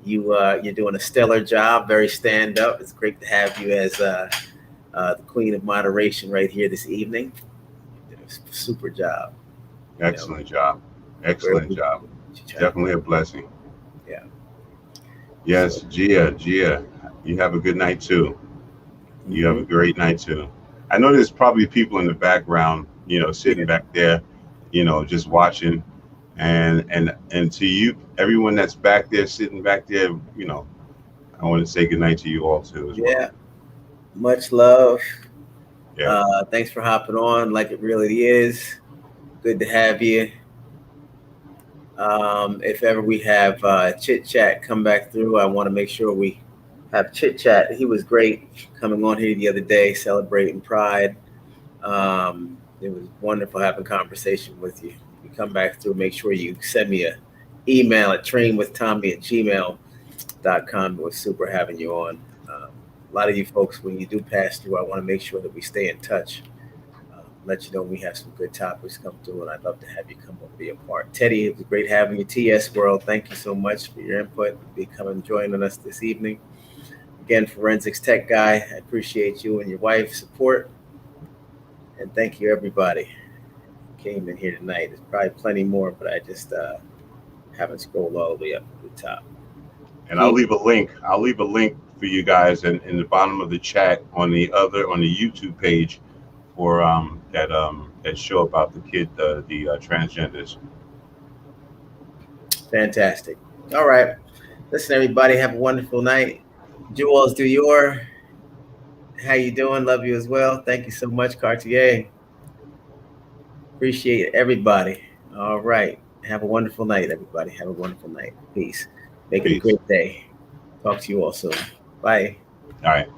You're doing a stellar job, very stand up. It's great to have you as the queen of moderation right here this evening. You did a super job. Excellent job. Excellent job. Definitely a blessing. Yeah. Yes, Gia, you have a good night too. You have a great night too. I know there's probably people in the background, sitting back there, just watching. And to you, everyone that's back there, sitting back there, I want to say good night to you all too as well. Yeah. Much love. Yeah. Thanks for hopping on like it really is. Good to have you. If ever we have chit chat come back through, I want to make sure we have chit chat. He was great coming on here the other day, celebrating Pride. It was wonderful having conversation with you. You come back through, make sure you send me an email at trainwithtommy@gmail.com. It was super having you on. A lot of you folks, when you do pass through, I want to make sure that we stay in touch. Let you know we have some good topics come through, and I'd love to have you come over, be a part. Teddy, it was great having you. TS World, thank you so much for your input, becoming joining us this evening. Again, Forensics Tech Guy, I appreciate you and your wife's support. And thank you, everybody who came in here tonight. There's probably plenty more, but I just haven't scrolled all the way up to the top. And I'll leave a link. For you guys in the bottom of the chat on the YouTube page for that show about the kid, the transgenders. Fantastic. All right. Listen, everybody, have a wonderful night. Jules, how you doing? Love you as well. Thank you so much, Cartier. Appreciate everybody. All right. Have a wonderful night, everybody. Have a wonderful night. Peace. Make it a great day. Talk to you all soon. Bye. All right.